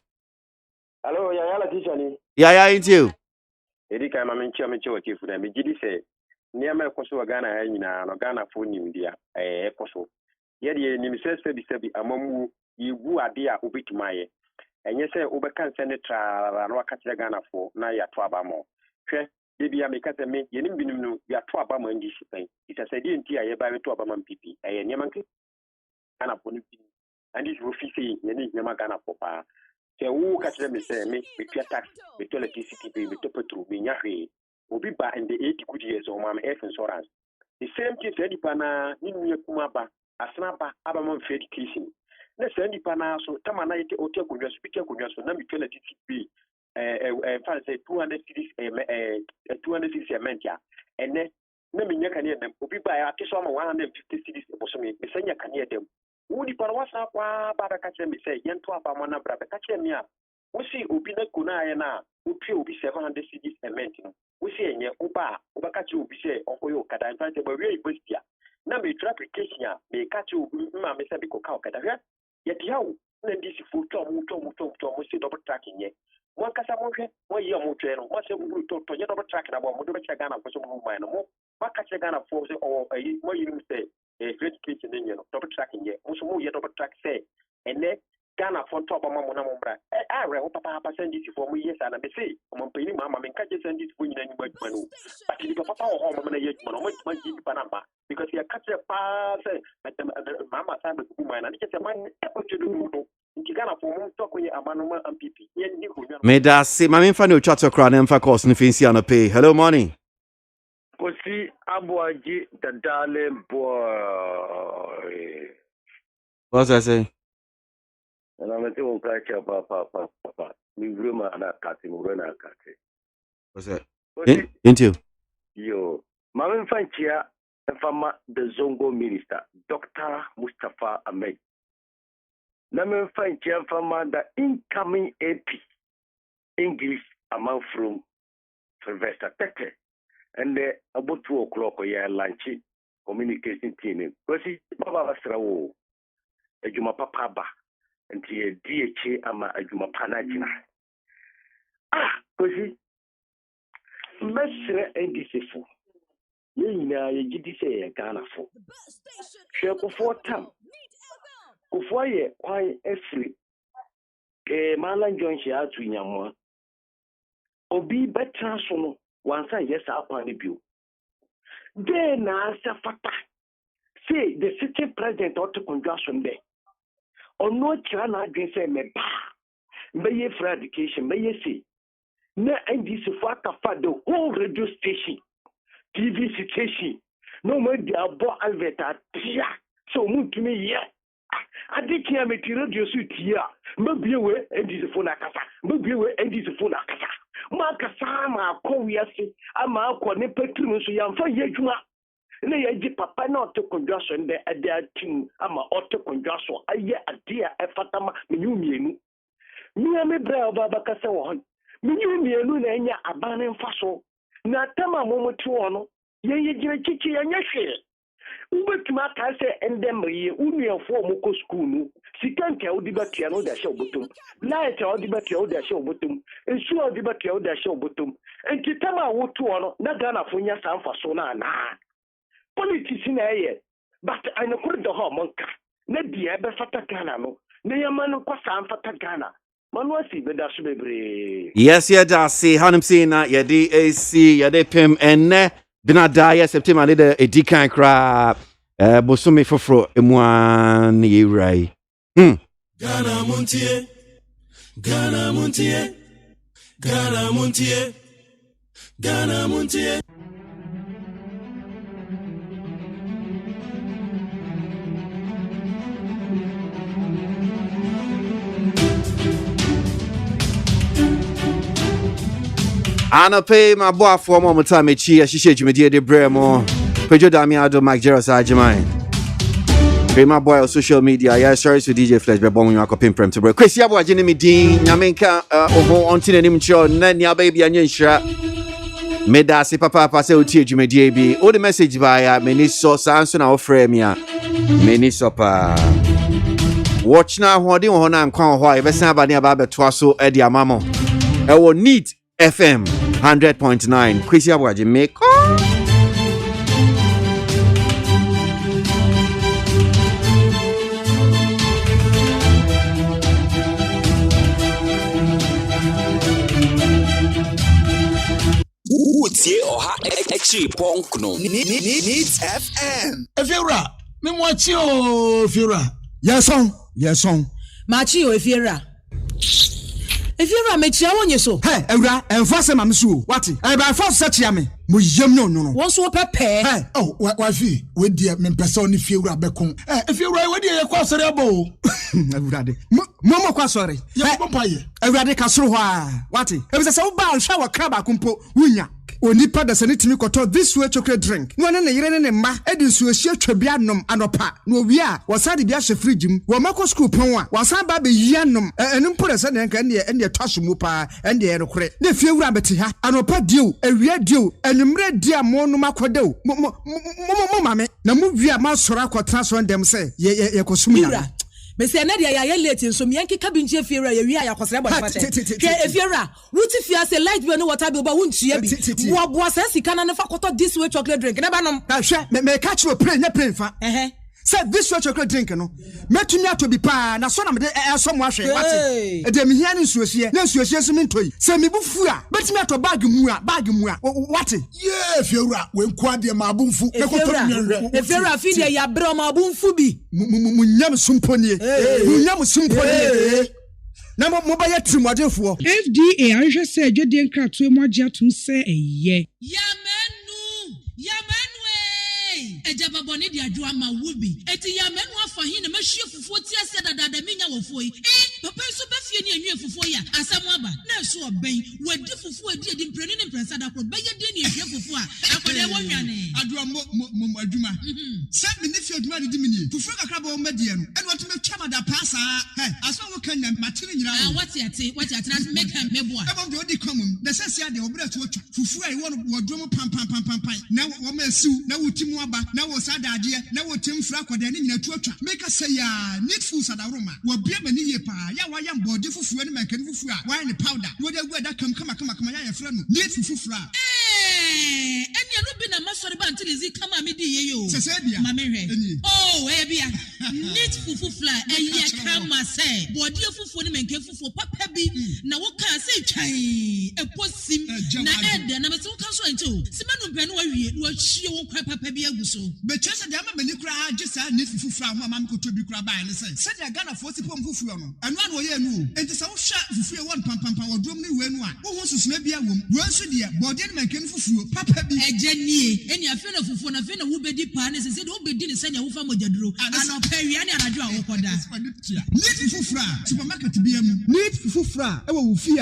Hello, ya teacher ni. Yeah, into. Edi kai ma menchi o chifu na me gidi say. Niam e koso Ghana ya nyina no Ghana fo nim dia e koso. Ye de nim sebi amamu yiwu ade a obetuma ye enye se obeka senator na waka kire Ghana fo na ya to abamo hwe de bia me kase me ye nim binim no ya to abamo ndi sipan itase de nti a ye ba to abamo pipi eye niam nke Ghana fo no bi andi so fi se ye ni niam Ghana fo pa se wu ka kire me se me tua tax me to electricity be me to petrol me nya hwe obi ba in the 80 good years o ma health insurance the same thing se di pana ni nwe kuma ba asna ba abamo education na send pana so tama na yete otia konwa so na mi twela TTP fa say 200 cities 200 cities ementia ene na mi nyaka ne dem obi ba ya ate so ma 150 cities eboso me senya ka ne dem wudi para wasa kwa ba ka kire mi say yento aba mo na bra ka kire mi a wosi obi na kuna aye na opi obi 700 cities ementi no wosi enye oba ka kire obi say okoyo kada in fact ba we ibostia na me trap application a me ka kire obi ma me say be ko ka kada hwe yeti hawo na ndisi fu to mu si double tracking ye mo kasa mo hwe mo yi mo twe no mo se mu to ye double track na bo mo do be che Ghana fo so mo mai no mo maka che Ghana fo se o ayi mo yi mu se education ne no double tracking ye mo so mo ye double track se and then Ghana for top of Mamma Mombra. I read Papa send this for me, yes, and I say, I'm paying Mamma and catch send this for you anyway. But if Papa or Home and yet, much Panama, because he catch a pass at the Mamma time with woman and get a man to do. Me da se ma memfa ne otwa tokra na memfa course no finsi anope. Hello morning. Kosi Aboagye the darling boy. What's I say? And I'm saying on crack papa. Me grandma na kati mo na kati. What's that? Into. Yo, ma memfa nchia mfama the Zongo minister Dr. Mustafa Ahmed. Na me find from the incoming AP English amount from Sylvester Tete and about 2 o'clock or lunch communication team. Because Baba Strawo, a Juma Papa, and the DHA ama a Juma Panagina. Because Messer and Disifu. You did say a Ghana for. Share for time. Kufuaye kwai efri Malan John shi atu nyamwa obi betra so no wansa yes akwa ne bio de na asa fata say the city president ought to conjunction there ono kira na adwen say me ba mbeye free education mbeye say na ndc for atafa the whole radio station TV station no me dey abo alvet atia so mutumi ye Adikia me radio suit here. Maybe we and this phone akasa. Maybe we and this phone akasa. Makasa ma ko wiase. Ama ko ne petru so yamfa yedwuma. Na ye papa na auto conjunction de ade team ama auto conjunction aye ade a efatama menyumienu. Me bra baba kasa wo hon. Menyumienu na enya abane mfaso. Na tama momotu ono. Ye gire chichi anya hwe. Ubetuma ka se endemri unuafo moko school nu sikanka odibatia no da she obotom light odibatia o da she obotom ensu odibatia o da she obotom entitama wotu ono na Ghana fo nya sanfa so na na politics na eye but I could the ho monka na bia be fata Ghana no na yama no kwa sanfa Ghana manwasi be da so bebre Yes yeah da see hanum see na ye DAC ye de pem enne Dina daya September ni de edikan kra bosome foforo emuan yirai. Ghana Montie. Ghana Montie. Ghana Montie. Ghana Montie. Anope my boy for one time e chi ahihye dwumedie de bremo Pedro Damiado Mike Jeros Ajimai my boy on social media yeah sorry to DJ Flash be bon you akopim prem to bro Kwesi Aboagye ne medin nyamenka oho onti nanim cho na nia baby anyenhira meda se papa se otie dwumedie bi o the message ba ya meni so sanso na ofre mi a meni so pa watch na hodi ho na nkwan ho a yebesa abane aba beto aso e di amamo e wo need FM 100.9 Kwesi Aboagye make Utie oha extra punk no needs FM Efiura me mochi o Efiura Yes on Machi o Efiura Efiura me chia wonye so Hey Ewura enfase ma mesu what e ba force chia me mo yem no won so pepe Hey oh wa fi we dia me pese oni Efiura bekon Efiura we dia ye kwa sori abo Ewurade mo kwa sori ye pompa ye Ewurade ka soro ho a what e be se wo ba hwa wa kra ba kumpo wunya onipa da sane timi koto this way chocolate drink no ne yire ne mma edi nsu ehia twabia nom anopa no wi a wasade bia hye fridge mu wo mako school pon a wasan ba be yia nom enu mpore se ne nka ne twaso mu pa ende ye rekore ne fie wura beti ha anopa diu ewia diu enumre dia mo no makodeu mo mame na mu wi a ma soro akotra so ndem se ye kosum ya Mese na dia ya late nso me yanki kabinje Efiura ya wi ya kwasere body fata ke Efiura wuti fia se light we no water bi oba wuntua bi wo boa se sika na ne fa koto this way chocolate drink na ba nom ka hwe me catch you play nya play fa Say this way chocolate drink no. Metumi ato bi pa na so na me de so mo ahwe what. E de me hia ni nsuohie. Na nsuohie so me ntoi. Say me bufu a, betumi ato bag mu a what? Yeah, fiura we nkwa de ma abunfu. E fiura fi de ya bro ma abunfu bi. Munyam sumponie. Munyam sumponie. Na mo ba ya trimodefo. FDA ahwehwe se adwede nkratoe mo agye atum se eye. Yamenu ejababoni di adwo ama wubi eti yamenu afa hin na mahwie fufuo ti ase dada minya wofo yi papa so befie ni anwie fufuo ya asam aba na so oben wadi fufuo edi mpreni ne mpresa da kro beye de ni ehwie fufuo a akode wo hwane adwo mo adwuma se me ne fie adwuma di mini fufuo kakra ba o medie no ene watu me twama da pasa aso wo kan na matire nyira wati ate na make am meboa ebo de odi komum na sese ade obra to otwa fufuo ai wo wodwo mo pam na wo ma asiu na wotimu aba na wo sadade na wo temfra kwada ne nyina tuatwa make say ya need food sadaroma wo bia mani ye pa ya wa ya mbode fufuo ne mankani fufuo a wa ne powder wo de gu ada kam kama ya yefra no need fufuo a enya no bi na masori ba ntilizi kama me di ye yo sese bia ma me hwe bia need fufuo enya kama say bode fufuo ne mankan fufuo papa bi na wo ka say twan eposim na ede na me so kan so ento simanu mpe no wa wie no ahie wo kwa papa bi aguso be chese de ama mani kura agisa need fufuo a mam ko tobi kura ba ne say se de Ghana fo sipom fufuo no eno an wo ye nu enti se wo hwa fufuo won pam wodom ne we nu a wo ho susuna bia wom wo nso de bode ne mankan fufuo papa bi ejanie eni afi na fufuo na afi na wo bedi pa ne se de wo bedi ne senya wo fa mojaduro ana pawia ne anadwo a wo koda need fufuo supermarket bia mu need fufuo e wo fie